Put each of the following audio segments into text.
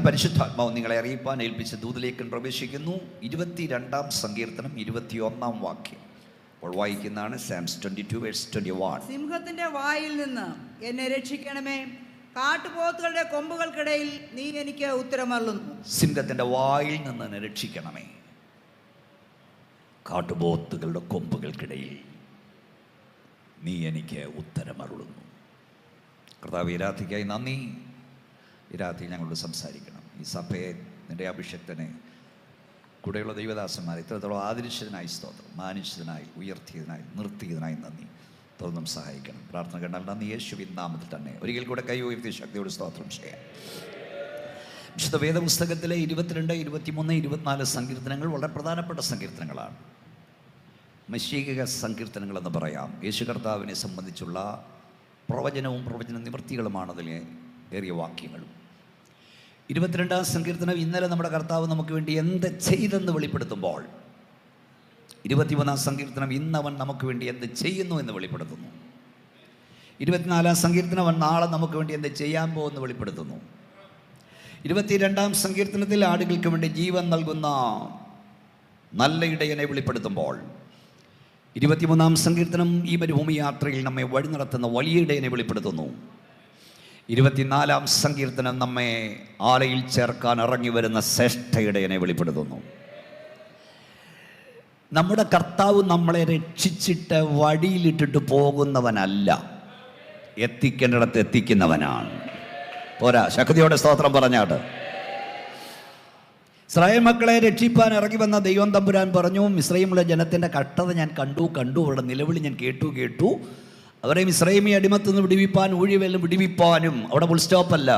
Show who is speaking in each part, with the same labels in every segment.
Speaker 1: പരിശുദ്ധാത്മാവ് നിങ്ങളെ അറിയിപ്പാൻ ഏൽപ്പിച്ച ദൂതിലേക്ക് പ്രവേശിക്കുന്നു. 22-ാം സങ്കീർത്തനം 21-ാം വാക്യം അപ്പോൾ വായിക്കുന്നതാണ്. Psalms 22:21.
Speaker 2: സിംഹത്തിന്റെ വായിൽ നിന്ന് എന്നെ രക്ഷിക്കണമേ, കാട്ടുപോത്തുകളുടെ കൊമ്പുകൾക്കിടയിൽ നീ എനിക്ക് ഉത്തരമരുളുന്നു.
Speaker 1: സിംഹത്തിന്റെ വായിൽ നിന്ന് എന്നെ രക്ഷിക്കണമേ, കാട്ടുപോത്തുകളുടെ കൊമ്പുകൾക്കിടയിൽ നീ എനിക്ക് ഉത്തരമരുളുന്നു. കർത്താവ്, ഈ രാത്രിക്കായി നന്ദി. ഈ രാത്രി ഞങ്ങളോട് സംസാരിക്കണം. ഈ സഭയെ, നിന്റെ അഭിഷക്തനെ, കൂടെയുള്ള ദൈവദാസന്മാരെ ഇത്രത്തോളം ആദരിച്ചതിനായി സ്തോത്രം, മാനിച്ചതിനായി, ഉയർത്തിയതിനായി, നിർത്തിയതിനായി നന്ദി. തോന്നും സഹായിക്കണം. പ്രാർത്ഥന കണ്ടാൽ നന്ദി യേശുവിൻ നാമത്തിൽ തന്നെ. ഒരിക്കൽ കൂടെ കൈ ഉയർത്തി ശക്തിയോട് സ്തോത്രം ചെയ്യാം. വിശുദ്ധ വേദപുസ്തകത്തിലെ 22, 23, 24 സങ്കീർത്തനങ്ങൾ വളരെ പ്രധാനപ്പെട്ട സങ്കീർത്തനങ്ങളാണ്. മശീക സങ്കീർത്തനങ്ങളെന്ന് പറയാം. യേശു കർത്താവിനെ സംബന്ധിച്ചുള്ള പ്രവചനവും പ്രവചന നിവൃത്തികളുമാണ് അതിലെ ഏറിയ വാക്യങ്ങളും. 22-ാം സങ്കീർത്തനം ഇന്നലെ നമ്മുടെ കർത്താവ് നമുക്ക് വേണ്ടി എന്ത് ചെയ്തെന്ന് വെളിപ്പെടുത്തുമ്പോൾ, 23-ാം സങ്കീർത്തനം ഇന്നവൻ നമുക്ക് വേണ്ടി എന്ത് ചെയ്യുന്നു എന്ന് വെളിപ്പെടുത്തുന്നു. 24-ാം സങ്കീർത്തനം അവൻ നാളെ നമുക്ക് വേണ്ടി എന്ത് ചെയ്യാൻ പോകുമെന്ന് വെളിപ്പെടുത്തുന്നു. 22-ാം സങ്കീർത്തനത്തിൽ ആടുകൾക്ക് വേണ്ടി ജീവൻ നൽകുന്ന നല്ല ഇടയനെ വെളിപ്പെടുത്തുമ്പോൾ, 23-ാം സങ്കീർത്തനം ഈ മരുഭൂമി യാത്രയിൽ നമ്മെ വഴി നടത്തുന്ന വലിയ ഇടയനെ വെളിപ്പെടുത്തുന്നു. 24-ാം സങ്കീർത്തനം നമ്മെ ആലയിൽ ചേർക്കാൻ ഇറങ്ങി വരുന്ന ശ്രേഷ്ഠ ഇടയനെ വെളിപ്പെടുത്തുന്നു. നമ്മുടെ കർത്താവ് നമ്മളെ രക്ഷിച്ചിട്ട് വഴിയിലിട്ടിട്ട് പോകുന്നവനല്ല, എത്തിക്കേണ്ടിടത്ത് എത്തിക്കുന്നവനാണ്. പോരാ, ശക്തിയോടെ സ്തോത്രം പറഞ്ഞാട്ട്. ഇസ്രായേൽ മക്കളെ രക്ഷിപ്പാൻ ഇറങ്ങി വന്ന ദൈവം തമ്പുരാൻ പറഞ്ഞു, മിസ്രയീമിലെ ജനത്തിൻ്റെ കഷ്ടത ഞാൻ കണ്ടു, അവരുടെ നിലവിളി ഞാൻ കേട്ടു. അവരെ മിസ്രയീമി അടിമത്തിൽ നിന്ന് വിടിവിപ്പാൻ, ഊഴിവെല്ലും വിടിവിപ്പാനും, അവിടെ ഫുൾ സ്റ്റോപ്പല്ല,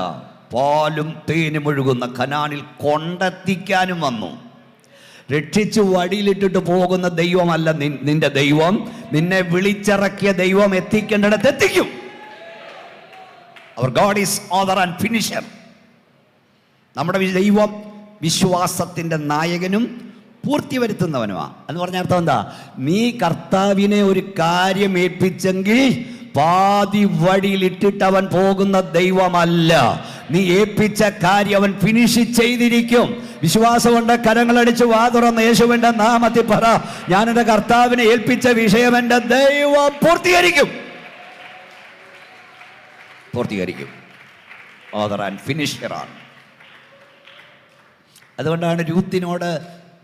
Speaker 1: പാലും തേനും ഒഴുകുന്ന കനാനിൽ കൊണ്ടെത്തിക്കാനും വന്നു. രക്ഷിച്ച് വഴിയിലിട്ടിട്ട് പോകുന്ന ദൈവമല്ല നിന്റെ ദൈവം. നിന്നെ വിളിച്ചിറക്കിയ ദൈവം എത്തിക്കേണ്ടിടത്ത് എത്തിക്കും. അവർ God is author and finisher. നമ്മുടെ ദൈവം വിശ്വാസത്തിൻ്റെ നായകനും പൂർത്തി വരുത്തുന്നവനുമാണ്. എന്ന് പറഞ്ഞ അർത്ഥം എന്താ? നീ കർത്താവിനെ ഒരു കാര്യം ഏൽപ്പിച്ചെങ്കിൽ പാതി വഴിയിലിട്ടിട്ട് അവൻ പോകുന്ന ദൈവമല്ല. നീ ഏൽപ്പിച്ച കാര്യം അവൻ ഫിനിഷ് ചെയ്തിരിക്കും. വിശ്വാസം കൊണ്ട് കരങ്ങളടിച്ച് വാ തുറന്ന് യേശുവിന്റെ നാമത്തിൽ പറ, ഞാൻ എൻ്റെ കർത്താവിനെ ഏൽപ്പിച്ച വിഷയം എൻ്റെ ദൈവം പൂർത്തീകരിക്കും. Author and ഫിനിഷറാണ്. അതുകൊണ്ടാണ് രൂത്തിനോട്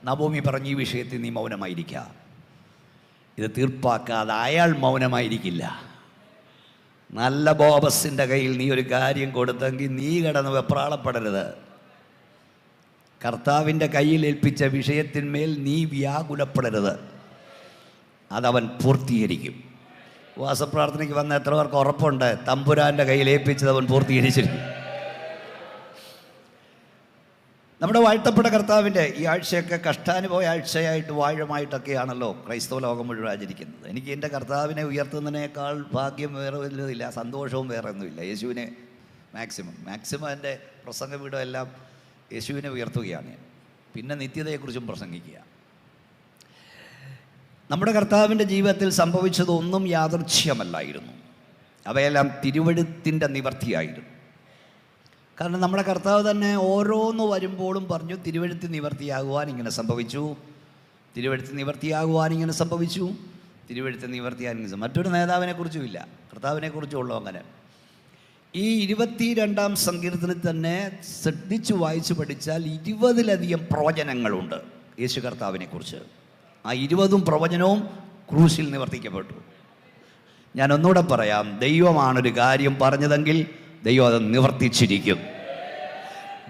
Speaker 1: നബോമി പറഞ്ഞു, ഈ വിഷയത്തിൽ നീ മൗനമായിരിക്കുക. ഇത് തീർപ്പാക്കാതെ അയാൾ മൗനമായിരിക്കില്ല. നല്ല ബോബസിൻ്റെ കയ്യിൽ നീ ഒരു കാര്യം കൊടുത്തെങ്കിൽ നീ കിടന്ന് വെപ്രാളപ്പെടരുത്. കർത്താവിൻ്റെ കയ്യിൽ ഏൽപ്പിച്ച വിഷയത്തിന്മേൽ നീ വ്യാകുലപ്പെടരുത്. അതവൻ പൂർത്തീകരിക്കും. ഉപവാസപ്രാർത്ഥനയ്ക്ക് വന്ന എത്ര പേർക്ക് ഉറപ്പുണ്ട് തമ്പുരാൻ്റെ കയ്യിൽ ഏൽപ്പിച്ചത് അവൻ പൂർത്തീകരിച്ചിരിക്കും? നമ്മുടെ വാഴ്ത്തപ്പെട്ട കർത്താവിൻ്റെ ഈ ആഴ്ചയൊക്കെ കഷ്ടാനുഭവ ആഴ്ചയായിട്ട് വാഴമായിട്ടൊക്കെയാണല്ലോ ക്രൈസ്തവ ലോകം മുഴുവൻ ആചരിക്കുന്നത്. എനിക്ക് എൻ്റെ കർത്താവിനെ ഉയർത്തുന്നതിനേക്കാൾ ഭാഗ്യം വേറെ വല്ലതില്ല, സന്തോഷവും വേറെ ഒന്നുമില്ല. യേശുവിനെ മാക്സിമം എൻ്റെ പ്രസംഗ വീടും എല്ലാം യേശുവിനെ ഉയർത്തുകയാണ് ഞാൻ. പിന്നെ നിത്യതയെക്കുറിച്ചും പ്രസംഗിക്കുക. നമ്മുടെ കർത്താവിൻ്റെ ജീവിതത്തിൽ സംഭവിച്ചതൊന്നും യാദൃച്ഛ്യമല്ലായിരുന്നു. അവയെല്ലാം തിരുവെഴുത്തിൻ്റെ നിവർത്തിയായിരുന്നു. കാരണം നമ്മുടെ കർത്താവ് തന്നെ ഓരോന്ന് വരുമ്പോഴും പറഞ്ഞു, തിരുവെഴുത്ത് നിവർത്തിയാകുവാൻ ഇങ്ങനെ സംഭവിച്ചു, തിരുവെഴുത്ത് നിവർത്തിയാകുവാൻ ഇങ്ങനെ സംഭവിച്ചു, തിരുവെഴുത്ത് നിവർത്തിയാകുവാൻ. മറ്റൊരു നേതാവിനെ കുറിച്ചുമില്ല, കർത്താവിനെ കുറിച്ചുള്ളൂ. അങ്ങനെ ഈ 22-ാം സങ്കീർത്തനത്തിൽ തന്നെ ശ്രദ്ധിച്ചു വായിച്ചു പഠിച്ചാൽ 20-ലധികം പ്രവചനങ്ങളുണ്ട് യേശു കർത്താവിനെ കുറിച്ച്. ആ 20 പ്രവചനവും ക്രൂശിൽ നിവർത്തിക്കപ്പെട്ടു. ഞാൻ ഒന്നുകൂടെ പറയാം, ദൈവമാണൊരു കാര്യം പറഞ്ഞതെങ്കിൽ ദൈവം അത് നിവർത്തിച്ചിരിക്കും.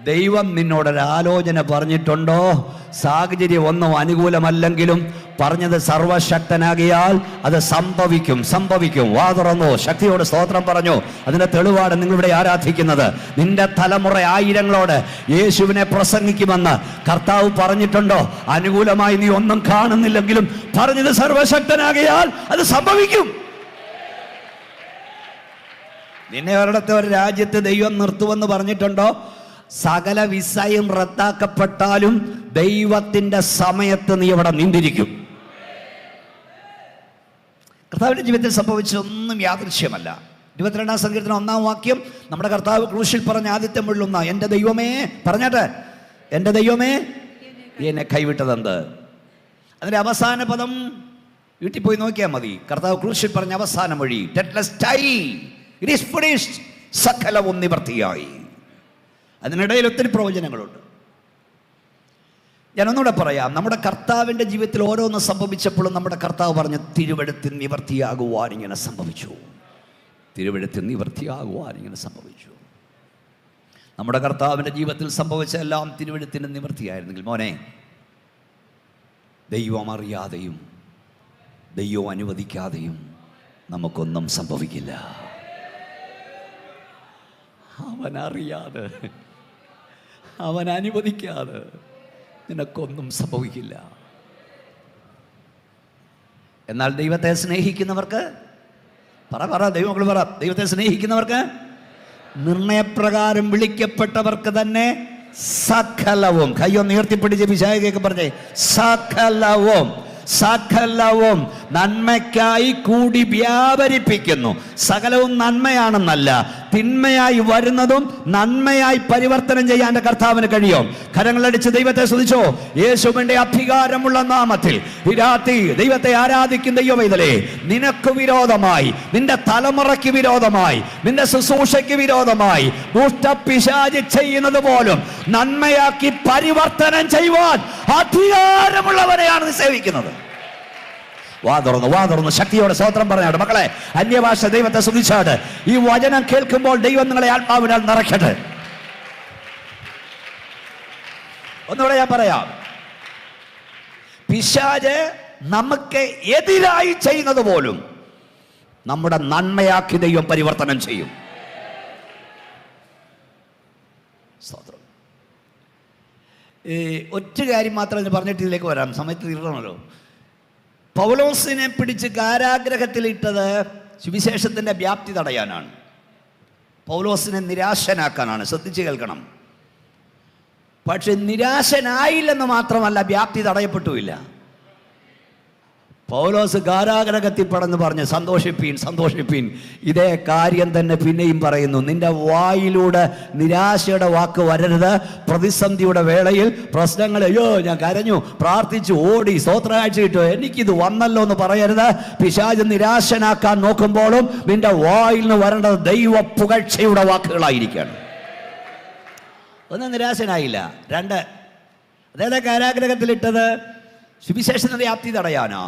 Speaker 1: ദൈവം നിന്നോടൊരാലോചന പറഞ്ഞിട്ടുണ്ടോ? സാഹചര്യം ഒന്നും അനുകൂലമല്ലെങ്കിലും പറഞ്ഞത് സർവശക്തനാകിയാൽ അത് സംഭവിക്കും. വാ തുറന്നു ശക്തിയോട് സ്തോത്രം പറഞ്ഞു. അതിന്റെ തെളിവാണ് നിങ്ങളിവിടെ ആരാധിക്കുന്നത്. നിന്റെ തലമുറ ആയിരങ്ങളോട് യേശുവിനെ പ്രസംഗിക്കുമെന്ന് കർത്താവ് പറഞ്ഞിട്ടുണ്ടോ? അനുകൂലമായി നീ ഒന്നും കാണുന്നില്ലെങ്കിലും പറഞ്ഞത് സർവശക്തനാകിയാൽ അത് സംഭവിക്കും. നിന്നെ ഒരിടത്തെ ഒരു രാജ്യത്ത് ദൈവം നിർത്തുമെന്ന് പറഞ്ഞിട്ടുണ്ടോ? സകല വിസയും റദ്ദാക്കപ്പെട്ടാലും ദൈവത്തിന്റെ സമയത്ത് നീ അവിടെ നിന്നിരിക്കും. കർത്താവിന്റെ ജീവിതത്തിൽ സംഭവിച്ചൊന്നും യാദൃശ്യമല്ല. 22-ാം സങ്കീർത്തനം 1-ാം വാക്യം നമ്മുടെ കർത്താവ് ക്രൂശിൽ പറഞ്ഞ ആദ്യത്തെ മുള്ളുന്ന, എൻ്റെ ദൈവമേ, പറഞ്ഞാട്ടെ, എൻ്റെ ദൈവമേ എന്നെ കൈവിട്ടതെന്ത്. അതിൻ്റെ അവസാന പദം വീട്ടിൽ പോയി നോക്കിയാൽ മതി. കർത്താവ് ക്രൂശിൽ പറഞ്ഞ അവസാന മൊഴി ടെറ്റ്ലസ്ടൈ, ഇറ്റ് ഈസ് ഫിനിഷ്ഡ്, സകലവും നിവർത്തിയായി. അതിനിടയിൽ ഒത്തിരി പ്രവചനങ്ങളുണ്ട്. ഞാനൊന്നുകൂടെ പറയാം. നമ്മുടെ കർത്താവിൻ്റെ ജീവിതത്തിൽ ഓരോന്ന് സംഭവിച്ചപ്പോഴും നമ്മുടെ കർത്താവ് പറഞ്ഞ തിരുവെഴുത്തിൽ നിവർത്തിയാകുവാൻ ഇങ്ങനെ സംഭവിച്ചു, തിരുവെഴുത്തിൽ നിവർത്തിയാകുവാൻ ഇങ്ങനെ സംഭവിച്ചു. നമ്മുടെ കർത്താവിൻ്റെ ജീവിതത്തിൽ സംഭവിച്ച എല്ലാം തിരുവെഴുത്തിൻ്റെ നിവർത്തിയായിരുന്നെങ്കിൽ മോനെ, ദൈവം അറിയാതെയും ദൈവം അനുവദിക്കാതെയും നമുക്കൊന്നും സംഭവിക്കില്ല. അവൻ അറിയാതെ, അവൻ അനുവദിക്കാതെ നിനക്കൊന്നും സംഭവിക്കില്ല. എന്നാൽ ദൈവത്തെ സ്നേഹിക്കുന്നവർക്ക്, ദൈവമക്കൾ പറ, ദൈവത്തെ സ്നേഹിക്കുന്നവർക്ക്, നിർണയപ്രകാരം വിളിക്കപ്പെട്ടവർക്ക് തന്നെ സകലവും, കയ്യൊന്ന് ഉയർത്തിപ്പിടിച്ച് വിശാഖയൊക്കെ പറഞ്ഞേ, സകലവും സകലവും നന്മയ്ക്കായി കൂടി വ്യാപരിപ്പിക്കുന്നു. സകലവും നന്മയാണെന്നല്ല, തിന്മയായി വരുന്നതും നന്മയായി പരിവർത്തനം ചെയ്യാൻ കർത്താവിന് കഴിയും. കരങ്ങളടിച്ച് ദൈവത്തെ സ്തുതിച്ചോ. യേശുവിന്റെ അധികാരമുള്ള നാമത്തിൽ ഈ രാത്രി ദൈവത്തെ ആരാധിക്കുന്ന ദൈവമൈതലേ, നിനക്ക് വിരോധമായി, നിന്റെ തലമുറയ്ക്ക് വിരോധമായി, നിന്റെ ശുശ്രൂഷയ്ക്ക് വിരോധമായി ദുഷ്ടപിശാച് ചെയ്യുന്നത് പോലും നന്മയാക്കി പരിവർത്തനം ചെയ്യുവാൻ അധികാരമുള്ളവരെയാണ് നീ സേവിക്കുന്നത്. വാ തുറന്നു ശക്തിയോടെ സ്തോത്രം പറഞ്ഞാട്. മക്കളെ, അന്യഭാഷ ദൈവത്തെ സ്തുതിച്ചാട്. ഈ വചനം കേൾക്കുമ്പോൾ ദൈവം നിങ്ങളെ ആത്മാവിനാൽ നിറയ്ക്കട്ടെ. ഒന്നുകൂടെ ഞാൻ പറയാം. പിശാച് നമുക്ക് എതിരായി ചെയ്യുന്നത് പോലും നമ്മുടെ നന്മയാക്കി ദൈവം പരിവർത്തനം ചെയ്യും. സ്തോത്രം. ഒറ്റ കാര്യം മാത്രം പറഞ്ഞിട്ട് ഇതിലേക്ക് വരാം, സമയത്ത് തീരണമല്ലോ. പൗലോസിനെ പിടിച്ച് കാരാഗ്രഹത്തിലിട്ടത് സുവിശേഷത്തിൻ്റെ വ്യാപ്തി തടയാനാണ്, പൗലോസിനെ നിരാശനാക്കാനാണ്. ശ്രദ്ധിച്ച് കേൾക്കണം. പക്ഷെ നിരാശനായില്ലെന്ന് മാത്രമല്ല, വ്യാപ്തി തടയപ്പെട്ടുമില്ല. പൗലോസ് കാരാഗ്രഹത്തിൽ പടന്ന് പറഞ്ഞ് സന്തോഷിപ്പീൻ. ഇതേ കാര്യം തന്നെ പിന്നെയും പറയുന്നു. നിന്റെ വായിലൂടെ നിരാശയുടെ വാക്ക് വരരുത്. പ്രതിസന്ധിയുടെ വേളയിൽ പ്രശ്നങ്ങൾ, അയ്യോ ഞാൻ കരഞ്ഞു, പ്രാർത്ഥിച്ചു, ഓടി, സ്തോത്രകാഴ്ച കിട്ടും, എനിക്കിത് വന്നല്ലോ എന്ന് പറയരുത്. പിശാച് നിരാശനാക്കാൻ നോക്കുമ്പോഴും നിന്റെ വായിൽ നിന്ന് വരേണ്ടത് ദൈവ പുകഴ്ചയുടെ വാക്കുകളായിരിക്കണം. ഒന്ന്, നിരാശനായില്ല. 2, അതേതാ കാരാഗ്രഹത്തിലിട്ടത്? സുവിശേഷത്തിന്റെ വ്യാപ്തി തടയാനാ.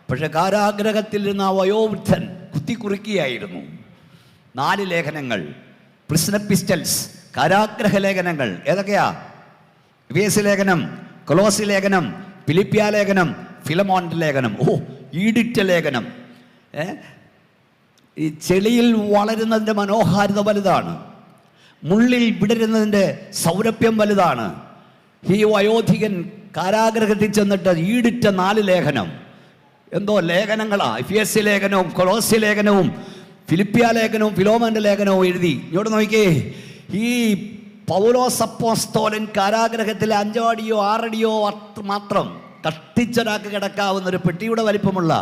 Speaker 1: പക്ഷെ കാരാഗ്രഹത്തിൽ നിന്ന് ആ വയോവൃദ്ധൻ കുത്തിക്കുറുക്കിയായിരുന്നു. 4 ലേഖനങ്ങൾ, പ്രിസൺ എപ്പിസ്റ്റൽസ്, കാരാഗ്രഹ ലേഖനങ്ങൾ. ഏതൊക്കെയാ? എഫേസ്യ ലേഖനം, കൊലോസി ലേഖനം, ഫിലിപ്പിയ ലേഖനം, ഫിലമോന്റെ ലേഖനം, ഈഡിറ്റ് ലേഖനം. ഈ ചെളിയിൽ വളരുന്നതിൻ്റെ മനോഹാരിത വലുതാണ്, മുള്ളിൽ വിടരുന്നതിൻ്റെ സൗരഭ്യം വലുതാണ്. ഈ വയോധികൻ കാരാഗ്രഹത്തിൽ ചെന്നിട്ട് ഈടിറ്റ 4 ലേഖനം, എന്തോ ലേഖനങ്ങളാ. എഫേസ്യ ലേഖനവും കൊലോസ്യ ലേഖനവും ഫിലിപ്പിയ ലേഖനവും ഫിലോമോന്റെ ലേഖനവും എഴുതി. ഇങ്ങോട്ട് നോക്കിയേ, ഈ പൗലോസ് അപ്പോസ്തലൻ കാരാഗ്രഹത്തിലെ 5 അടിയോ 6 അടിയോ മാത്രം കട്ടിച്ചൊരാൾക്ക് കിടക്കാവുന്ന ഒരു പെട്ടിയുടെ വലിപ്പമുള്ള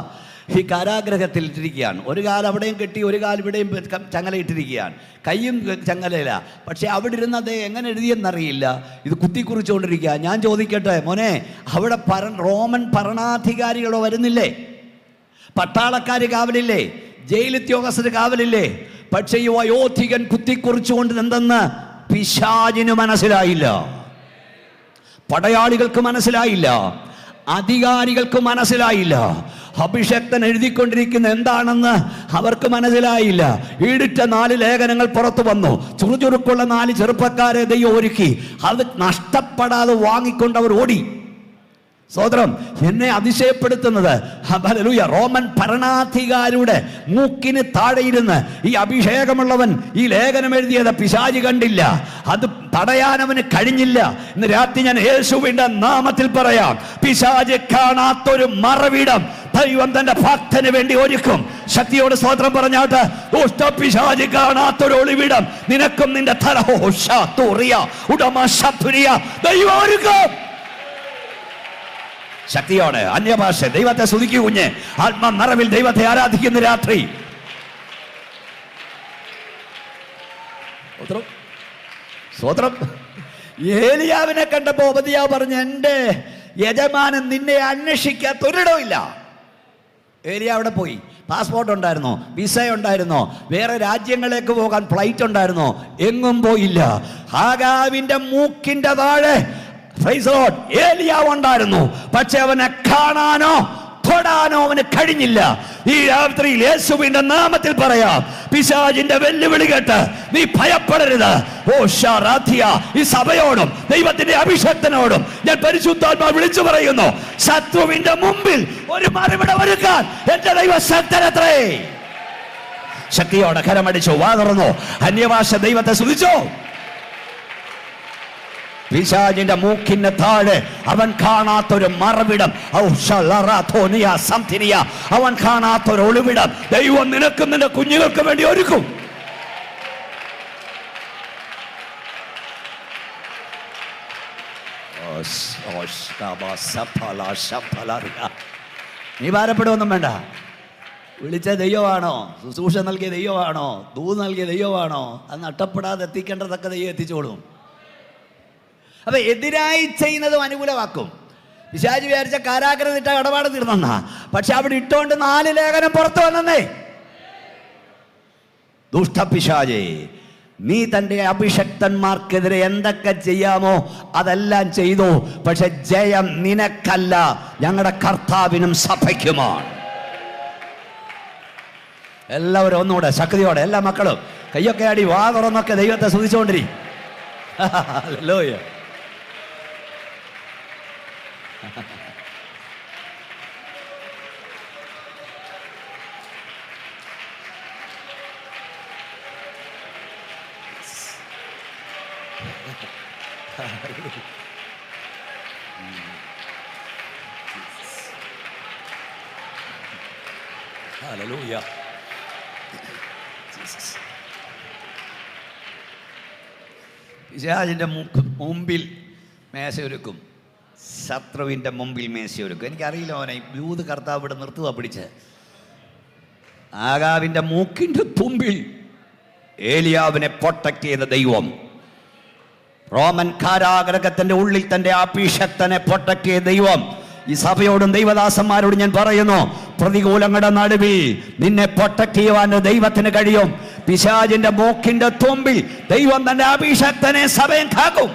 Speaker 1: ഈ കാരാഗ്രഹത്തിൽ ഇട്ടിരിക്കുകയാണ്. ഒരു കാൽ അവിടെയും കെട്ടി, ഒരു കാൽ ഇവിടെയും ചങ്ങലയിട്ടിരിക്കുകയാണ്. കയ്യും ചങ്ങലയില്ല. പക്ഷെ അവിടെ ഇരുന്നത് എങ്ങനെ എഴുതിയെന്നറിയില്ല, ഇത് കുത്തിക്കുറിച്ചുകൊണ്ടിരിക്കുക. ഞാൻ ചോദിക്കട്ടെ മോനെ, അവിടെ റോമൻ ഭരണാധികാരികളോ വരുന്നില്ലേ? പട്ടാളക്കാർ കാവലില്ലേ? ജയിലുദ്യോഗസ്ഥർ കാവലില്ലേ? പക്ഷെ ഈ വയോധികൻ കുത്തിക്കുറിച്ചുകൊണ്ട് എന്തെന്ന് പിശാചിന് മനസ്സിലായില്ല, പടയാളികൾക്ക് മനസ്സിലായില്ല, അധികാരികൾക്ക് മനസ്സിലായില്ല. അഭിഷക്തൻ എഴുതിക്കൊണ്ടിരിക്കുന്ന എന്താണെന്ന് അവർക്ക് മനസ്സിലായില്ല. ഈടിറ്റ 4 ലേഖനങ്ങൾ പുറത്തു വന്നു. ചുറുചുറുക്കുള്ള 4 ചെറുപ്പക്കാരെ ദൈവം ഒരുക്കി. അത് നഷ്ടപ്പെടാതെ വാങ്ങിക്കൊണ്ട് അവർ ഓടി. സോദരം, എന്നെ അതിശയപ്പെടുത്തുന്നത് ഹല്ലേലൂയ, റോമൻ ഭരണാധികാരിയുടെ മൂക്കിന് താഴെയിരുന്ന് ഈ അഭിഷേകമുള്ളവൻ ഈ ലേഖനം എഴുതിയത് പിശാച് കണ്ടില്ല, അത് തടയാനവന് കഴിഞ്ഞില്ല. ഇന്ന് രാത്രി ഞാൻ യേശുവിന്റെ നാമത്തിൽ പറയാം, പിശാച് കാണാത്തൊരു മറവിടം ദൈവം തന്റെ ഭക്തന് വേണ്ടി ഒരുക്കും. ശക്തിയോട് സ്തോത്രം പറഞ്ഞാട്ട്, പിശാച് കാണാത്തൊരു ഒളിവിടം നിനക്കും നിന്റെ ദൈവം ഒരുക്കും. ശക്തിയോടെ അന്യഭാഷ ദൈവത്തെ സ്തുതിക്കൂ കുഞ്ഞ്. ആത്മ നിറവിൽ ദൈവത്തെ ആരാധിക്കുന്ന രാത്രി സ്തോത്രം, സ്തോത്രം. ഏലിയാവിനെ കണ്ടപ്പോ ഓബദ്യാവ് പറഞ്ഞു, എൻ്റെ യജമാനൻ നിന്നെ അന്വേഷിക്കാത്തൊരിടമില്ല. ഏലിയ അവിടെ പോയി. പാസ്പോർട്ട് ഉണ്ടായിരുന്നോ? വിസ ഉണ്ടായിരുന്നോ? വേറെ രാജ്യങ്ങളിലേക്ക് പോകാൻ ഫ്ലൈറ്റ് ഉണ്ടായിരുന്നോ? എങ്ങും പോയില്ല. ഹാഗാവിന്റെ മൂക്കിന്റെ താഴെ ഏലിയാവ് ഉണ്ടായിരുന്നു. പക്ഷെ അവനെ കാണാനോ തൊടാനോ അവന് കഴിഞ്ഞില്ല. ഈ രാത്രിയിൽ യേശുവിന്റെ നാമത്തിൽ പറയാം, പിശാചിന്റെ വെല്ലുവിളി കേട്ട് നീ ഭയപ്പെടരുത്. ഓ ഷാറാഥിയ, ഈ സഭയോടും ദൈവത്തിന്റെ അഭിഷക്തനോടും ഞാൻ പരിശുദ്ധാത്മാ വിളിച്ചു പറയുന്നു, ശത്രുവിന്റെ മുമ്പിൽ ഒരു മറുപടി ഒരുക്കാൻ എന്റെ ദൈവം ശക്തനത്രേ. ശക്തിയോടെ കരമടിച്ചോ, വാ തുറന്നോ, അന്യഭാഷ ദൈവത്തെ സ്തുതിച്ചോ. പിശാചിന്റെ മൂക്കിന് താഴെ അവൻ കാണാത്തൊരു മറവിടം, അവൻ കാണാത്തൊരു ഒളിവിടം ദൈവം നിനക്കും നിന്റെ കുഞ്ഞുങ്ങൾക്ക് വേണ്ടി ഒരുക്കും. നീ ഭാരപ്പെടുവൊന്നും വേണ്ട. വിളിച്ച ദൈവമാണോ? ശുശ്രൂഷ നൽകിയ ദൈവമാണോ? ദൂത് നൽകിയ ദൈവമാണോ? അത് നഷ്ടപ്പെടാതെ എത്തിക്കേണ്ടതൊക്കെ ദൈവം എത്തിച്ചോളും. അപ്പൊ എതിരായി ചെയ്യുന്നതും അനുകൂലമാക്കും. പിശാച് വിചാരിച്ച കാരാഗ്രഹം ഇട്ട ഇടപാട് തീർന്നെന്നാ, പക്ഷെ അവിടെ ഇട്ടുകൊണ്ട് 4 ലേഖനം പുറത്തു വന്നേ. ദുഷ്ടപിശാചേ, നീ തൻ്റെ അഭിഷക്തന്മാർക്കെതിരെ എന്തൊക്കെ ചെയ്യാമോ അതെല്ലാം ചെയ്തു, പക്ഷെ ജയം നിനക്കല്ല, ഞങ്ങളുടെ കർത്താവിനും സഭയ്ക്കുമാണ്. എല്ലാവരും ഒന്നുകൂടെ ശക്തിയോടെ, എല്ലാ മക്കളും കയ്യൊക്കെ ആടി വാ തുറന്നൊക്കെ ദൈവത്തെ സ്തുതിച്ചുകൊണ്ടിരി. ഹല്ലേലൂയ. Hallelujah. Jesus. പിശാചിന്റെ മുമ്പിൽ മേശയൊരുക്കും, ശത്രുവിൻ്റെ മുമ്പിൽ മേശയൊരുക്കും. എനിക്കറിയില്ല അവനെ യൂത് കർത്താവ് ഇവിടെ നിർത്തുക പിടിച്ച്. ആഗാവിൻ്റെ മൂക്കിൻ്റെ തുമ്പിൽ ഏലിയാവിനെ പ്രൊട്ടക്ട് ചെയ്ത ദൈവം, റോമൻ കാരാഗ്രഹത്തിന്റെ ഉള്ളിൽ തന്റെ അഭിഷക്തനെ പ്രൊട്ടക്ട് ചെയ്ത ദൈവം, ഈ സഭയോടും ദൈവദാസന്മാരോടും ഞാൻ പറയുന്നു, പ്രതികൂലങ്ങളുടെ നടുവിൽ നിന്നെ പ്രൊട്ടക്ട് ചെയ്യുവാൻ ദൈവത്തിന് കഴിയും. പിശാചിന്റെ മൂക്കിന്റെ തുമ്പിൽ ദൈവം തന്റെ അഭിഷക്തനെ സഭയെ കാക്കും.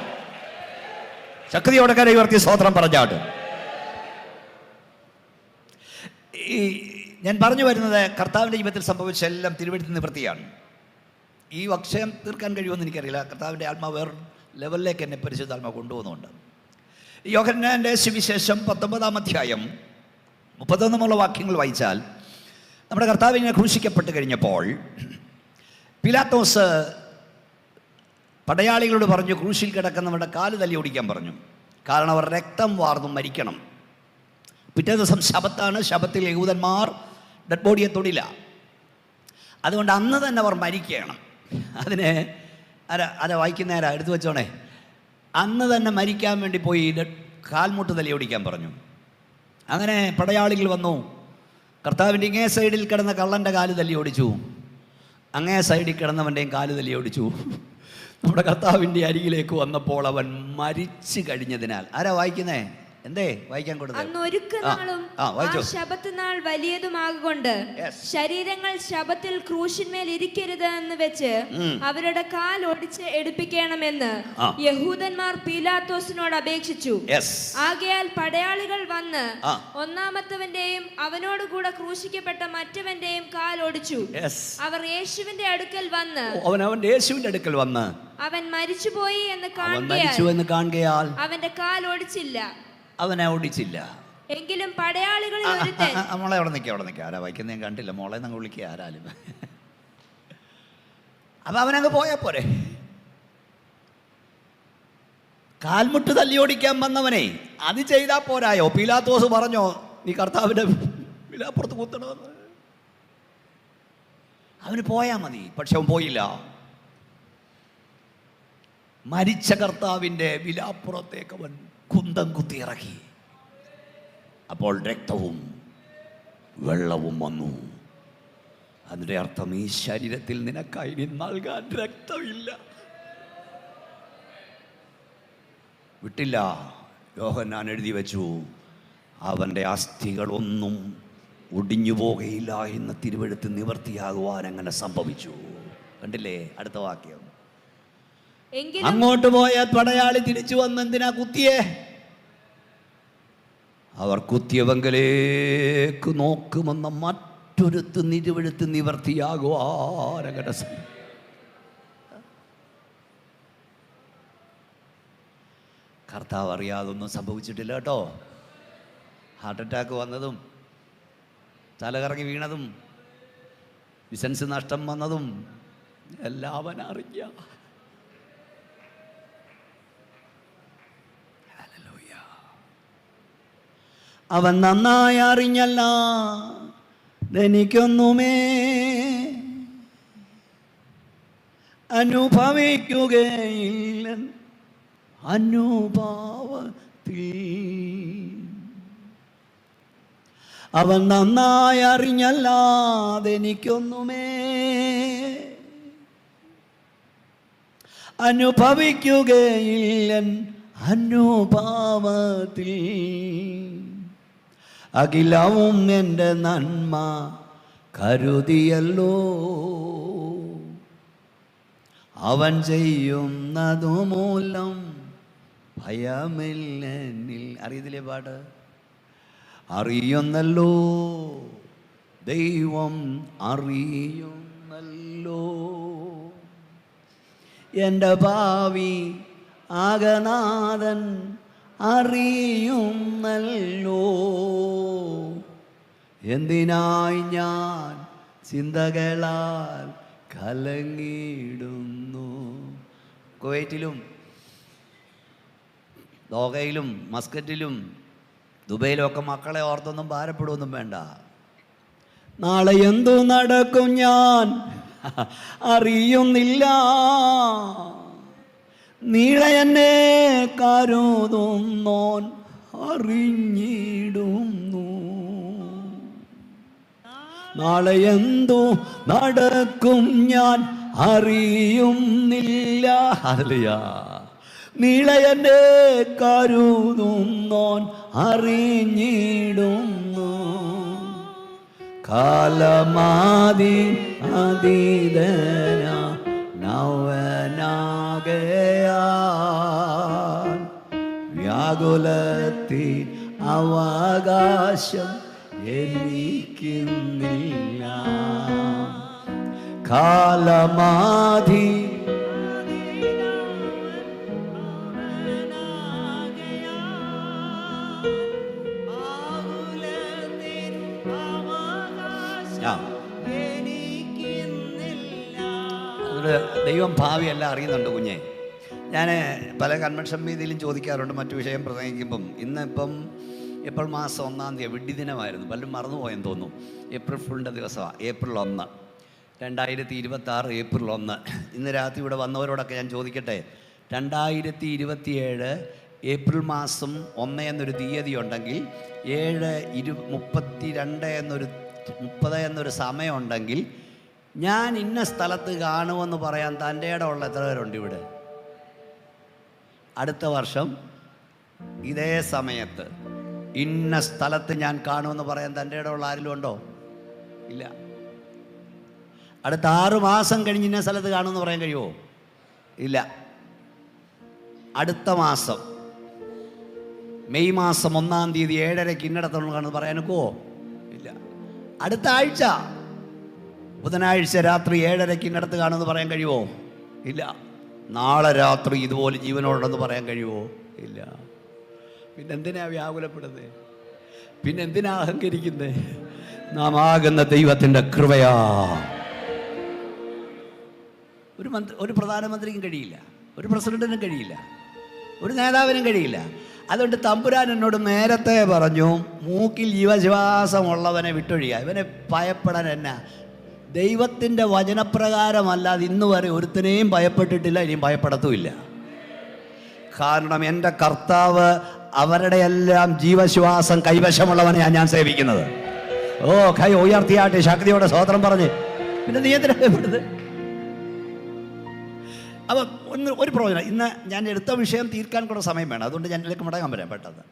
Speaker 1: ശക്തിയോടെ കരയുയർത്തി സ്തോത്രം പറഞ്ഞാട്ട്. ഈ ഞാൻ പറഞ്ഞു വരുന്നത് കർത്താവിൻ്റെ ജീവിതത്തിൽ സംഭവിച്ച എല്ലാം തിരുവെഴുത്ത് നിവൃത്തിയാണ്. ഈ വക്ഷയം തീർക്കാൻ കഴിയുമെന്ന് എനിക്കറിയില്ല. കർത്താവിൻ്റെ ആത്മാവ് വേറെ ലെവലിലേക്ക് എന്നെ പരിശുദ്ധാത്മാവ് കൊണ്ടുപോകുന്നുണ്ട്. യോഹന്നാന്റെ സുവിശേഷം 19-ാം അധ്യായം 31 വാക്യങ്ങൾ വായിച്ചാൽ, നമ്മുടെ കർത്താവിനെ ക്രൂശിക്കപ്പെട്ട് കഴിഞ്ഞപ്പോൾ പിലാത്തോസ് പടയാളികളോട് പറഞ്ഞു, ക്രൂശിൽ കിടക്കുന്നവരുടെ കാല് തല്ലി ഓടിക്കാൻ പറഞ്ഞു. കാരണം അവർ രക്തം വാർന്നു മരിക്കണം. പിറ്റേ ദിവസം ശബത്താണ്. ശബത്തിൽ യഹൂദന്മാർ ഡെഡ് ബോഡിയെ തൊടില്ല. അതുകൊണ്ട് അന്ന് തന്നെ അവർ മരിക്കണം. അതിന് വായിക്കുന്നേരാ എടുത്തു വെച്ചോണേ. അന്ന് തന്നെ മരിക്കാൻ വേണ്ടി പോയി കാൽമുട്ട് തല്ലി ഓടിക്കാൻ പറഞ്ഞു. അങ്ങനെ പടയാളികൾ വന്നു. കർത്താവിൻ്റെ ഇങ്ങേ സൈഡിൽ കിടന്ന കള്ളൻ്റെ കാല് തല്ലി ഓടിച്ചു, അങ്ങേ സൈഡിൽ കിടന്നവൻ്റെയും കാല് തല്ലി ഓടിച്ചു. നമ്മുടെ കർത്താവിൻ്റെ അരികിലേക്ക് വന്നപ്പോൾ അവൻ മരിച്ചു കഴിഞ്ഞതിനാൽ, ആരാ വായിക്കുന്നേ? എന്തേ വായിക്കാൻ കൊടുത്തത്?
Speaker 3: ശബത്ത് നാൾ വലിയതുമാകൊണ്ട് ശരീരങ്ങൾ ശബത്തിൽ ക്രൂശിന്മേൽ ഇരിക്കരുത് എന്ന് വെച്ച് അവരുടെ കാൽ ഒടിച്ച് എടുപ്പിക്കണമെന്ന് യഹൂദന്മാർ പീലാത്തോസിനോട് അപേക്ഷിച്ചു. ആകയാൽ പടയാളികൾ വന്ന് ഒന്നാമത്തവന്റെയും അവനോട് കൂടെ ക്രൂശിക്കപ്പെട്ട മറ്റവന്റെയും കാൽ ഒടിച്ചു. അവർ യേശുവിന്റെ അടുക്കൽ വന്ന് അവൻ മരിച്ചുപോയി എന്ന് കാണുകയാൽ അവന്റെ കാൽ ഒടിച്ചില്ല.
Speaker 1: അവനെ ഓടിച്ചില്ല.
Speaker 3: എങ്കിലും പടയാളികളിൽ
Speaker 1: മോളെ അവിടെ നിൽക്കുക. ആരാ വായിക്കുന്ന? ഞാൻ കണ്ടില്ല. മോളെ നിങ്ങൾ വിളിക്കുക ആരാലും. അപ്പൊ അവനങ്ങ് പോയാ പോരെ? കാൽമുട്ട് തല്ലി ഓടിക്കാൻ വന്നവനെ അത് ചെയ്താ പോരായോ? പീലാത്തോസ് പറഞ്ഞോ നീ കർത്താവിന്റെ വിലാപ്പുറത്ത് കുത്തണമെന്ന്? അവന് പോയാ മതി. പക്ഷെ അവൻ പോയില്ല. മരിച്ച കർത്താവിൻ്റെ വിലാപ്പുറത്തേക്ക് അവൻ കുന്തം കുത്തി ഇറക്കി. അപ്പോൾ രക്തവും വെള്ളവും വന്നു. അതിൻ്റെ അർത്ഥം ഈ ശരീരത്തിൽ നിനക്കായി നൽകാൻ രക്തമില്ല,
Speaker 4: വിട്ടില്ല. യോഹന്നാൻ എഴുതി വെച്ചു, അവൻ്റെ അസ്ഥികളൊന്നും ഒടിഞ്ഞു പോകുകയില്ല എന്ന് തിരുവെഴുത്ത് നിവർത്തിയാകുവാൻ അങ്ങനെ സംഭവിച്ചു. കണ്ടില്ലേ? അടുത്ത വാക്യം. അങ്ങോട്ട് പോയ പടയാളി തിരിച്ചു വന്ന് എന്തിനാ കുത്തിയേ? അവർ കുത്തിയവങ്കിലേക്ക് നോക്കുമെന്ന മറ്റൊരുത്ത് തിരുവെഴുത്ത് നിവർത്തിയാകുവാൻ അങ്ങനെ കർത്താവ് അറിയാതൊന്നും സംഭവിച്ചിട്ടില്ല കേട്ടോ. ഹാർട്ട് അറ്റാക്ക് വന്നതും തലകറങ്ങി വീണതും ബിസിനസ് നഷ്ടം വന്നതും എല്ലാം അവൻ അറിഞ്ഞ. അവൻ നന്നായി അറിഞ്ഞല്ല എനിക്കൊന്നുമേ അനുഭവിക്കുകയില്ല അനുഭാവത്തിൽ. അവൻ നന്നായി അറിഞ്ഞല്ലാതെനിക്കൊന്നുമേ അനുഭവിക്കുകയില്ല അനുഭാവത്തിൽ. അഖിലവും എൻ്റെ നന്മ കരുതിയല്ലോ അവൻ ചെയ്യുന്നതു മൂലം ഭയമില്ലെന്നിൽ. അറിയത്തില്ലേ പാട്ട്? അറിയുന്നല്ലോ ദൈവം അറിയുന്നല്ലോ എൻ്റെ ഭാവി ആകനാഥൻ അറിയുന്നല്ലോ. എന്തിനായി ഞാൻ ചിന്തകളാൽ കലങ്ങിടുന്നു. കുവൈറ്റിലും ദോഹയിലും മസ്കറ്റിലും ദുബൈയിലും ഒക്കെ മക്കളെ ഓർത്തൊന്നും ഭാരപ്പെടുവൊന്നും വേണ്ട. നാളെ എന്തു നടക്കും ഞാൻ അറിയുന്നില്ല. നീളെ എന്നെ കരുതുന്നോൻ അറിഞ്ഞിടുന്നു. നാളെ എന്തു നടക്കും ഞാൻ അറിയുന്നില്ല. ഹല്ലേലൂയ. നീളെ എന്നെ കരുതുന്നോൻ അറിഞ്ഞിടുന്നു. കാലമാതി അതീതന നവനാകയാൽ വ്യാകുലത്തിൽ അവകാശം എനിക്കുന്നില്ല. കാലമാധി ദൈവം ഭാവിയെല്ലാം അറിയുന്നുണ്ട് കുഞ്ഞെ. ഞാൻ പല കൺവെൻഷൻ വേദിയിലും ചോദിക്കാറുണ്ട് മറ്റു വിഷയം പ്രസംഗിക്കുമ്പം. ഇന്നിപ്പം ഏപ്രിൽ മാസം 1-ാം തീയതി വെഡ്ഡി ദിനമായിരുന്നു. പലരും മറന്നുപോയെന്ന് തോന്നുന്നു. ഏപ്രിൽ ഫുളിൻ്റെ ദിവസമാണ്. April 1, 2026 April 1. ഇന്ന് രാത്രി ഇവിടെ വന്നവരോടൊക്കെ ഞാൻ ചോദിക്കട്ടെ, 2027 ഏപ്രിൽ മാസം 1 എന്നൊരു തീയതി ഉണ്ടെങ്കിൽ 7:32 എന്നൊരു സമയമുണ്ടെങ്കിൽ ഞാൻ ഇന്ന സ്ഥലത്ത് കാണുമെന്ന് പറയാൻ തൻ്റെ ഇടമുള്ള എത്ര പേരുണ്ട് ഇവിടെ? അടുത്ത വർഷം ഇതേ സമയത്ത് ഇന്ന സ്ഥലത്ത് ഞാൻ കാണുമെന്ന് പറയാൻ തൻ്റെ ഇടമുള്ള ആരെങ്കിലും ഉണ്ടോ? ഇല്ല. അടുത്ത 6 മാസം കഴിഞ്ഞ് ഇന്ന സ്ഥലത്ത് കാണുമെന്ന് പറയാൻ കഴിയുമോ? ഇല്ല. അടുത്ത മാസം മെയ് മാസം 1-ാം തീയതി 7:30 ഇന്നിടത്തോളം കാണുമെന്ന് പറയാനൊക്കുമോ? ഇല്ല. അടുത്ത ആഴ്ച ബുധനാഴ്ച രാത്രി 7:30 ഇന്നടത്ത് കാണുമെന്ന് പറയാൻ കഴിയുമോ? ഇല്ല. നാളെ രാത്രി ഇതുപോലെ ജീവനോടെന്ന് പറയാൻ കഴിയുമോ? ഇല്ല. പിന്നെന്തിനാ വ്യാകുലപ്പെടുന്നത്? പിന്നെന്തിനാ അഹങ്കരിക്കുന്നത്? നാം ആകുന്ന ദൈവത്തിൻ്റെ കൃപയാ. ഒരു പ്രധാനമന്ത്രിക്കും കഴിയില്ല, ഒരു പ്രസിഡന്റിനും കഴിയില്ല, ഒരു നേതാവിനും കഴിയില്ല. അതുകൊണ്ട് തമ്പുരാൻ എന്നോട് നേരത്തെ പറഞ്ഞു, മൂക്കിൽ ജീവശ്വാസമുള്ളവനെ വിട്ടൊഴിയുക. ഇവനെ ഭയപ്പെടാൻ എന്നാ? ദൈവത്തിൻ്റെ വചനപ്രകാരമല്ലാതെ ഇന്ന് വരെ ഒരുത്തനെയും ഭയപ്പെട്ടിട്ടില്ല, ഇനിയും ഭയപ്പെടത്തുമില്ല. കാരണം എൻ്റെ കർത്താവ് അവരുടെ എല്ലാം ജീവശ്വാസം കൈവശമുള്ളവനെയാണ് ഞാൻ സേവിക്കുന്നത്. ഓ, കൈ ഉയർത്തിയാട്ടെ ശക്തിയോടെ സ്തോത്രം പറഞ്ഞ്. പിന്നെ നീ എന്തിനാ ഭയപ്പെടുന്നത്? അപ്പോൾ ഒരു പ്രവചനം, ഇന്ന് ഞാൻ എടുത്ത വിഷയം തീർക്കാൻ കൂടെ സമയം വേണം, അതുകൊണ്ട് ഞാൻ ഇതിലേക്ക് മടങ്ങാൻ വരാം പെട്ടെന്ന്.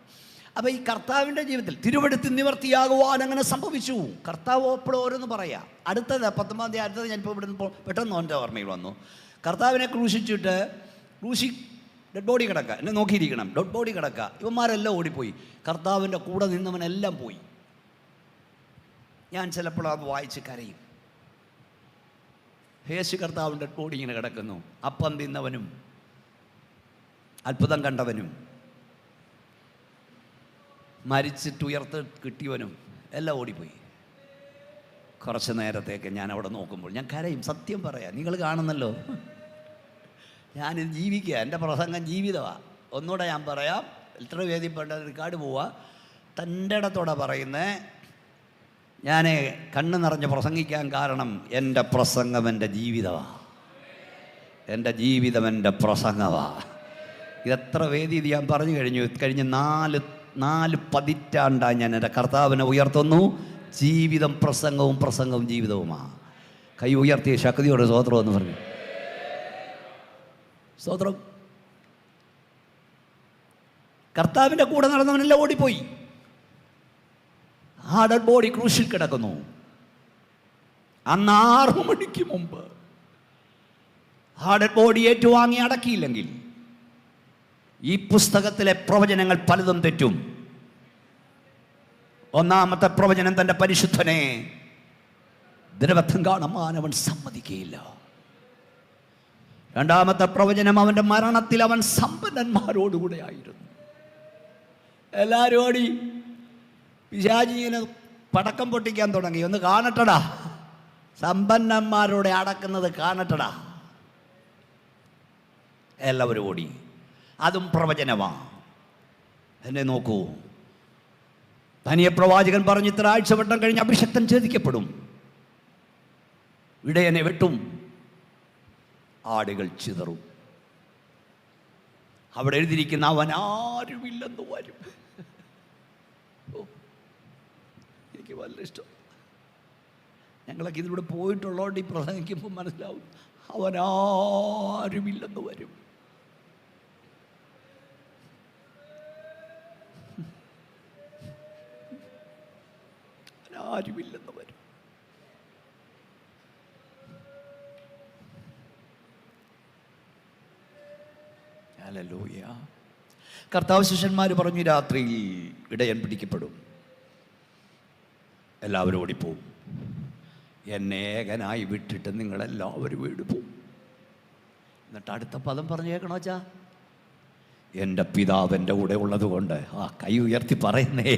Speaker 4: അപ്പോൾ ഈ കർത്താവിൻ്റെ ജീവിതത്തിൽ തിരുവെടുത്ത് നിവർത്തിയാകുവാൻ അങ്ങനെ സംഭവിച്ചു. കർത്താവ് എപ്പോഴും ഓരോന്ന് പറയാം. അടുത്തത് 19-ാം തീയതി അടുത്തത് ഞാനിപ്പോൾ ഇവിടെ നിന്ന് പെട്ടെന്ന് എൻ്റെ ഓർമ്മയിൽ വന്നു. കർത്താവിനെ ക്രൂശിച്ചിട്ട് ഡെഡ് ബോഡി കിടക്കുക, എന്നെ നോക്കിയിരിക്കണം, ഡെഡ് ബോഡി കിടക്കുക, ഇവന്മാരെല്ലാം ഓടിപ്പോയി, കർത്താവിൻ്റെ കൂടെ നിന്നവനെല്ലാം പോയി. ഞാൻ ചിലപ്പോൾ അത് വായിച്ച് കരയും. യേശു കർത്താവിൻ്റെ ഡെഡ് ബോഡി ഇങ്ങനെ കിടക്കുന്നു, അപ്പം തിന്നവനും അത്ഭുതം കണ്ടവനും മരിച്ചിട്ട് ഉയർത്ത് കിട്ടിയവനും എല്ലാം ഓടിപ്പോയി. കുറച്ച് നേരത്തേക്ക് ഞാൻ അവിടെ നോക്കുമ്പോൾ ഞാൻ കരയും. സത്യം പറയാം, നിങ്ങൾ കാണുന്നല്ലോ, ഞാനിത് ജീവിക്കുക, എൻ്റെ പ്രസംഗം ജീവിതമാണ്. ഒന്നുകൂടെ ഞാൻ പറയാം, എത്ര വേദിപ്പെട്ട റിക്കാർഡ് പോവുക, തൻ്റെ ഇടത്തോടെ പറയുന്നത്. ഞാൻ കണ്ണ് നിറഞ്ഞ് പ്രസംഗിക്കാൻ കാരണം എൻ്റെ പ്രസംഗം എൻ്റെ ജീവിതമാണ്, എൻ്റെ ജീവിതം എൻ്റെ പ്രസംഗമാണ്. ഇതെത്ര വേദി ഇത് ഞാൻ പറഞ്ഞു കഴിഞ്ഞു. കഴിഞ്ഞ നാല് പതിറ്റാണ്ടായി ഞാൻ എൻ്റെ കർത്താവിനെ ഉയർത്തുന്നു. ജീവിതം പ്രസംഗവും, പ്രസംഗവും ജീവിതവുമാണ്. കൈ ഉയർത്തിയ ശക്തിയോടെ സ്തോത്രം എന്ന് പറഞ്ഞു. സ്തോത്രം. കർത്താവിൻ്റെ കൂടെ നടന്നവനെല്ലാം ഓടിപ്പോയി. ആ ഡെഡ് ബോഡി ക്രൂശിൽ കിടക്കുന്നു. അന്ന് 6 മണിക്ക് മുമ്പ് ആ ഡെഡ് ബോഡി ഏറ്റുവാങ്ങി അടക്കിയില്ലെങ്കിൽ ഈ പുസ്തകത്തിലെ പ്രവചനങ്ങൾ പലതും തെറ്റും. ഒന്നാമത്തെ പ്രവചനം, തൻ്റെ പരിശുദ്ധനെ ദിനവത്തം കാണാൻ അവൻ സമ്മതിക്കുകയില്ല. രണ്ടാമത്തെ പ്രവചനം, അവൻ്റെ മരണത്തിൽ അവൻ സമ്പന്നന്മാരോടുകൂടെ ആയിരുന്നു. എല്ലാവരും ഓടി, പിശാചി ഇങ്ങനെ പടക്കം പൊട്ടിക്കാൻ തുടങ്ങി. ഒന്ന് കാണട്ടടാ, സമ്പന്നന്മാരോടെ അടക്കുന്നത് കാണട്ടടാ. എല്ലാവരും ഓടി. അതും പ്രവചനമാണ്. എന്നെ നോക്കൂ, ദാനിയേൽ പ്രവാചകൻ പറഞ്ഞു, ഇത്ര ആഴ്ചവട്ടം കഴിഞ്ഞ് അഭിഷക്തൻ ഛേദിക്കപ്പെടും, ഇടയനെ വെട്ടും, ആടുകൾ ചിതറും. അവിടെ എഴുതിയിരിക്കുന്ന അവൻ ആരുമില്ലെന്ന് വരും. എനിക്ക് വളരെ ഇഷ്ടം. ഞങ്ങളൊക്കെ ഇതിലൂടെ പോയിട്ടുള്ളതുകൊണ്ട് ഈ പ്രസംഗിക്കുമ്പോൾ മനസ്സിലാവും, അവൻ ആരുമില്ലെന്ന് വരും. ആരുമില്ലെന്ന് വരും. ഹല്ലേലൂയ. കർത്താവ് ശിഷ്യന്മാർ പറഞ്ഞു, രാത്രിയിൽ ഇടയൻ പിടിക്കപ്പെടും, എല്ലാവരും ഓടിപ്പോവും, എന്നെ ഏകനായി വിട്ടിട്ട് നിങ്ങളെല്ലാവരും വീട് പോവും. എന്നിട്ട് അടുത്ത പദം പറഞ്ഞേക്കണോ വെച്ചാ, എൻ്റെ പിതാവ് എൻ്റെ കൂടെ ഉള്ളത് കൊണ്ട്. ആ കൈ ഉയർത്തി പറയുന്നേ,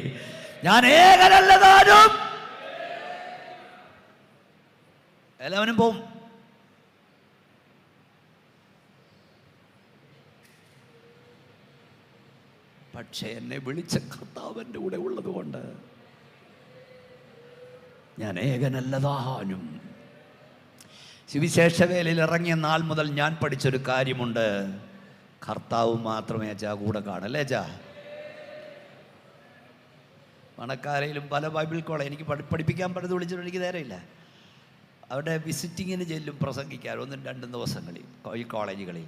Speaker 4: ഞാൻ ഏകനല്ലതാനും. എല്ലാവരും പോവും. പക്ഷേ എന്നെ വിളിച്ച കർത്താവ് എൻ്റെ കൂടെ ഉള്ളത് കൊണ്ട് ഞാൻ ഏകനല്ലതാനും. സുവിശേഷ വേലയിൽ ഇറങ്ങിയ നാൾ മുതൽ ഞാൻ പഠിച്ചൊരു കാര്യമുണ്ട്, കർത്താവ് മാത്രമേ അച്ഛാ കൂടെ കാണല്ലേ അച്ഛാ. മണക്കാരയിലും പല ബൈബിൾ കോളേജ് എനിക്ക് പഠിപ്പിക്കാൻ പലത് വിളിച്ചിട്ട് എനിക്ക് നേരമില്ല. അവിടെ വിസിറ്റിങ്ങിന് ചെല്ലും പ്രസംഗിക്കാൻ 1-2 ദിവസങ്ങളിൽ ഈ കോളേജുകളിൽ.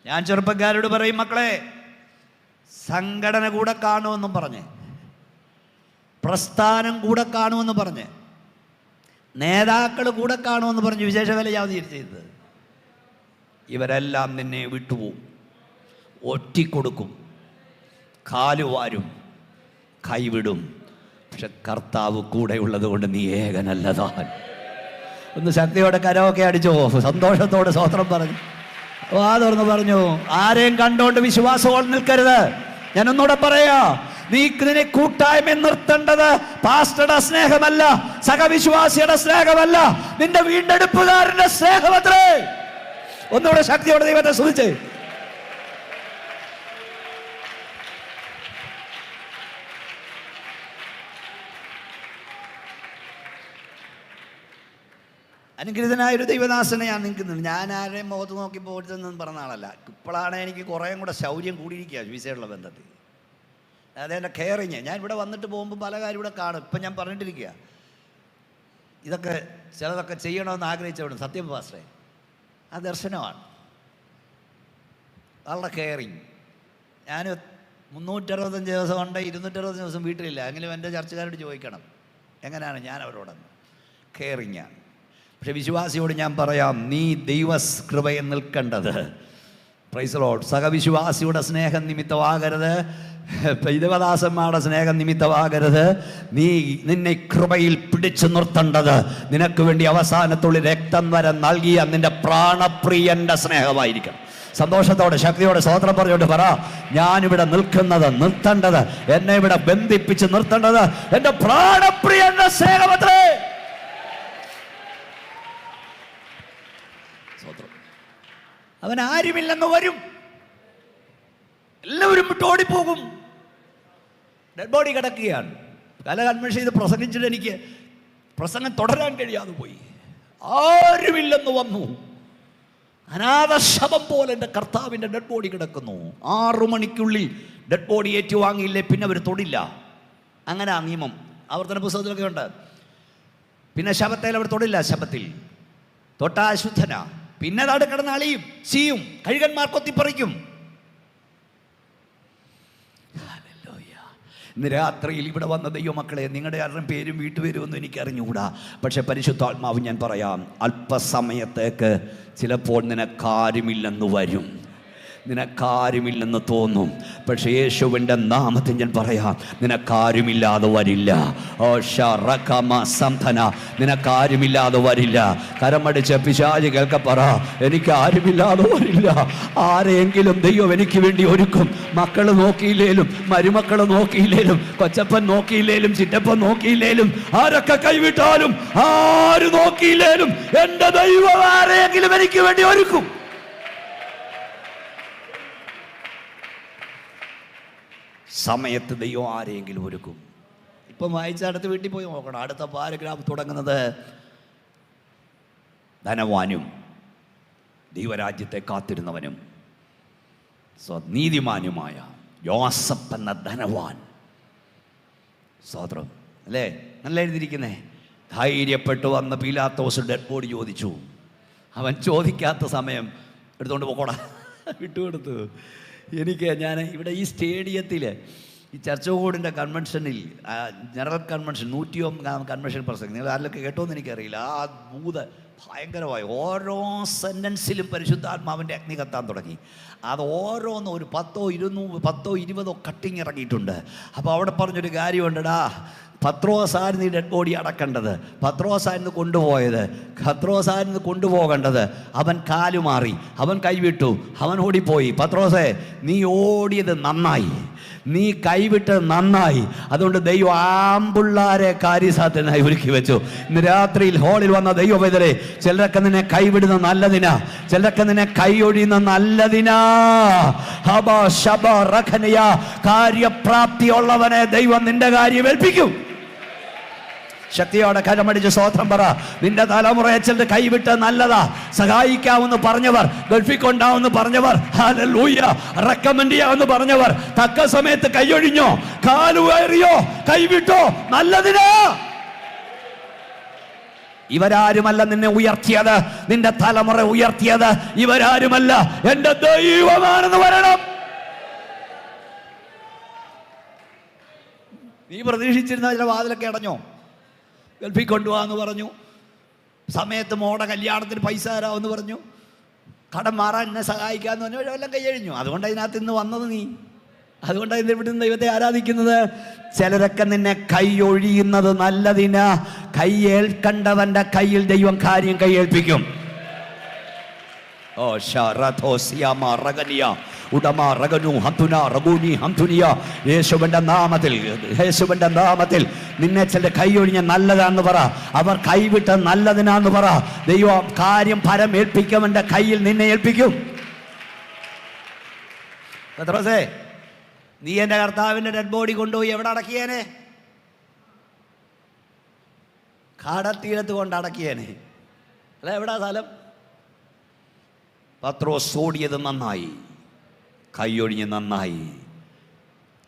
Speaker 4: ഞാൻ ചെറുപ്പക്കാരോട് പറയും, മക്കളെ സംഘടന കൂടെ കാണുമെന്നും പറഞ്ഞ്, പ്രസ്ഥാനം കൂടെ കാണുമെന്ന് പറഞ്ഞ്, നേതാക്കൾ കൂടെ കാണുമെന്ന് പറഞ്ഞ് വിശേഷ വില ചെയ്തത്, ഇവരെല്ലാം നിന്നെ വിട്ടുപോകും, ഒറ്റിക്കൊടുക്കും, കാലുവാരും, കൈവിടും. പക്ഷെ കർത്താവ് കൂടെ ഉള്ളത് കൊണ്ട് നീ ഏകനല്ലതാൻ. ഒന്ന് ശക്തിയോടെ കരമൊക്കെ അടിച്ചോ, സന്തോഷത്തോടെ സ്തോത്രം പറഞ്ഞു, വാ തുറന്ന് പറഞ്ഞു. ആരെയും കണ്ടോണ്ട് വിശ്വാസത്തോടെ നിൽക്കരുത്. ഞാനൊന്നുകൂടെ പറയാ, നീ ഇതിനെ കൂട്ടായ്മ നിർത്തേണ്ടത് പാസ്റ്ററുടെ സ്നേഹമല്ല, സഹവിശ്വാസിയുടെ സ്നേഹമല്ല, നിന്റെ വീണ്ടെടുപ്പുകാരന്റെ സ്നേഹമത്രേ. ഒന്നുകൂടെ ശക്തിയോടെ ദൈവത്തെ സ്തുതിച്ചേ. അനുഗ്രഹീതനായൊരു ദൈവദാസനെ ഞാൻ നിൽക്കുന്നുണ്ട്. ഞാൻ ആരെയും മുഖത്ത് നോക്കി പോരുതെന്നും പറഞ്ഞ ആളല്ല. ഇപ്പോഴാണ് എനിക്ക് കുറേയും കൂടെ ശൗര്യം കൂടിയിരിക്കുക വിസയുള്ള ബന്ധത്തിൽ. അതെൻ്റെ കെയറിങ്. ഞാൻ ഇവിടെ വന്നിട്ട് പോകുമ്പോൾ പല കാര്യം ഇവിടെ കാണും. ഇപ്പം ഞാൻ പറഞ്ഞിട്ടിരിക്കുക, ഇതൊക്കെ ചിലതൊക്കെ ചെയ്യണമെന്ന് ആഗ്രഹിച്ചവിടെ സത്യം പാസ്റ്റേ, ആ ദർശനമാണ്. വളരെ കെയറിങ്. ഞാൻ 365 ദിവസമുണ്ട്, 260 ദിവസം വീട്ടിലില്ല. എങ്കിലും എൻ്റെ ചർച്ചക്കാരോട് ചോദിക്കണം എങ്ങനെയാണ് ഞാൻ അവരോടൊന്ന്. കെയറിങ്ങാണ്. പക്ഷെ വിശ്വാസിയോട് ഞാൻ പറയാം, നീ ദൈവകൃപയിൽ നിൽക്കേണ്ടത്, പ്രൈസ് ലോർഡ്, സഹവിശ്വാസിയുടെ സ്നേഹം നിമിത്തമാകരുത്, ദൈവദാസന്മാരുടെ സ്നേഹം നിമിത്തമാകരുത്. നിന്നെ കൃപയിൽ പിടിച്ചു നിർത്തേണ്ടത് നിനക്ക് വേണ്ടി അവസാനത്തുള്ളിൽ രക്തം വരെ നൽകിയ നിന്റെ പ്രാണപ്രിയന്റെ സ്നേഹമായിരിക്കണം. സന്തോഷത്തോടെ ശക്തിയോടെ സ്തോത്രം പറഞ്ഞുകൊണ്ട് പറ, ഞാനിവിടെ നിൽക്കുന്നത്, നിർത്തേണ്ടത്, എന്നെ ഇവിടെ ബന്ധിപ്പിച്ച് നിർത്തേണ്ടത് എന്റെ പ്രാണപ്രിയന്റെ സ്നേഹമത്രേ. അവൻ ആരുമില്ലെന്ന് വരും, എല്ലാവരും വിട്ട് ഓടിപ്പോകും. ഡെഡ് ബോഡി കിടക്കുകയാണ്. പല കൺവെൻഷൻ ചെയ്ത് പ്രസംഗിച്ചിട്ട് എനിക്ക് പ്രസംഗം തുടരാൻ കഴിയാതെ പോയി. ആരുമില്ലെന്ന് വന്നു. അനാഥശവം പോലെ എൻ്റെ കർത്താവിൻ്റെ ഡെഡ് ബോഡി കിടക്കുന്നു. 6 മണിക്കുള്ളിൽ ഡെഡ് ബോഡി ഏറ്റുവാങ്ങിയില്ലേ പിന്നെ അവർ തൊടില്ല. അങ്ങനെ ആ നിയമം ആവർത്തന പുസ്തകത്തിലൊക്കെ ഉണ്ട്. പിന്നെ ശബത്തേൽ അവർ തൊടില്ല. ശബത്തിൽ തൊട്ടാ അശുദ്ധന. പിന്നെ അത് കിടന്ന് അളിയും ചീയും, കഴുകന്മാർ കൊത്തിപ്പറിക്കും. ഇന്ന് രാത്രിയിൽ ഇവിടെ വന്ന ദൈവമക്കളെ, നിങ്ങളുടെ ആരുടെയും പേരും വീട്ടുപേരുമൊന്നും എനിക്കറിഞ്ഞുകൂടാ. പക്ഷെ പരിശുദ്ധാത്മാവ് ഞാൻ പറയാം, അല്പസമയത്തേക്ക് ചിലപ്പോൾ നിനക്കാരുമില്ലെന്ന് വരും, നിനക്കാരുമില്ലെന്ന് തോന്നും. പക്ഷേ യേശുവിൻ്റെ നാമത്തിൽ ഞാൻ പറയാം, നിനക്കാരുമില്ലാതെ വരില്ല. ഓ ഷറകമ സംധന, നിനക്കാരുമില്ലാതെ വരില്ല. കരമടിച്ച് പിശാചി കേൾക്ക പറ, എനിക്കാരുമില്ലാതെ വരില്ല. ആരെയെങ്കിലും ദൈവം എനിക്ക് വേണ്ടി ഒരുക്കും. മക്കൾ നോക്കിയില്ലേലും, മരുമക്കൾ നോക്കിയില്ലേലും, കൊച്ചപ്പൻ നോക്കിയില്ലേലും, ചിറ്റപ്പൻ നോക്കിയില്ലേലും, ആരൊക്കെ കൈവിട്ടാലും, ആര് നോക്കിയില്ലേലും എൻ്റെ ദൈവം ആരെയെങ്കിലും എനിക്ക് വേണ്ടി ഒരുക്കും. സമയത്ത് ദൈവം ആരെയെങ്കിലും ഒരുക്കും. ഇപ്പം വായിച്ച അടുത്ത് വീട്ടിൽ പോയി നോക്കണം. അടുത്ത പാരഗ്രാഫ് തുടങ്ങുന്നത് ധനവാനും ദൈവരാജ്യത്തെ കാത്തിരുന്നവനും നീതിമാനുമായ യോസഫ് എന്ന ധനവാൻ. സ്വതന്ത്രം അല്ലേ? നല്ല എഴുതിയിരിക്കുന്നേ. ധൈര്യപ്പെട്ടു വന്ന പീലാത്തോസ് ഡെഡ് ബോഡി ചോദിച്ചു. അവൻ ചോദിക്കാത്ത സമയം എടുത്തുകൊണ്ട് പോക്കോടാ, വിട്ടുകൊടുത്തു. ഞാൻ ഇവിടെ ഈ സ്റ്റേഡിയത്തിൽ, ഈ ചർച്ചകോടിൻ്റെ കൺവെൻഷനിൽ, ജനറൽ കൺവെൻഷൻ 101 കൺവെൻഷൻ പ്രസംഗം നിങ്ങൾ ആരിലൊക്കെ കേട്ടോന്ന് എനിക്കറിയില്ല. ആ ഭൂത ഭയങ്കരമായി ഓരോ സെൻറ്റൻസിലും പരിശുദ്ധാത്മാവിൻ്റെ അഗ്നി കത്താൻ തുടങ്ങി. അത് ഓരോന്നും ഒരു 10-20 കട്ടിങ് ഇറങ്ങിയിട്ടുണ്ട്. അപ്പോൾ അവിടെ പറഞ്ഞൊരു കാര്യമുണ്ടടാ, പത്രോസായിരുന്നു ഈ ഡെഡ് ബോഡി അടക്കേണ്ടത്, പത്രോസായിരുന്നു കൊണ്ടുപോയത്, പത്രോസായിരുന്നു കൊണ്ടുപോകേണ്ടത്. അവൻ കാലുമാറി, അവൻ കൈവിട്ടു, അവൻ ഓടിപ്പോയി. പത്രോസേ, നീ ഓടിയത് നന്നായി, നീ കൈവിട്ടത് നന്നായി. അതുകൊണ്ട് ദൈവം ആമ്പിള്ളാരെ കാര്യസാധ്യനായി ഒരുക്കി വെച്ചു. ഇന്ന് രാത്രിയിൽ ഹോളിൽ വന്ന ദൈവവേദരെ, ചിലരൊക്കെ നിന്നെ കൈവിടുന്ന നല്ലതിനാ, ചിലരൊക്കെ നിന്നെ കൈയൊഴിയുന്ന നല്ലതിനാ. കാര്യപ്രാപ്തിയുള്ളവനെ ദൈവം നിന്റെ കാര്യം ഏൽപ്പിക്കും. ശക്തിയോടെ കരമടിച്ച് സ്തോത്രം പറ. നിന്റെ തലമുറയെ ചിലർ കൈവിട്ട് നല്ലതാ, സഹായിക്കാമെന്ന് പറഞ്ഞവർ, ഗൾഫിൽ കൊണ്ടാവെന്ന് പറഞ്ഞവർ, ഹല്ലേലൂയ, റെക്കമെൻഡ് ചെയ്യാമെന്ന് പറഞ്ഞവർ തക്ക സമയത്ത് കൈയൊഴിഞ്ഞോ, കാലുകയറിയോ, കൈവിട്ടോ നല്ലതിനാ. ഇവരാരുമല്ല നിന്നെ ഉയർത്തിയത്, നിന്റെ തലമുറ ഉയർത്തിയത് ഇവരാരുമല്ല, എന്റെ ദൈവമാണെന്ന് വരണം. നീ പ്രതീക്ഷിച്ചിരുന്ന ചില വാതിലൊക്കെ അടഞ്ഞോ? ഗൾഫിൽ കൊണ്ടുപോകാമെന്ന് പറഞ്ഞു, സമയത്ത് മോടെ കല്യാണത്തിന് പൈസ തരാമെന്ന് പറഞ്ഞു, കടം മാറാൻ എന്നെ സഹായിക്കാമെന്ന് പറഞ്ഞു, എല്ലാം കൈയഴിഞ്ഞു. അതുകൊണ്ട് അതിനകത്ത് ഇന്ന് വന്നത് നീ. അതുകൊണ്ടാണ് ഇന്ന് ഇവിടെ നിന്ന് ദൈവത്തെ ആരാധിക്കുന്നത്. ചിലരൊക്കെ നിന്നെ കൈയൊഴിയുന്നത് നല്ലതിനാ. കൈയേൽക്കണ്ടവന്റെ കയ്യിൽ ദൈവം കാര്യം കൈയേൽപ്പിക്കും. ഓ യേശുവിന്റെ നാമത്തിൽ, യേശുവിന്റെ നാമത്തിൽ നിന്നെ ചില കൈയൊഴിഞ്ഞ നല്ലതാന്ന് പറ, അവർ കൈവിട്ട നല്ലതിനാന്ന് പറ. ദൈവം കാര്യം ഫലമേൽപ്പിക്കവന്റെ കയ്യിൽ നിന്നെ ഏൽപ്പിക്കും. പത്രോസേ, നീ എൻ്റെ കർത്താവിൻ്റെ ഡെഡ് ബോഡി കൊണ്ടുപോയി എവിടെ അടക്കിയേനെ? കടത്തീരത്ത് കൊണ്ട് അടക്കിയേനെ. അല്ല, എവിടാ സ്ഥലം? പത്രോസ് ഓടിയത് നന്നായി, കൈയൊഴിഞ്ഞ് നന്നായി.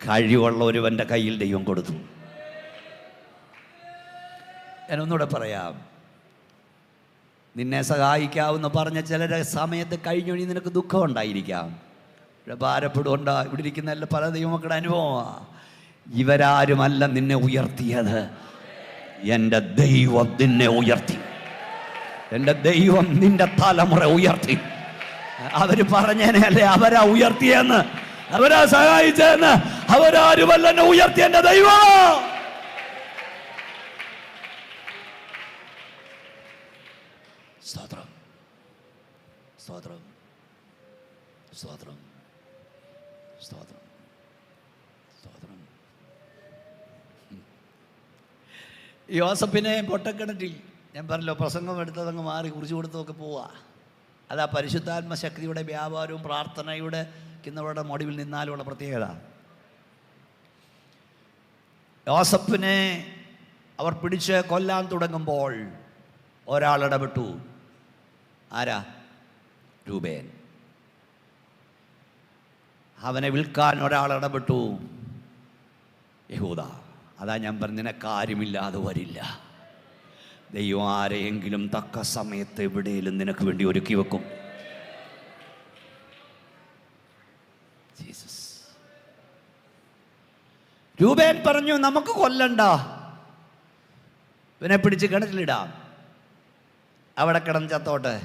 Speaker 4: കഴിവുള്ള ഒരുവന്റെ കയ്യിൽ ദൈവം കൊടുത്തു. ഞാനൊന്നുകൂടെ പറയാം. നിന്നെ സഹായിക്കാവുന്ന പറഞ്ഞ ചിലരെ സമയത്ത് കഴിഞ്ഞൊഴി നിനക്ക് ദുഃഖം ഉണ്ടായിരിക്കാം. ഇവിടെ ഭാരപ്പെടുകൊണ്ടാ. ഇവിടെ ഇരിക്കുന്ന എല്ലാ പല ദൈവമക്കളുടെ അനുഭവമാണ്. ഇവരാരുമല്ല നിന്നെ ഉയർത്തിയത്, എൻ്റെ ദൈവം നിന്നെ ഉയർത്തി. എൻ്റെ ദൈവം നിന്റെ തലമുറ ഉയർത്തി. അവര് പറഞ്ഞേനല്ലേ അവരാ ഉയർത്തിയെന്ന്, അവരാ സഹായിച്ചെന്ന്. അവരാരുമല്ല എന്നെ ഉയർത്തി, എൻ്റെ ദൈവം. സ്തോത്രം, സ്തോത്രം, സ്തോത്രം, സ്തോത്രം, സ്തോത്രം. യോസഫിനെ പൊട്ടക്കിണറ്റിൽ, ഞാൻ പറഞ്ഞല്ലോ പ്രസംഗം എടുത്തതങ്ങ് മാറി കുറിച്ച് കൊടുത്തതൊക്കെ പോവാ. അതാ പരിശുദ്ധാത്മ ശക്തിയുടെ വ്യാപാരവും പ്രാർത്ഥനയുടെ കിന്നവരുടെ മൊടിവിൽ നിന്നാലുള്ള പ്രത്യേകത. യോസഫിനെ അവർ പിടിച്ച് കൊല്ലാൻ തുടങ്ങുമ്പോൾ ഒരാൾ ഇടപെട്ടു. ആരാ? രൂബേൻ. അവനെ വിൽക്കാൻ ഒരാൾ ഇടപെട്ടു, യഹൂദ. അതാ ഞാൻ പറഞ്ഞ നിനക്ക് കാര്യമില്ലാതെ വരില്ല. ദൈവം ആരെയെങ്കിലും തക്ക സമയത്ത് എവിടെയെങ്കിലും നിനക്ക് വേണ്ടി ഒരുക്കി വെക്കും. ജീസസ്. രൂബേൻ പറഞ്ഞു, നമുക്ക് കൊല്ലണ്ട, ഇവനെ പിടിച്ച് കിണറ്റിലിടാം, അവിടെ കിടന്ന് ചത്തോട്ടെ.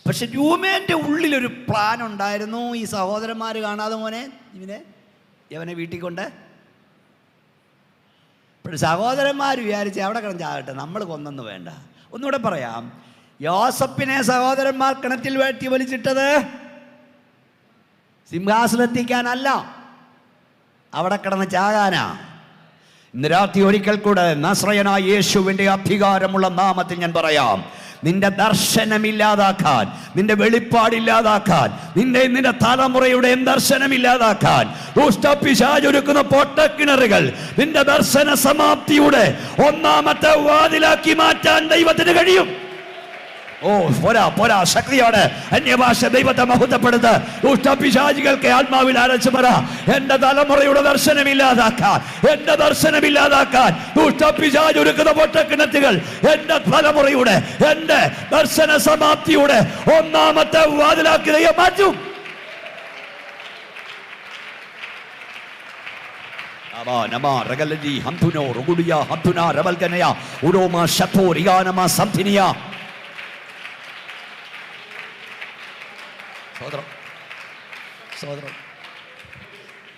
Speaker 4: പക്ഷെ രൂബേന്റെ ഉള്ളിലൊരു പ്ലാൻ ഉണ്ടായിരുന്നു. ഈ സഹോദരന്മാർ കാണാതെ മോനെ ഇവനെ വീട്ടിൽ കൊണ്ട്. പക്ഷെ സഹോദരന്മാർ വിചാരിച്ച് അവിടെ കിടന്ന് ചാകട്ടെ, നമ്മൾ കൊന്നെന്ന് വേണ്ട. ഒന്നുകൂടെ പറയാം, യോസഫിനെ സഹോദരന്മാർ കിണറ്റിൽ വെട്ടി വലിച്ചിട്ടത് സിംഹാസനത്തിക്കാനല്ല, അവിടെ കിടന്ന് ചാകാനാ. ഇന്ന് രാത്രി ഒരിക്കൽ കൂടെ നസ്രയനായ യേശുവിൻ്റെ അധികാരമുള്ള നാമത്തിൽ ഞാൻ പറയാം, നിന്റെ ദർശനമില്ലാതാക്കാൻ, നിന്റെ വെളിപ്പാടില്ലാതാക്കാൻ, നിന്റെ തലമുറയുടെ ദർശനമില്ലാതാക്കാൻ ദുഷ്ടപിശാചൊരുക്കുന്ന പൊട്ടക്കിണറുകൾ നിന്റെ ദർശന സമാപ്തിയുടെ ഒന്നാമത്തെ വാതിലാക്കി മാറ്റാൻ ദൈവത്തിന് കഴിയും. ഓ പോരാ, ശക്തിയോടെ അന്യഭാഷ ദൈവത്തെ മഹത്വപ്പെടുത്ത്. ദുഷ്ടപിശാചികൾക്ക് ആത്മാവിൽ അരച്ചു പറ, എന്റെ തലമുറയുടെ ദർശനമില്ലാതാക്കാൻ, എന്റെ ദർശനമില്ലാതാക്കാൻ ദുഷ്ടപിശാച് ഒരുക്കുന്ന പൊട്ടക്കിണറ്റുകൾ എന്റെ തലമുറയുടെ, എന്റെ ദർശന സമാപ്തിയുടെ ഒന്നാമത്തെ വാതിലാക്കി ദൈവം മാറ്റും.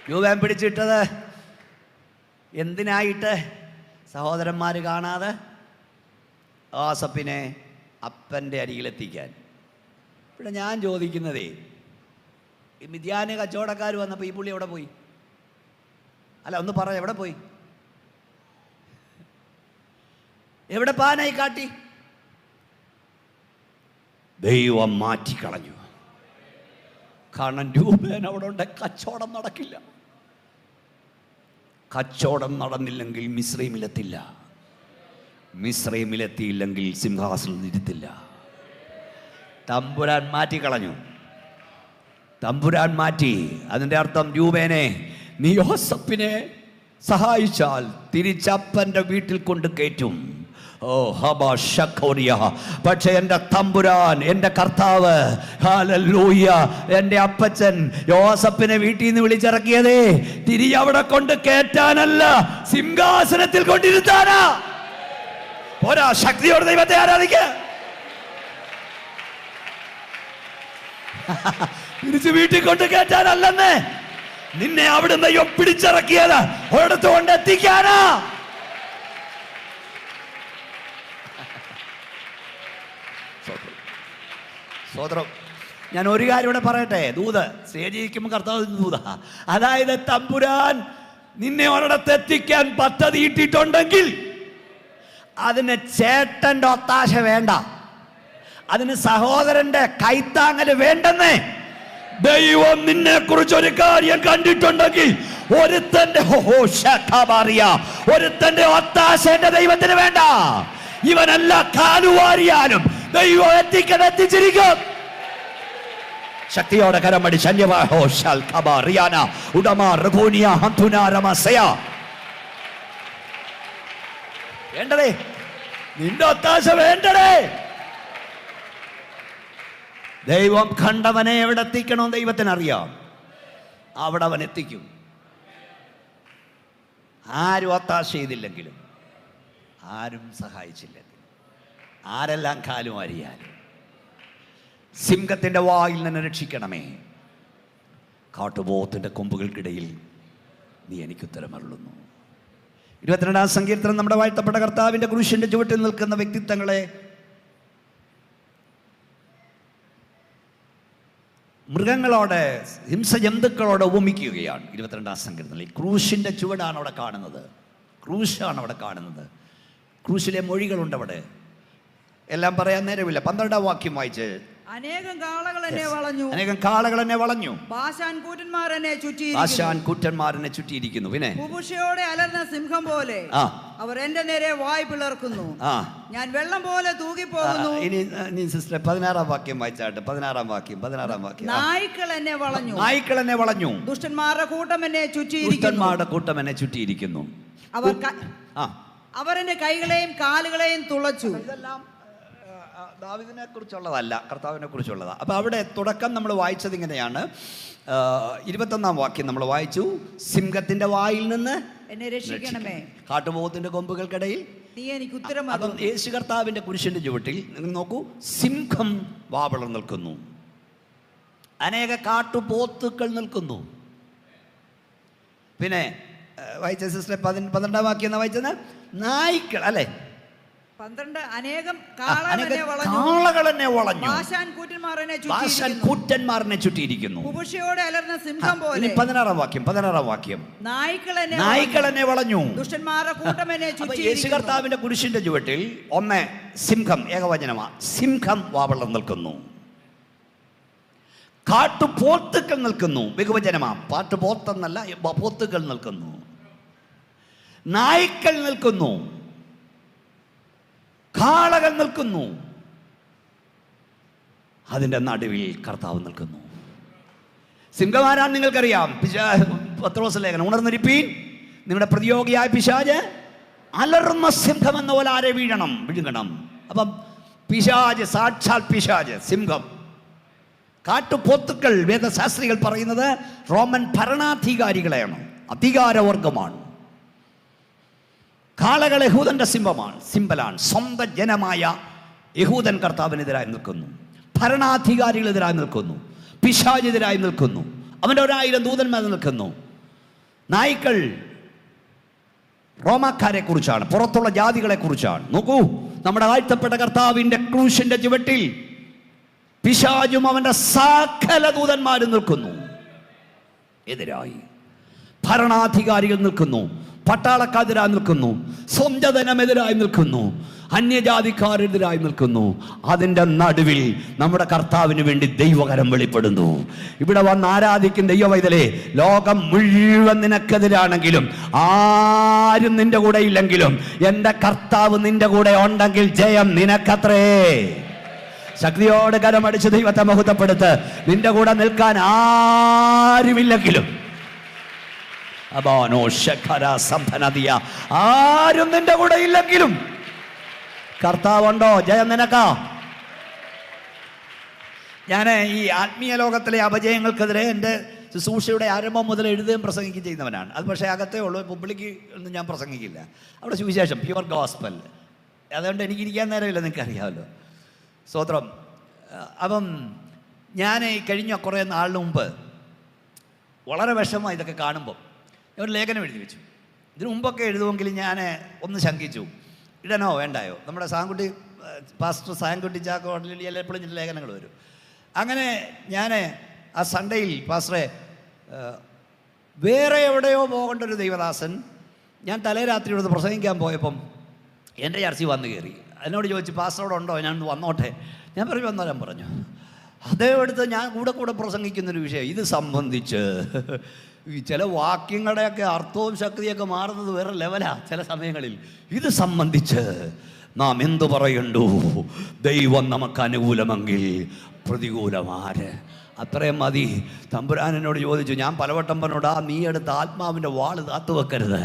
Speaker 4: രൂപം പിടിച്ചിട്ടത് എന്തിനായിട്ട്? സഹോദരന്മാർ കാണാതെ യോസഫിനെ അപ്പൻ്റെ അരികിലെത്തിക്കാൻ. ഇവിടെ ഞാൻ ചോദിക്കുന്നതേ, ഈ മിദ്യാന് കച്ചവടക്കാർ വന്നപ്പോൾ ഈ പുള്ളി എവിടെ പോയി? അല്ല, ഒന്ന് പറ, എവിടെ പോയി? എവിടെ പാനായി കാട്ടി? ദൈവം മാറ്റിക്കളഞ്ഞു. കാരണം രൂപേൻ അവിടെ ഉണ്ട്, കച്ചവടം നടക്കില്ല. കച്ചവടം നടന്നില്ലെങ്കിൽ മിസ്രൈമിലെത്തില്ല, മിസ്രൈമിലെത്തിയില്ലെങ്കിൽ സിംഹാസനം ഇരുത്തില്ല. തമ്പുരാൻ മാറ്റിക്കളഞ്ഞു, തമ്പുരാൻ മാറ്റി. അതിൻ്റെ അർത്ഥം രൂപേനെ നീ യോസഫിനെ സഹായിച്ചാൽ തിരിച്ചപ്പൻ്റെ വീട്ടിൽ കൊണ്ട് കയറ്റും. ഓ ഹബാഷഖോരിയ. പക്ഷെ എൻ്റെ തമ്പുരാൻ, എൻ്റെ കർത്താവ്, ഹല്ലേലൂയ, എൻ്റെ അപ്പച്ചൻ യോസഫിനെ വീട്ടിൽ നിന്ന് വിളിച്ചിറക്കിയതേ തിരിയവിടെ കൊണ്ട് കയറ്റാനല്ല, സിംഹാസനത്തിൽ കൊണ്ടിരുത്താനാ. പോരാ, ശക്തിയോടെ ദൈവത്തെ ആരാധിക്ക. തിരിച്ച് വീട്ടിൽ കൊണ്ട് കയറ്റാനല്ലെന്ന്, നിന്നെ അവിടുന്ന് പിടിച്ചിറക്കിയത് ഒരിടത്ത് കൊണ്ട് എത്തിക്കാനാ. സ്വതന്ത്രം. ഞാൻ ഒരു കാര്യം ഇവിടെ പറയട്ടെ. ദൂത് സ്റ്റേജിരിക്കുമ്പോൾ കർത്താവ് ദൂത, അതായത് തമ്പുരാൻ നിന്നെ ഒരിടത്ത് എത്തിക്കാൻ പദ്ധതി ഇട്ടിട്ടുണ്ടെങ്കിൽ അതിന് ചേട്ടൻ്റെ ഒത്താശ വേണ്ട, അതിന് സഹോദരന്റെ കൈത്താങ്ങല് വേണ്ടെന്നേ. ദൈവം നിന്നെ കുറിച്ച് ഒരു കാര്യം കണ്ടിട്ടുണ്ടെങ്കിൽ ഒരുത്തന്റെ ഒത്താശ എന്റെ ദൈവത്തിന് വേണ്ട. ഇവനല്ല കാലുവാരിയാലും ദൈവം എത്തിച്ചിരിക്കും. ശക്തിയോടെ കരമടി വേണ്ടടേ, നിന്റെ ഒത്താശ വേണ്ടടേ. ദൈവം കണ്ടവനെ എവിടെ എത്തിക്കണോ ദൈവത്തിനറിയാം, അവിടെ അവൻ എത്തിക്കും. ആരും ഒത്താശ ചെയ്തില്ലെങ്കിലും, ആരും സഹായിച്ചില്ലെങ്കിലും, ആരെല്ലാം കാലും അറിയാലും, സിംഹത്തിൻ്റെ വായിൽ നിന്ന് രക്ഷിക്കണമേ. കാട്ടുപോത്തിന്റെ കൊമ്പുകൾക്കിടയിൽ നീ എനിക്ക് ഉത്തരമരുളുന്നു. 22-ാം സങ്കീർത്തനം നമ്മുടെ വാഴ്ത്തപ്പെട്ട കർത്താവിൻ്റെ ക്രൂശിൻ്റെ ചുവട്ടിൽ നിൽക്കുന്ന വ്യക്തിത്വങ്ങളെ മൃഗങ്ങളോട്, ഹിംസജന്തുക്കളോട് ഉപമിക്കുകയാണ്. 22-ാം സങ്കീർത്തനത്തിൽ ക്രൂശിൻ്റെ ചുവടാണ് അവിടെ കാണുന്നത്, ക്രൂശാണ് അവിടെ കാണുന്നത്. ക്രൂശിലെ മൊഴികളുണ്ട് അവിടെ, എല്ലാം പറയാൻ നേരമില്ല. 12-ാം വാക്യം വായിച്ച്.
Speaker 2: അനേകം കാളകൾ എന്നെ വളഞ്ഞു,
Speaker 4: അനേകം കാളകൾ എന്നെ വളഞ്ഞു,
Speaker 2: ബാശാൻ കൂറ്റന്മാർ എന്നെ
Speaker 4: ചുറ്റിയിരിക്കുന്നു. പിന്നെ
Speaker 2: ബുഭുഷയോടെ അലർന്ന സിംഹം പോലെ അവർ എന്റെ നേരെ വായ് പിളർക്കുന്നു. ഞാൻ വെള്ളം പോലെ തൂകിപ്പോകുന്നു.
Speaker 4: ഇനി സിസ്റ്റർ 16-ാം വാക്യം വായിച്ചാട്ടെ. 16-ാം വാക്യം.
Speaker 2: നായ്ക്കൾ എന്നെ വളഞ്ഞു,
Speaker 4: നായ്ക്കൾ എന്നെ വളഞ്ഞു,
Speaker 2: ദുഷ്ടന്മാരുടെ കൂട്ടം എന്നെ ചുറ്റിയിരിക്കുന്നു. അവർ എന്റെ കൈകളെയും കാലുകളെയും തുളച്ചു.
Speaker 4: ഇതെല്ലാം ദാവീദിനെ കുറിച്ചുള്ളതല്ല, കർത്താവിനെ കുറിച്ചുള്ളതാ. അപ്പൊ അവിടെ തുടക്കം നമ്മൾ വായിച്ചത് ഇങ്ങനെയാണ്. 21-ാം വാക്യം നമ്മൾ വായിച്ചു, സിംഹത്തിന്റെ വായിൽ നിന്ന്
Speaker 2: എന്നെ രക്ഷിക്കണമേ,
Speaker 4: കാട്ടുപോത്തിന്റെ കൊമ്പുകൾക്കിടയിൽ
Speaker 2: നീ എനിക്ക് ഉത്തരം.
Speaker 4: അപ്പം യേശു കർത്താവിന്റെ കുരിശിന്റെ ചുവട്ടിൽ നോക്കൂ, സിംഹം വാവളം നിൽക്കുന്നു, അനേക കാട്ടുപോത്തുക്കൾ നിൽക്കുന്നു. പിന്നെ വായിച്ച സിസ്റ്റർ 12-ാം വാക്യം എന്നാ വായിച്ചത്, നായ്ക്കൾ അല്ലെ
Speaker 2: 12. അനേകം കാളകൾ
Speaker 4: എന്നെ വളഞ്ഞു, കൂറ്റന്മാരനെ ചുറ്റിയിരിക്കുന്നു.
Speaker 2: ബുഭുഷയോടെ അലർന്ന സിംഹം പോലെ.
Speaker 4: 16-ാം വാക്യം. നായ്ക്കൾ എന്നെ വളഞ്ഞു,
Speaker 2: ദുഷ്ടന്മാരുടെ കൂട്ടം എന്നെ ചുറ്റിയിരിക്കുന്നു.
Speaker 4: യേശു കർത്താവിന്റെ കുരിശിന്റെ ചുവട്ടിൽ ഒന്ന് സിംഹം, ഏകവചനമാ, സിംഹം വാവളം നിൽക്കുന്നു. കാട്ടുപോത്തുക്കൾ നിൽക്കുന്നു, ബഹുവചനമാ, പാട്ടുപോത്തെന്നല്ല, പോത്തുക്കൾ നിൽക്കുന്നു. നായ്ക്കൾ നിൽക്കുന്നു, കാളകൾ നിൽക്കുന്നു, അതിൻ്റെ നടുവിൽ കർത്താവ് നിൽക്കുന്നു. സിംഹമാരാൻ നിങ്ങൾക്കറിയാം. പത്രോസ് ലേഖനം, ഉണർന്നിരിപ്പീൻ, നിങ്ങളുടെ പ്രതിയോഗിയായ പിശാച് അലർന്ന സിംഹം എന്ന പോലെ ആരെ വിഴുങ്ങണം. അപ്പം പിശാച്, സാക്ഷാൽ പിശാച്, സിംഹം. കാട്ടുപോത്തുക്കൾ വേദശാസ്ത്രികൾ പറയുന്നത് റോമൻ ഭരണാധികാരികളെയാണ്, അധികാരവർഗമാണ്. കാളകൾ യഹൂദന്റെ സിംബലാണ്. സ്വന്തം ജനമായ യഹൂദൻ കർത്താവിനെതിരായി നിൽക്കുന്നു, ഭരണാധികാരികളെതിരായി നിൽക്കുന്നു, പിശാചിനെതിരായി നിൽക്കുന്നു, അവൻ്റെ 1000 ദൂതന്മാർ നിൽക്കുന്നു. നായ്ക്കൾ റോമാക്കാരെ കുറിച്ചാണ്, പുറത്തുള്ള ജാതികളെ കുറിച്ചാണ്. നോക്കൂ, നമ്മുടെ വാഴ്ത്തപ്പെട്ട കർത്താവിന്റെ ക്രൂശിന്റെ ചുവട്ടിൽ പിശാചും അവന്റെ സകല ദൂതന്മാരും നിൽക്കുന്നു. എതിരായി ഭരണാധികാരികൾ നിൽക്കുന്നു, പട്ടാളക്കാരെതിരായി നിൽക്കുന്നു, സ്വന്തജനമെതിരായി നിൽക്കുന്നു, അന്യജാതിക്കാരെതിരായി നിൽക്കുന്നു. അതിൻ്റെ നടുവിൽ നമ്മുടെ കർത്താവിന് വേണ്ടി ദൈവകരം വെളിപ്പെടുന്നു. ഇവിടെ വന്ന് ആരാധിക്കുന്ന ദൈവവൈതലേ, ലോകം മുഴുവൻ നിനക്കെതിരാണെങ്കിലും, ആരും നിന്റെ കൂടെ ഇല്ലെങ്കിലും, എൻ്റെ കർത്താവ് നിന്റെ കൂടെ ഉണ്ടെങ്കിൽ ജയം നിനക്കത്രേ. ശക്തിയോടെ കരമടിച്ച് ദൈവത്തെ മഹത്വപ്പെടുത്ത്. നിന്റെ കൂടെ നിൽക്കാൻ ആരുമില്ലെങ്കിലും, ആരും നിന്റെ കൂടെ ഇല്ലെങ്കിലും കർത്താവുണ്ടോ, ജയം നിനക്കാ. ഞാൻ ഈ ആത്മീയ ലോകത്തിലെ അപജയങ്ങൾക്കെതിരെ എൻ്റെ ശുശ്രൂഷയുടെ ആരംഭം മുതൽ എഴുതുകയും പ്രസംഗിക്കുകയും ചെയ്യുന്നവനാണ്. അത് പക്ഷേ അകത്തേ ഉള്ളൂ, പബ്ലിക്ക് ഒന്നും ഞാൻ പ്രസംഗിക്കില്ല. അവിടെ സുവിശേഷം, പ്യുവർ ഗോസ്പൽ. അതുകൊണ്ട് എനിക്ക് ഇരിക്കാൻ നേരമില്ല, നിങ്ങൾക്കറിയാമല്ലോ. സ്തോത്രം. അപ്പം ഞാൻ കഴിഞ്ഞ കുറേ നാളിന് മുമ്പ് വളരെ വിഷമമായി ഇതൊക്കെ കാണുമ്പോൾ ഒരു ലേഖനം എഴുതി വെച്ചു. ഇതിനു മുമ്പൊക്കെ എഴുതുമെങ്കിൽ ഞാൻ ഒന്ന് ശങ്കിച്ചു, ഇടണോ വേണ്ടായോ. നമ്മുടെ പാസ്റ്റർ സാങ്കുട്ടി ചാക്കോ എപ്പോഴും ലേഖനങ്ങൾ വരും. അങ്ങനെ ഞാൻ ആ സൺഡേയിൽ പാസ്റ്ററെ വേറെ എവിടെയോ പോകേണ്ട ഒരു ദൈവദാസൻ, ഞാൻ തലേ രാത്രി ഇവിടുന്ന് പ്രസംഗിക്കാൻ പോയപ്പം എൻ്റെ ചർച്ചയിൽ വന്നു കയറി. എന്നോട് ചോദിച്ചു, പാസ്റ്ററോടുണ്ടോ, ഞാൻ വന്നോട്ടെ. ഞാൻ വന്നോരാൻ പറഞ്ഞു. അതേ എടുത്ത് ഞാൻ കൂടെ പ്രസംഗിക്കുന്നൊരു വിഷയം ഇത് സംബന്ധിച്ച് ഈ ചില വാക്യങ്ങളുടെയൊക്കെ അർത്ഥവും ശക്തിയൊക്കെ മാറുന്നത് വേറെ ലെവലാ ചില സമയങ്ങളിൽ. ഇത് സംബന്ധിച്ച് നാം എന്തു പറയണ്ടു? ദൈവം നമുക്ക് അനുകൂലമെങ്കിൽ പ്രതികൂലമാര്? അത്രയും മതി. തമ്പുരാൻ എന്നോട് ചോദിച്ചു, ഞാൻ പലവട്ടം പറഞ്ഞോടാ, നീ എടുത്ത ആത്മാവിൻ്റെ വാള് താത്തു വെക്കരുത്.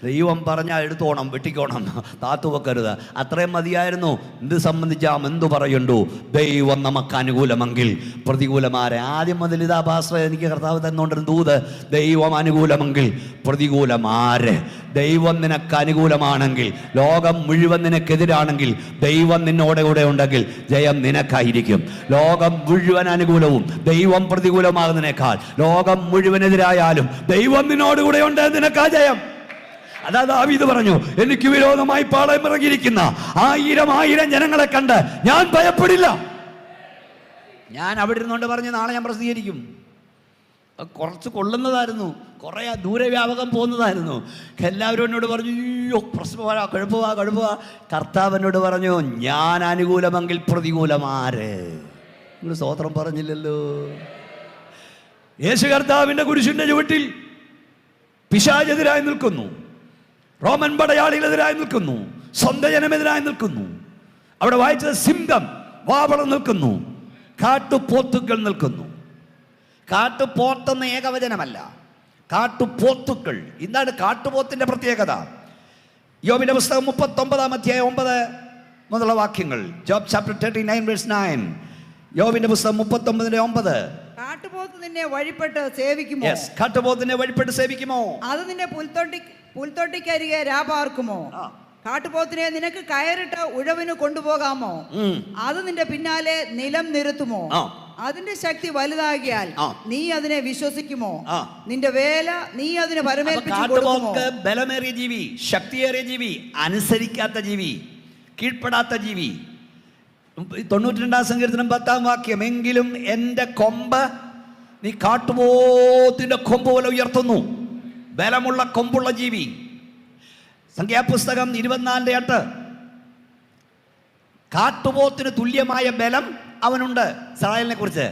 Speaker 4: ദൈവം പറഞ്ഞാൽ എടുത്തോണം, വെട്ടിക്കോണം, താത്തു വെക്കരുത്. അത്രയും മതിയായിരുന്നു. എന്ത് സംബന്ധിച്ചാം എന്തു പറയുണ്ടു? ദൈവം നമുക്ക് അനുകൂലമെങ്കിൽ പ്രതികൂലമാരെ. ആദ്യം മുതൽ ഇതാ പാസ്റ്റർ എനിക്ക് കർത്താവ് തന്നുകൊണ്ടിരുന്ന ദൂത്, ദൈവം അനുകൂലമെങ്കിൽ പ്രതികൂലമാരെ. ദൈവം നിനക്ക് അനുകൂലമാണെങ്കിൽ, ലോകം മുഴുവൻ നിനക്കെതിരാണെങ്കിൽ, ദൈവം നിന്നോടെ കൂടെ ഉണ്ടെങ്കിൽ ജയം നിനക്കായിരിക്കും. ലോകം മുഴുവൻ അനുകൂലവും ദൈവം പ്രതികൂലമാകുന്നതിനേക്കാൾ ലോകം മുഴുവനെതിരായാലും ദൈവം നിന്നോടുകൂടെ ഉണ്ട്, നിനക്കാ ജയം. അതാ ദാവീദ് പറഞ്ഞു, എനിക്ക് വിരോധമായി പാളയമിറങ്ങിയിരിക്കുന്ന 1000 ജനങ്ങളെ കണ്ട് ഞാൻ ഭയപ്പെടില്ല. ഞാൻ അവിടെ ഇരുന്നുകൊണ്ട് പറഞ്ഞു, നാളെ ഞാൻ പ്രസിദ്ധീകരിക്കും. കുറച്ച് കൊള്ളുന്നതായിരുന്നു, കുറേ ദൂരവ്യാപകം പോകുന്നതായിരുന്നു. എല്ലാവരും എന്നോട് പറഞ്ഞു, അയ്യോ പ്രശ്നമാ, കുഴപ്പമാ. കർത്താവ് എന്നോട് പറഞ്ഞു, ഞാൻ അനുകൂലമെങ്കിൽ പ്രതികൂലമാരെ. നിങ്ങൾ സ്തോത്രം പറഞ്ഞില്ലല്ലോ. യേശു കർത്താവിൻ്റെ കുരിശിൻ്റെ ചുവട്ടിൽ പിശാചെതിരായി നിൽക്കുന്നു, റോമൻ പടയാളികളെതിരായി നിൽക്കുന്നു, സ്വന്തം ജനമെതിരായി നിൽക്കുന്നു. അവിടെ വായിച്ചത് സിംഹം വാവളം നിൽക്കുന്നു, കാട്ടുപോത്തുക്കൾ നിൽക്കുന്നു. കാട്ടുപോത്തെന്ന ഏകവചനമല്ല, കാട്ടുപോത്തുക്കൾ. എന്താണ് കാട്ടുപോത്തിന്റെ പ്രത്യേകത? യോബിന്റെ പുസ്തകം 39 അധ്യായം 9 മുതലുള്ള വാക്യങ്ങൾ. Job chapter 39 verse 9. യോബിന്റെ പുസ്തകം 39:9.
Speaker 2: കാട്ടുപോത്ത് നിന്നെ വഴിപ്പെട്ട് സേവിക്കുമോ?
Speaker 4: കാട്ടുപോത്തിനെ വഴിപ്പെട്ട് സേവിക്കുമോ?
Speaker 2: അത് നിന്നെ പുൽത്തൊട്ടിക്കരികെ രാപാർക്കുമോ? കാട്ടുപോത്തിനെ നിനക്ക് കയറിട്ട് ഉഴവിന് കൊണ്ടുപോകാമോ? അത് നിന്റെ പിന്നാലെ നിലം നിരത്തുമോ? അതിന്റെ ശക്തി വലുതാകിയാൽ നീ അതിനെ വിശ്വസിക്കുമോ? നിന്റെ വേല നീ അതിന് പരമേൽപ്പിച്ചു കൊടുക്കുമോ?
Speaker 4: ബലമേറിയ ജീവി, ശക്തിയേറിയ ജീവി, അനുസരിക്കാത്ത ജീവി, കീഴ്പ്പെടാത്ത ജീവി. 92 സങ്കീർത്തനം 10 വാക്യം, എങ്കിലും എൻ്റെ കൊമ്പ് നീ കാട്ടുപോത്തിന്റെ കൊമ്പ് പോലെ ഉയർത്തുന്നു. ബലമുള്ള കൊമ്പുള്ള ജീവി. സംഖ്യാപുസ്തകം 24:8. കാട്ടുപോത്തിന് തുല്യമായ ബലം അവനുണ്ട് ഇസ്രായേലിനെ കുറിച്ച്.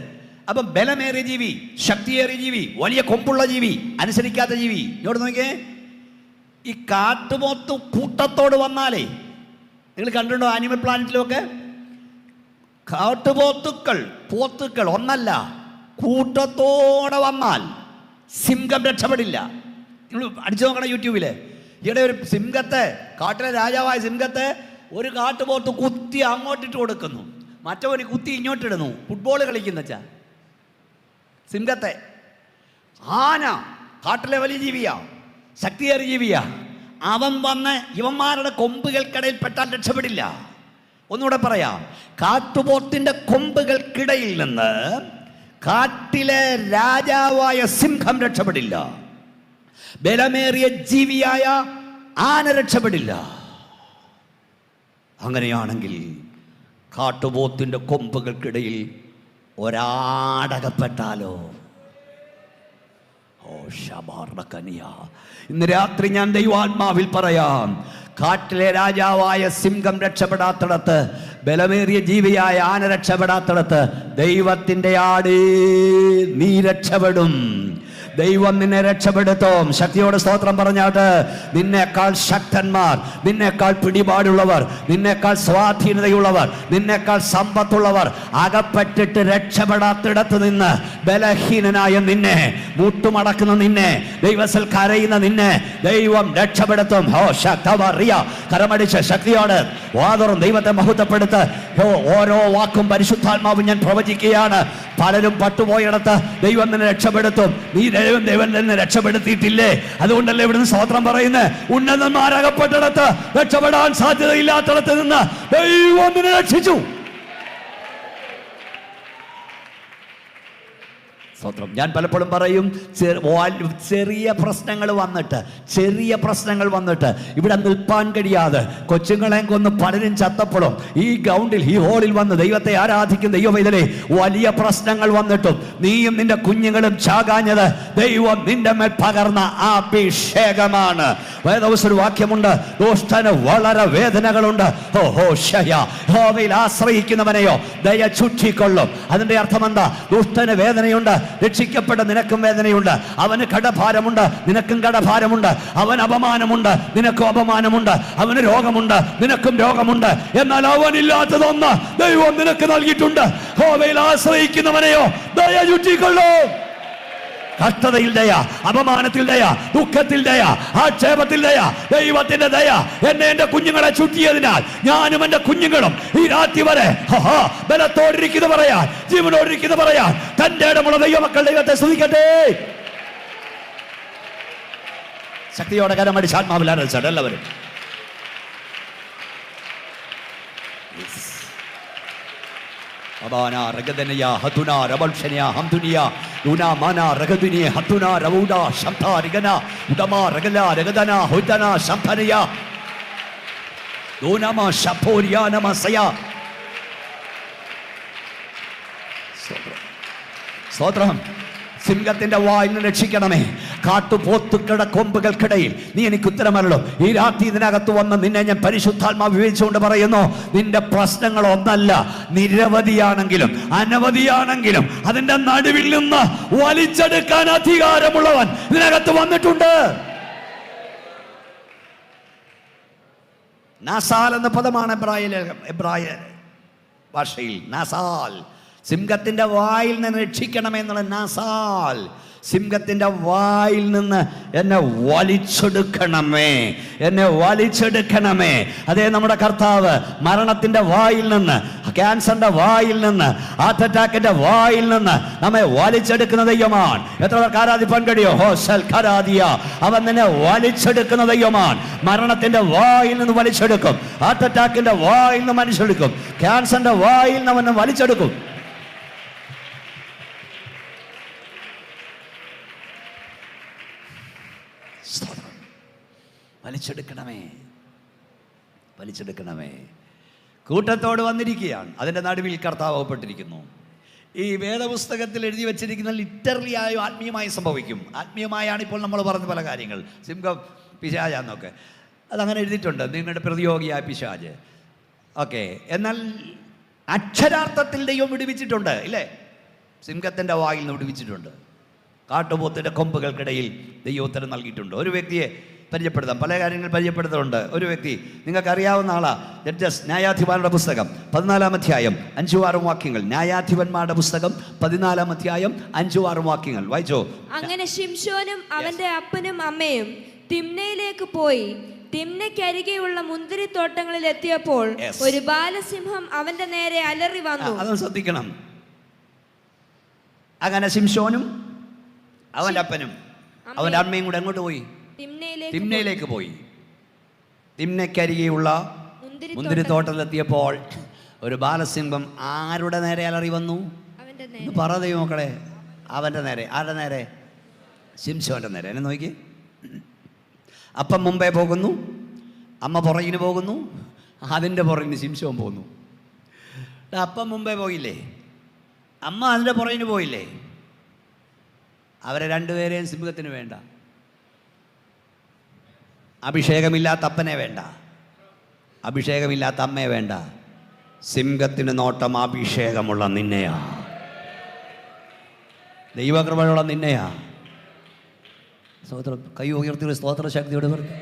Speaker 4: അപ്പൊ ബലമേറിയ ജീവി, ശക്തിയേറിയ ജീവി, വലിയ കൊമ്പുള്ള ജീവി, അനുസരിക്കാത്ത ജീവി. ഇങ്ങോട്ട് നോക്കിയേ, ഈ കാട്ടുപോത്ത് കൂട്ടത്തോട് വന്നാലേ, നിങ്ങൾ കണ്ടിട്ടുണ്ടോ ആനിമൽ പ്ലാനറ്റിലൊക്കെ? പോത്തുക്കൾ ഒന്നല്ല, കൂട്ടത്തോടെ വന്നാൽ സിംഹം രക്ഷപ്പെടില്ല. നിങ്ങൾ അടിച്ചു നോക്കണം യൂട്യൂബില്. ഈയിടെ ഒരു സിംഹത്തെ, കാട്ടിലെ രാജാവായ സിംഹത്തെ ഒരു കാട്ടുപോത്ത് കുത്തി അങ്ങോട്ടിട്ട് കൊടുക്കുന്നു, മറ്റവന് കുത്തി ഇങ്ങോട്ടിടുന്നു. ഫുട്ബോൾ കളിക്കുന്ന വെച്ചാ സിംഹത്തെ. ആന കാട്ടിലെ വലിയ ജീവിയാ, ശക്തിയേറിയ ജീവിയാ. അവൻ വന്ന് ഇവന്മാരുടെ കൊമ്പുകൾക്കിടയിൽ പെട്ടാൽ രക്ഷപ്പെടില്ല. ഒന്നുകൂടെ പറയാം, കാട്ടുപോത്തിന്റെ കൊമ്പുകൾക്കിടയിൽ നിന്ന് കാട്ടിലെ രാജാവായ സിംഹം രക്ഷപ്പെടില്ല. ബലമേറിയ ജീവിയായ ആന രക്ഷപ്പെടില്ല. അങ്ങനെയാണെങ്കിൽ കാട്ടുപോത്തിന്റെ കൊമ്പുകൾക്കിടയിൽ ഒരാടകപ്പെട്ടാലോ? ഓ ശബാർക്കനിയ, ഇന്ന് രാത്രി ഞാൻ ദൈവാത്മാവിൽ പറയാം, കാട്ടിലെ രാജാവായ സിംഹം രക്ഷപ്പെടാത്തിടത്ത്, ബലമേറിയ ജീവിയായ ആന രക്ഷപ്പെടാത്തിടത്ത്, ദൈവത്തിന്റെ ആട് നീ രക്ഷപ്പെടും. ദൈവം നിന്നെ രക്ഷപ്പെടുത്തും. ശക്തിയോടെ സ്തോത്രം പറഞ്ഞാട്ട്. നിന്നേക്കാൾ ശക്തന്മാർ, നിന്നേക്കാൾ പിടിപാടുള്ളവർ, നിന്നേക്കാൾ സ്വാധീനതയുള്ളവർ, നിന്നേക്കാൾ സമ്പത്തുള്ളവർ അകപ്പെട്ടിട്ട് രക്ഷപ്പെടാത്തിടത്ത് നിന്ന് ബലഹീനനായ നിന്നെ, മുട്ടുമടക്കുന്ന നിന്നെ, ദൈവത്തിൽ കരയുന്ന നിന്നെ ദൈവം രക്ഷപ്പെടുത്തും. ഹോ ശക്തമറിയ, കരമടിച്ച് ശക്തിയോട് വാതറും ദൈവത്തെ മഹത്വപ്പെടുത്ത്. ഓരോ വാക്കും പരിശുദ്ധാത്മാവും ഞാൻ പ്രവചിക്കുകയാണ്. പലരും പട്ടുപോയിടത്ത് ദൈവം നിന്നെ രക്ഷപ്പെടുത്തും. നീ ദൈവം തന്നെ രക്ഷപ്പെടുത്തിയിട്ടില്ലേ? അതുകൊണ്ടല്ലേ ഇവിടുന്ന് സ്തോത്രം പറയുന്നത്. ഉന്നതന്മാരകപ്പെട്ടിടത്ത്, രക്ഷപ്പെടാൻ സാധ്യതയില്ലാത്തിടത്ത് നിന്ന് ദൈവം നിന്നെ രക്ഷിച്ചു. സ്തോത്രം. ഞാൻ പലപ്പോഴും പറയും, ചെറിയ പ്രശ്നങ്ങൾ വന്നിട്ട് ഇവിടെ നിൽപ്പാൻ കഴിയാതെ കൊച്ചുങ്ങളെ കൊന്ന് പലരും ചത്തപ്പെടും. ഈ ഗ്രൗണ്ടിൽ, ഈ ഹോളിൽ വന്ന് ദൈവത്തെ ആരാധിക്കുന്ന ദൈവവേദനെ, വലിയ പ്രശ്നങ്ങൾ വന്നിട്ടും നീയും നിന്റെ കുഞ്ഞുങ്ങളും ചാകാഞ്ഞത് ദൈവം നിന്റെ മേൽ പകർന്ന അഭിഷേകമാണ്. വേദവസര വാക്യമുണ്ട്, ദുഷ്ടന് വളരെ വേദനകളുണ്ട്. യഹോവയിൽ ആശ്രയിക്കുന്നവനെയോ ദയ ചുറ്റിക്കൊള്ളും. അതിന്റെ അർത്ഥം എന്താ? ദുഷ്ടന് വേദനയുണ്ട്, രക്ഷിക്കപ്പെട്ട നിനക്കും വേദനയുണ്ട്. അവന് കടഭാരമുണ്ട്, നിനക്കും കടഭാരമുണ്ട്. അവൻ അപമാനമുണ്ട്, നിനക്കും അപമാനമുണ്ട്. അവന് രോഗമുണ്ട്, നിനക്കും രോഗമുണ്ട്. എന്നാൽ അവനില്ലാത്തതൊന്ന് ദൈവം നിനക്ക് നൽകിയിട്ടുണ്ട്. യഹോവയിൽ ആശ്രയിക്കുന്നവനെയോ ദയ ചുറ്റിക്കൊള്ളൂ. കഷ്ടതയിൽ ദയ, അപമാനത്തിൽ ദയ, ദുഃഖത്തിൽ ദയ, ആക്ഷേപത്തിൽ ദയ, ദൈവത്തിന്റെ ദയ എന്നെ എന്റെ കുഞ്ഞുങ്ങളെ ചുറ്റിയതിനാൽ ഞാനും എന്റെ കുഞ്ഞുങ്ങളും ഈ രാത്രി വരെ ബലത്തോടിരിക്കുന്ന പറയാൻ, ജീവനോടിരിക്കുന്ന പറയാൻ തന്റെ ഇടമുള്ള ദൈവമക്കൾ ദൈവത്തെ സ്തുതിക്കട്ടെ. ശക്തിയോടെ കരമടിച്ച് ആത്മാവിൽ ആരാധിച്ചാട്ട് എല്ലാവരും. Abana Ragadania, Hatuna, Rabalshania, Hamdunia, Luna Mana, Ragadunia, Hatuna, Ravuda, Shanta, Rigana, Udama, Ragala, Ragadana, Hutana, Shampania, Lunama, Shaporia, Namasaya. Sotram. സിംഹത്തിന്റെ വായിൽ നിന്ന് രക്ഷിക്കണമേ. കാട്ടുപോത്തുക്കളുടെ കൊമ്പുകൾക്കിടയിൽ നീ എനിക്ക് ഉത്തരമല്ലോ. ഈ രാത്രി ഇതിനകത്ത് വന്ന് നിന്നെ ഞാൻ പരിശുദ്ധാത്മാ വിവേചിച്ചുകൊണ്ട് പറയുന്നു, നിന്റെ പ്രശ്നങ്ങൾ ഒന്നല്ല, നിരവധിയാണെങ്കിലും അനവധിയാണെങ്കിലും അതിന്റെ നടുവിൽ നിന്ന് വലിച്ചെടുക്കാൻ അധികാരമുള്ളവൻ ഇതിനകത്ത് വന്നിട്ടുണ്ട്. നാസാൽ എന്ന പദമാണ് എബ്രായ ഭാഷയിൽ. നാസാൽ, സിംഹത്തിന്റെ വായിൽ നിന്ന് രക്ഷിക്കണമെന്നുള്ള നാസാൽ. സിംഹത്തിന്റെ വായിൽ നിന്ന് എന്നെ വലിച്ചെടുക്കണമേ, എന്നെ വലിച്ചെടുക്കണമേ. അതേ നമ്മുടെ കർത്താവ് മരണത്തിന്റെ വായിൽ നിന്ന്, ക്യാൻസറിന്റെ വായിൽ നിന്ന്, ഹാർട്ട് അറ്റാക്കിന്റെ വായിൽ നിന്ന് നമ്മെ വലിച്ചെടുക്കുന്ന ദൈവമാണ്. എത്ര പേർക്ക് ആരാധിപ്പാൻ കഴിയോ? ഹോസൽ ഖരാദിയ. അവൻ നിന്നെ വലിച്ചെടുക്കുന്ന ദൈവമാണ്. മരണത്തിന്റെ വായിൽ നിന്ന് വലിച്ചെടുക്കും, ഹാർട്ട് അറ്റാക്കിന്റെ വായിൽ നിന്ന് വലിച്ചെടുക്കും, ക്യാൻസറിന്റെ വായിൽ നിന്ന് അവനെ വലിച്ചെടുക്കും. വലിച്ചെടുക്കണമേ, വലിച്ചെടുക്കണമേ. കൂട്ടത്തോട് വന്നിരിക്കുകയാണ്. അതിൻ്റെ നടുവിൽ കർത്താവ് അകപ്പെട്ടിരിക്കുന്നു. ഈ വേദപുസ്തകത്തിൽ എഴുതി വച്ചിരിക്കുന്ന ലിറ്ററലി ആയോ ആത്മീയമായി സംഭവിക്കും. ആത്മീയമായാണ് ഇപ്പോൾ നമ്മൾ പറഞ്ഞ പല കാര്യങ്ങൾ. സിംഹം പിശാചാന്നൊക്കെ അതങ്ങനെ എഴുതിയിട്ടുണ്ട്, നിങ്ങളുടെ പ്രതിയോഗിയായ പിശാച്. ഓക്കെ, എന്നാൽ അക്ഷരാർത്ഥത്തിൽ ദൈവം വിടുവിച്ചിട്ടുണ്ട് ഇല്ലേ? സിംഹത്തിൻ്റെ വായിൽ നിന്ന് വിടുവിച്ചിട്ടുണ്ട്. കാട്ടുപോത്തിൻ്റെ കൊമ്പുകൾക്കിടയിൽ ദൈവോത്തരം നൽകിയിട്ടുണ്ട്. ഒരു വ്യക്തിയെ പരിചയപ്പെടുത്താം, പല കാര്യങ്ങൾ പരിചയപ്പെടുത്തുന്നുണ്ട്. ഒരു വ്യക്തി നിങ്ങൾക്ക് അറിയാവുന്ന ആളാ. ജഡ്ജസ്, ന്യായാധിപന്മാരുടെ പുസ്തകം 14-ാം അധ്യായം 5-6 വാക്യങ്ങൾ. ന്യായാധിപന്മാരുടെ പുസ്തകം 14-ാം അധ്യായം 5-6 വാക്യങ്ങൾ വായിച്ചോ.
Speaker 3: അങ്ങനെ ശിംശോനും അവന്റെ അപ്പനും അമ്മയും തിമ്നയിലേക്ക് പോയി. തിമ്നയ്ക്കരികെയുള്ള മുന്തിരിത്തോട്ടങ്ങളിൽ എത്തിയപ്പോൾ ഒരു ബാലസിംഹം അവന്റെ നേരെ അലറി വന്നു.
Speaker 4: അതൊന്ന് ശ്രദ്ധിക്കണം. അങ്ങനെ ശിംശോനും അവന്റെ അപ്പനും അവന്റെ അമ്മയും കൂടെ എങ്ങോട്ട് പോയി? തിമ്നയിലേക്ക് പോയി. തിമ്നയ്ക്കരികെയുള്ള മുന്തിരിത്തോട്ടത്തിലെത്തിയപ്പോൾ ഒരു ബാലസിംഹം ആരുടെ നേരെ അലറി വന്നു? പറ ദൈവം മക്കളെ, അവന്റെ നേരെ. ആരുടെ നേരെ? ശിംശോന്റെ നേരെ. എന്നെ നോക്കി. അപ്പം മുമ്പേ പോകുന്നു, അമ്മ പുറകിന് പോകുന്നു, അതിൻ്റെ പുറകിന് ശിംശോൻ പോകുന്നു. അപ്പം മുമ്പേ പോയില്ലേ, അമ്മ അതിൻ്റെ പുറകിന് പോയില്ലേ? അവരെ രണ്ടുപേരെയും സിംഹത്തിന് വേണ്ട. അഭിഷേകമില്ലാത്ത അപ്പനെ വേണ്ട, അഭിഷേകമില്ലാത്ത അമ്മയെ വേണ്ട. സിംഹത്തിന് നോട്ടം അഭിഷേകമുള്ള നിന്നെയാ, ദൈവകൃപയുള്ള നിന്നെയാ. സ്തോത്രം. കൈ ഉയർത്തി സ്തോത്ര ശക്തിയോട് പറഞ്ഞു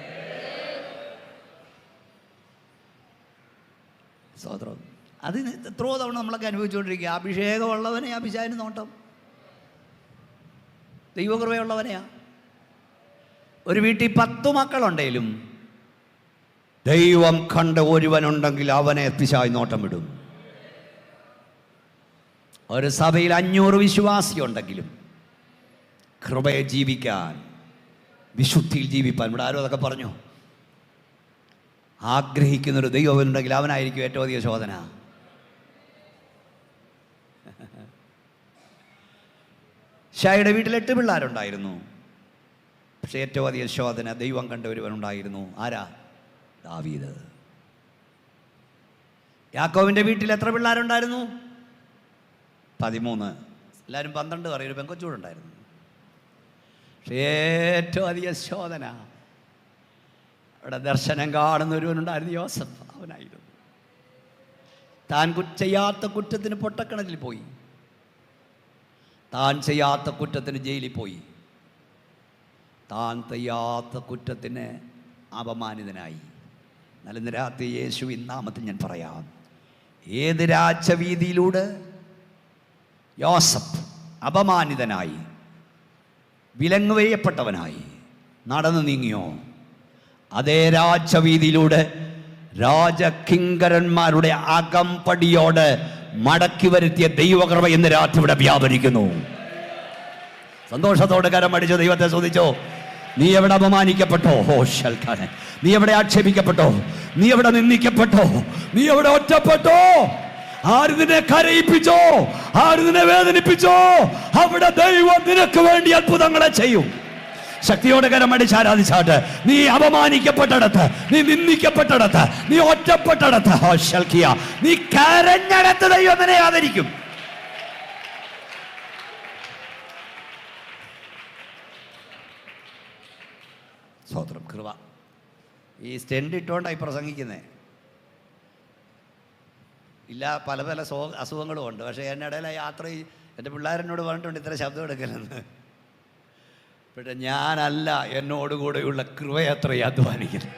Speaker 4: സ്തോത്രം. അത് എത്രയോ തവണ നമ്മളൊക്കെ അനുഭവിച്ചുകൊണ്ടിരിക്കുക. അഭിഷേകമുള്ളവനെയാ പിശാചിന് നോട്ടം, ദൈവകൃപയുള്ളവനെയാ. ഒരു വീട്ടിൽ 10 മക്കളുണ്ടെങ്കിലും ദൈവം കണ്ട ഒരുവനുണ്ടെങ്കിൽ അവനെ പിശാച് നോട്ടം വിടും. ഒരു സഭയിൽ 500 വിശ്വാസിയുണ്ടെങ്കിലും കൃപയെ ജീവിക്കാൻ, വിശുദ്ധിയിൽ ജീവിപ്പാൻ, ഇവിടെ ആരോ അതൊക്കെ പറഞ്ഞു, ആഗ്രഹിക്കുന്നൊരു ദൈവമുണ്ടെങ്കിൽ അവനായിരിക്കും ഏറ്റവും അധികം ശോധന. ഷായുടെ വീട്ടിൽ 8 പിള്ളേരുണ്ടായിരുന്നു. പക്ഷെ ഏറ്റവും അധികം ശോധന ദൈവം കണ്ട ഒരുവനുണ്ടായിരുന്നു. ആരാ? ദാവീദ്. യാക്കോവിൻ്റെ വീട്ടിൽ എത്ര പിള്ളേരുണ്ടായിരുന്നു? 13. എല്ലാവരും 12 പറയും. ഒരു പെങ്കൊച്ചൂടുണ്ടായിരുന്നു. പക്ഷേ ഏറ്റവും അധികം ശോധന അവിടെ ദർശനം കാണുന്ന ഒരുവനുണ്ടായിരുന്നു, യോസഫ്. അവനായിരുന്നു. താൻ ചെയ്യാത്ത കുറ്റത്തിന് പൊട്ടക്കിണറ്റിൽ പോയി. താൻ ചെയ്യാത്ത കുറ്റത്തിന് ജയിലിൽ പോയി. താൻ ചെയ്യാത്ത കുറ്റത്തിന് അപമാനിതനായി. എന്നാൽ ഇന്ന് രാത്രി യേശുവിൻ നാമത്തിൽ ഞാൻ പറയാം, ഏത് രാജവീതിയിലൂടെ യോസഫ് അപമാനിതനായി വിലങ്ങുവേയപ്പെട്ടവനായി നടന്നു നീങ്ങിയോ, അതേ രാജവീതിയിലൂടെ രാജകിങ്കരന്മാരുടെ അകമ്പടിയോട് മടക്കി വരുത്തിയ ദൈവകൃപ ഇന്ന് രാത്രി ഇവിടെ വ്യാപരിക്കുന്നു. സന്തോഷത്തോടെ കരമടിച്ച് ദൈവത്തെ സ്തുതിച്ചോ. നീ എവിടെ അപമാനിക്കപ്പെട്ടോ? ശൽക്കാനെ, നീ എവിടെ ആക്ഷേപിക്കപ്പെട്ടോ? നീ എവിടെ നിന്ദിക്കപ്പെട്ടോ? നീ എവിടെ ഒറ്റപ്പെട്ടോ? ആര് നിന്നെ കരയിപ്പിച്ചോ? ആര് നിന്നെ വേദനിപ്പിച്ചോ? അവിടെ ദൈവം നിനക്ക് വേണ്ടി അത്ഭുതങ്ങളെ ചെയ്യും. ശക്തിയോടെ കരമടിച്ച് ആരാധിച്ചാട്ട്. നീ അപമാനിക്കപ്പെട്ടിടത്ത്, നീ നിന്ദിക്കപ്പെട്ടിടത്ത്, നീ ഒറ്റപ്പെട്ടിടത്ത്, നീ കരഞ്ഞടത്ത് ദൈവം നിന്നെ ആദരിക്കും. സ്വതന്ത്രം കൃപ. ഈ സ്റ്റെൻഡ് ഇട്ടുകൊണ്ടായി പ്രസംഗിക്കുന്നേ. ഇല്ല, പല പല അസുഖങ്ങളും ഉണ്ട്. പക്ഷേ എന്നിടയിലെ യാത്ര എൻ്റെ പിള്ളേരെന്നോട് പറഞ്ഞിട്ടുണ്ട് ഇത്ര ശബ്ദം എടുക്കലെന്ന്. പക്ഷേ ഞാനല്ല, എന്നോടുകൂടെയുള്ള കൃപയത്രയും അധ്വാനിക്കുന്നത്.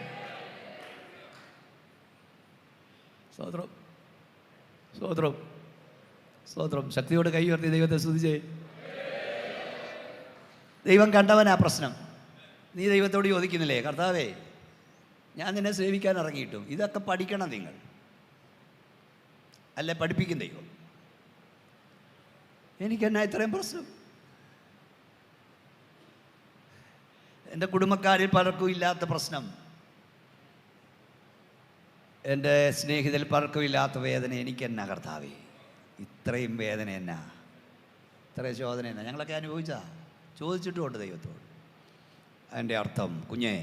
Speaker 4: സ്വതന്ത്രം സ്വതന്ത്രം സ്വതന്ത്രം. ശക്തിയോട് കൈ ഉയർത്തി ദൈവത്തെ സ്തുതിച്ചേ. ദൈവം കണ്ടവനാ പ്രശ്നം. നീ ദൈവത്തോട് ചോദിക്കുന്നില്ലേ, കർത്താവേ ഞാൻ നിന്നെ സേവിക്കാൻ ഇറങ്ങിയിട്ടും ഇതൊക്കെ പഠിക്കണം നിങ്ങൾ, അല്ലെ പഠിപ്പിക്കും ദൈവം. എനിക്കെന്നാ ഇത്രയും പ്രശ്നം? എൻ്റെ കുടുംബക്കാരിൽ പലർക്കും ഇല്ലാത്ത പ്രശ്നം, എൻ്റെ സ്നേഹിതരിൽ പലർക്കും ഇല്ലാത്ത വേദന എനിക്കെന്നാ കർത്താവേ? ഇത്രയും വേദന എന്നാ, ഇത്രയും ശോധന എന്നാ? ഞങ്ങളൊക്കെ ചോദിച്ചിട്ടുമുണ്ട് ദൈവത്തോട്. അതിൻ്റെ അർത്ഥം, കുഞ്ഞേ,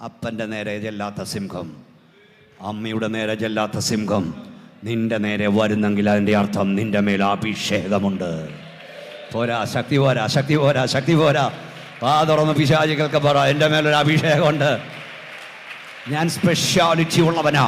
Speaker 4: അപ്പൻ്റെ നേരെ ചെല്ലാത്ത സിംഹം, അമ്മയുടെ നേരെ ചെല്ലാത്ത സിംഹം നിന്റെ നേരെ വരുന്നെങ്കിൽ അതിൻ്റെ അർത്ഥം നിന്റെ മേൽ അഭിഷേകമുണ്ട്. പോരാ, ശക്തി പോരാ, ശക്തി പോരാ, ശക്തി പോരാ. തുറന്ന് പിശാചികൾക്ക് പറ, എൻ്റെ മേലൊരു അഭിഷേകമുണ്ട്, ഞാൻ സ്പെഷ്യാലിറ്റി ഉള്ളവനാ.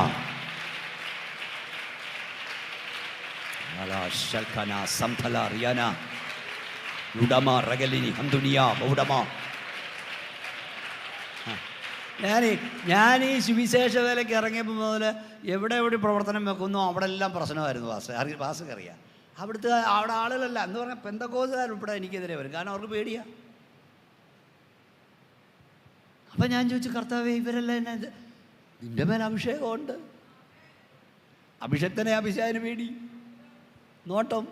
Speaker 4: ഞാൻ ഈ സുവിശേഷ വേലയ്ക്ക് ഇറങ്ങിയപ്പോൾ മുതൽ എവിടെ പ്രവർത്തനം വെക്കുന്നു അവിടെ എല്ലാം പ്രശ്നമായിരുന്നു. വാസുക്കറിയാം. അവിടെ ആളുകളല്ല എന്ന് പറഞ്ഞാൽ പെന്തക്കോസുകാർ ഉൾപ്പെടെ എനിക്കെതിരെ വരും. കാരണം അവർക്ക് പേടിയാ. അപ്പം ഞാൻ ചോദിച്ചു, കർത്താവേ ഇവരെല്ലാം എന്നെ, നിന്റെ മേൽ അഭിഷേകമുണ്ട്. അഭിഷക്തനെ അഭിഷേകന് പേടി, നോട്ടം.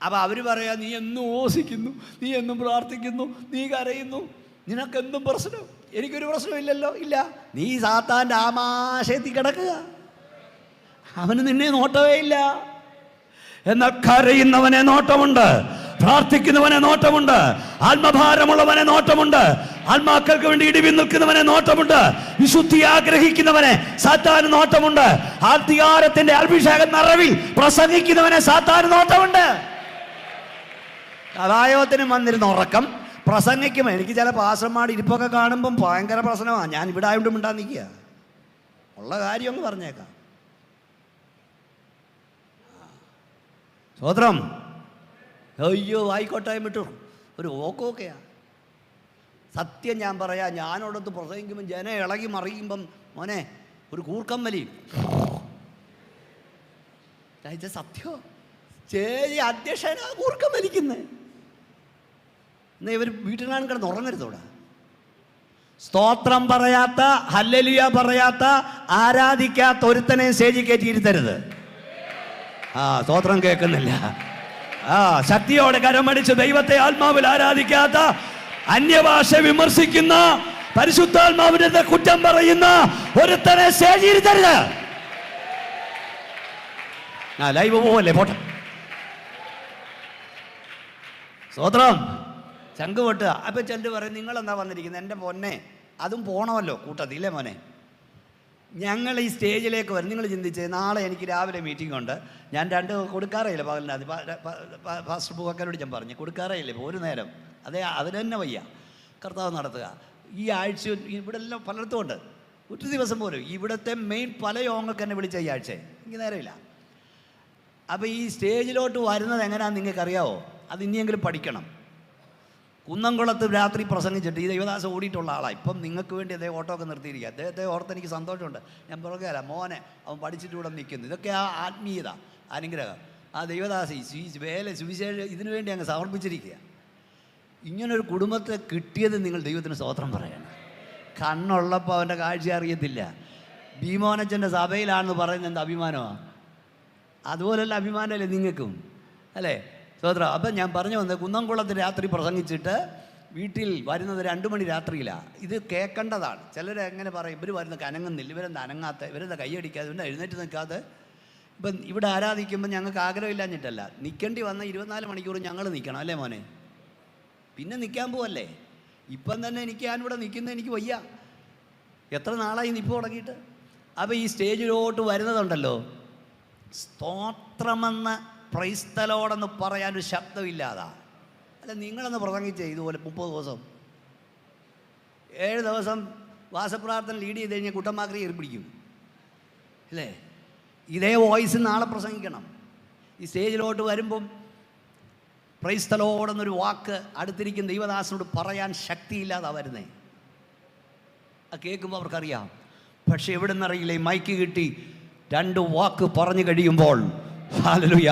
Speaker 4: അപ്പം അവർ പറയാ, നീ എന്നും ഓസിക്കുന്നു, നീ എന്നും പ്രാർത്ഥിക്കുന്നു, നീ കരയുന്നു, നിനക്കെന്തും പ്രശ്നം. എനിക്കൊരു പ്രശ്നമില്ലല്ലോ. ഇല്ല, നീ സാത്താൻ്റെ ആമാശയത്തിൽ കിടക്കുക, അവന് നിന്നെ നോട്ടമേ ഇല്ല. എന്നാൽ കരയുന്നവനെ നോട്ടമുണ്ട്, പ്രാർത്ഥിക്കുന്നവനെ നോട്ടമുണ്ട്, ആത്മഭാരമുള്ളവനെ നോട്ടമുണ്ട്, ആത്മാക്കൾക്ക് വേണ്ടി ഇടിവിൽ നിൽക്കുന്നവനെ നോട്ടമുണ്ട്, വിശുദ്ധി ആഗ്രഹിക്കുന്നവനെ സാത്താന് നോട്ടമുണ്ട്, അധികാരത്തിന്റെ അഭിഷേക നിറവിൽ പ്രസംഗിക്കുന്നവനെ സാത്താന് നോട്ടമുണ്ട്. അതായവത്തിനും വന്നിരുന്ന ഉറക്കം പ്രസംഗിക്കും. എനിക്ക് ചില പാസ്റ്റർമാരുടെ ഇരിപ്പൊക്കെ കാണുമ്പം ഭയങ്കര പ്രശ്നമാണ്. ഞാൻ ഇവിടെ ആയതുകൊണ്ട് മിണ്ടാൻ നിൽക്കുക, ഉള്ള കാര്യം ഒന്ന് പറഞ്ഞേക്കാം. സ്വതന്ത്രം. അയ്യോ, ആയിക്കോട്ടായും വിട്ടു, ഒരു ഓക്കോക്കെയാ. സത്യം ഞാൻ പറയാം, ഞാനോടത്ത് പ്രസംഗിക്കുമ്പം ജനം ഇളകി മറിയുമ്പം മോനെ ഒരു കൂർക്കം വലി. ഇത് സത്യം. ചേരി അധ്യക്ഷനാ കൂർക്കം വലിക്കുന്നത്. എന്നാ ഇവർ വീട്ടിലാണ് കിടന്ന് ഉറങ്ങരുതോടെ. സ്തോത്രം പറയാത്ത, ഹല്ലേലൂയ പറയാത്ത, ആരാധിക്കാത്ത ഒരുത്തനെ സ്റ്റേജിൽ കയറ്റിയിരുത്തരുത്. സ്തോത്രം കേൾക്കുന്നില്ല. ശക്തിയോടെ കരമടിച്ച് ദൈവത്തെ ആത്മാവിൽ ആരാധിക്കാത്ത, അന്യഭാഷ വിമർശിക്കുന്ന, പരിശുദ്ധാത്മാവിന്റെ കുറ്റം പറയുന്ന ഒരുത്തനെ സ്റ്റേജിയിരുത്തരുത്. ലൈവ് പോവല്ലേ, പോട്ടെ. സ്തോത്രം. ചങ്ക് പൊട്ടുക. അപ്പം ചെല്ല് പറയും, നിങ്ങളെന്താ വന്നിരിക്കുന്നത്? എൻ്റെ പൊന്നെ, അതും പോണമല്ലോ കൂട്ടത്തിൽ, ഇല്ലേ മോനെ? ഞങ്ങൾ ഈ സ്റ്റേജിലേക്ക് വരും. നിങ്ങൾ ചിന്തിച്ച്, നാളെ എനിക്ക് രാവിലെ മീറ്റിംഗ് ഉണ്ട്, ഞാൻ 2 കൊടുക്കാറേയില്ല പകലിനകത്ത്. ഫാസ്റ്റ് പൂക്കലോട് ഞാൻ പറഞ്ഞു, കൊടുക്കാറേയില്ല ഒരു നേരം. അതിന് തന്നെ വയ്യ. കർത്താവ് നടത്തുക. ഈ ആഴ്ച ഇവിടെ എല്ലാം പലയിടത്തും ഉണ്ട്. ഒരു ദിവസം പോലും ഇവിടുത്തെ മെയിൻ പല യോഗങ്ങൾക്ക് എന്നെ വിളിച്ച ഈ ആഴ്ച എനിക്ക് നേരമില്ല. അപ്പോൾ ഈ സ്റ്റേജിലോട്ട് വരുന്നത് എങ്ങനെയാണെന്ന് നിങ്ങൾക്കറിയാവോ? അത് ഇനിയെങ്കിലും പഠിക്കണം. കുന്നംകുളത്ത് രാത്രി പ്രസംഗിച്ചിട്ട് ഈ ദൈവദാസം ഓടിയിട്ടുള്ള ആളാണ്. ഇപ്പം നിങ്ങൾക്ക് വേണ്ടി അദ്ദേഹം ഓട്ടോ ഒക്കെ നിർത്തിയിരിക്കുക. അദ്ദേഹത്തെ ഓർത്ത് എനിക്ക് സന്തോഷമുണ്ട്. ഞാൻ പുറകെയല്ല, മോനെ അവൻ പഠിച്ചിട്ട് ഇവിടെ നിൽക്കുന്നു. ഇതൊക്കെ ആ ആത്മീയത, അനുഗ്രഹം. ആ ദൈവദാസി സുവിശേഷം ഇതിനു വേണ്ടി അങ്ങ് സമർപ്പിച്ചിരിക്കുക. ഇങ്ങനൊരു കുടുംബത്തെ കിട്ടിയത് നിങ്ങൾ ദൈവത്തിന് സ്തോത്രം പറയണം. കണ്ണുള്ളപ്പോൾ അവൻ്റെ കാഴ്ച അറിയത്തില്ല. ഭീമോനച്ചൻ്റെ സഭയിലാണെന്ന് പറയുന്നത് എന്താ അഭിമാനമാണ്? അതുപോലെയുള്ള അഭിമാനമല്ലേ നിങ്ങൾക്കും, അല്ലേ? സ്തോത്രം. അപ്പം ഞാൻ പറഞ്ഞു വന്നത്, കുന്നംകുളത്ത് രാത്രി പ്രസംഗിച്ചിട്ട് വീട്ടിൽ വരുന്നത് 2 മണി രാത്രിയിലാണ്. ഇത് കേൾക്കേണ്ടതാണ്. ചിലർ എങ്ങനെ പറയും, ഇവർ വരുന്നൊക്കെ അനങ്ങുന്നില്ല, ഇവരെന്താ അനങ്ങാത്ത, ഇവരെന്താ കൈയടിക്കാതെ, ഇവരെന്താ എഴുന്നേറ്റ് നിൽക്കാതെ. ഇപ്പം ഇവിടെ ആരാധിക്കുമ്പോൾ ഞങ്ങൾക്ക് ആഗ്രഹമില്ലാഞ്ഞിട്ടല്ല, നിൽക്കേണ്ടി വന്ന 24 മണിക്കൂർ ഞങ്ങൾ നിൽക്കണം, അല്ലേ മോനെ? പിന്നെ നിൽക്കാൻ പോവല്ലേ? ഇപ്പം തന്നെ ഞാനിവിടെ നിൽക്കുന്നത് എനിക്ക് വയ്യ. എത്ര നാളായി നിൽപ്പ് തുടങ്ങിയിട്ട്. അപ്പോൾ ഈ സ്റ്റേജിലോട്ട് വരുന്നതുണ്ടല്ലോ, സ്തോത്രമെന്ന് പ്രൈസ്തലോടെന്ന് പറയാനൊരു ശബ്ദമില്ലാതാ. അല്ല, നിങ്ങളൊന്ന് പ്രസംഗിച്ചേ ഇതുപോലെ 30 ദിവസം 7 ദിവസം വാസപ്രാർത്ഥന ലീഡ് ചെയ്ത് കഴിഞ്ഞാൽ കുട്ടന്മാക്രി കയറി പിടിക്കും, അല്ലേ? ഇതേ വോയിസ് നാളെ പ്രസംഗിക്കണം. ഈ സ്റ്റേജിലോട്ട് വരുമ്പം പ്രൈസ്തലോടെന്നൊരു വാക്ക് അടുത്തിരിക്കുന്ന ദൈവദാസനോട് പറയാൻ ശക്തിയില്ലാതാ വരുന്നേ. അത് കേൾക്കുമ്പോൾ അവർക്കറിയാം. പക്ഷെ എവിടെ നിന്നറിയില്ല, ഈ മൈക്ക് കിട്ടി 2 വാക്ക് പറഞ്ഞു കഴിയുമ്പോൾ ഹല്ലേലൂയ,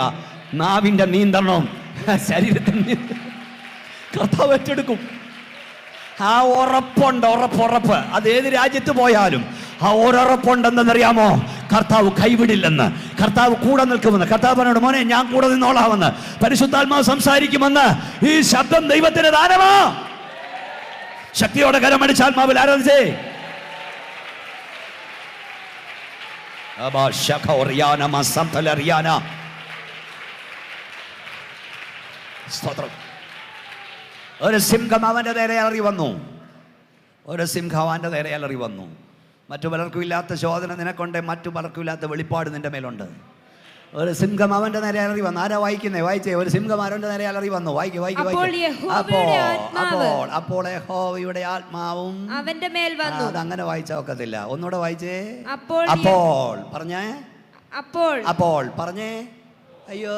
Speaker 4: നാവിൻ്റെ നിയന്ത്രണം ശരീരത്തിന് കർത്താവ് ഏറ്റെടുക്കും. ആ ഉറപ്പുണ്ട്, ഉറപ്പ്. അത് ഏത് രാജ്യത്ത് പോയാലും ആ ഉറപ്പുണ്ടെന്നറിയാമോ? കർത്താവ് കൈവിടില്ലെന്ന്, കർത്താവ് കൂടെ നിൽക്കുമെന്ന്. കർത്താവ് പറഞ്ഞോട്, മോനെ ഞാൻ കൂടെ നിന്നോളാമെന്ന്. പരിശുദ്ധാത്മാവ് സംസാരിക്കുമെന്ന്. ഈ ശബ്ദം ദൈവത്തിന് ദാനമാ. ശക്തിയോടെ കരമടിച്ച് ആത്മാവിൽ ആരാധിച്ചേ. ഒരു സിംഹം അവൻ്റെ നേരെ അലറി വന്നു. മറ്റു പലർക്കും ഇല്ലാത്ത ശോധന നിനക്കൊണ്ട്, മറ്റു പലർക്കും ഇല്ലാത്ത വെളിപ്പാട് നിന്റെ മേലുണ്ട്. ഒരു സിംഹം അവന്റെ നേരെ അലറി വന്നു. ആരാ വായിക്കുന്നേ? വായിച്ചേ. ഒരു സിംഹം അവന്റെ നേരെ അലറി വന്നു. വായിക്കും. അപ്പോൾ യഹോവയുടെ ആത്മാവും
Speaker 3: അവന്റെ മേൽ വന്നു.
Speaker 4: അതങ്ങനെ വായിച്ചാൽ ഒക്കത്തില്ല. ഒന്നുകൂടെ വായിച്ചേ. അപ്പോൾ പറഞ്ഞേ. അപ്പോൾ പറഞ്ഞേ. അയ്യോ,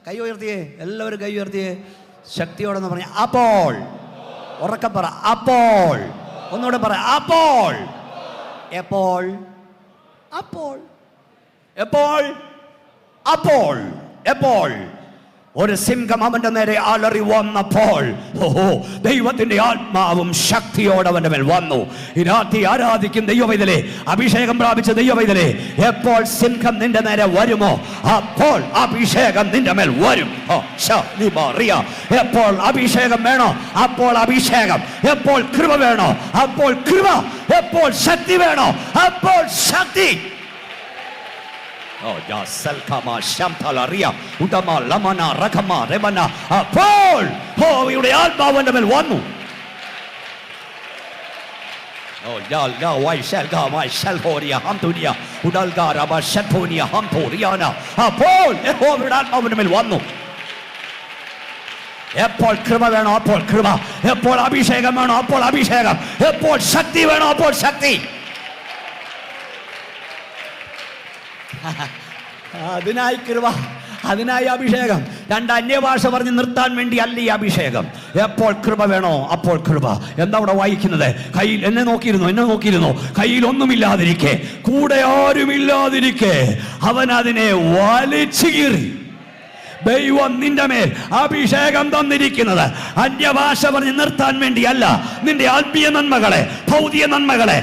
Speaker 4: കൈ ഉയർത്തിയേ, എല്ലാവരും കൈ ഉയർത്തിയേ, ശക്തിയോടെന്ന് പറഞ്ഞേ. അപ്പോൾ ഉറക്കെ പറ. അപ്പോൾ ഒന്നുകൂടെ പറ. അപ്പോൾ എപ്പോൾ അപ്പോൾ എപ്പോൾ അപ്പോൾ എപ്പോൾ ഒരു സിംഹം അവന്റെ നേരെ അലറി വന്നപ്പോൾ ദൈവത്തിന്റെ ആത്മാവും ശക്തിയോടെ അവന്റെ മേൽ വന്നു. ഈ രാത്രി ആരാധിക്കും ദൈവവൈതലേ, അഭിഷേകം പ്രാപിച്ച ദൈവവൈതലേ, എപ്പോൾ സിംഹം നിന്റെ നേരെ വരുമോ അപ്പോൾ അഭിഷേകം നിന്റെ മേൽ വരും. എപ്പോൾ അഭിഷേകം വേണോ അപ്പോൾ അഭിഷേകം, എപ്പോൾ കൃപ വേണോ അപ്പോൾ കൃപ, എപ്പോൾ ശക്തി വേണോ അപ്പോൾ ശക്തി. അപ്പോൾ യുടെ ആത്മാവിന്റെ മേൽ വന്നു. അപ്പോൾ യഹോവയുടെ ആത്മാവിന്റെ മേൽ വന്നു. എപ്പോൾ കൃപ വേണോ അപ്പോൾ കൃപ, എപ്പോൾ അഭിഷേകം വേണോ അപ്പോൾ അഭിഷേകം, എപ്പോൾ ശക്തി വേണോ അപ്പോൾ ശക്തി. അതിനായി കൃപ, അതിനായി അഭിഷേകം. 2 അന്യഭാഷ പറഞ്ഞ് നിർത്താൻ വേണ്ടി അല്ല ഈ അഭിഷേകം. എപ്പോൾ കൃപ വേണോ അപ്പോൾ കൃപ. എന്താ അവിടെ വായിക്കുന്നത്? കയ്യിൽ എന്നെ നോക്കിയിരുന്നു, കയ്യിൽ ഒന്നുമില്ലാതിരിക്കെ, കൂടെ ആരുമില്ലാതിരിക്കെ അവൻ അതിനെ വലിച്ചു കീറി. ദൈവം നിന്റെ മേൽ അഭിഷേകം തന്നിരിക്കുന്നത് അന്യഭാഷ പറഞ്ഞ് നിർത്താൻ വേണ്ടിയല്ല, നിന്റെ ആത്മീയ നന്മകളെ, ഭൗതിക നന്മകളെ,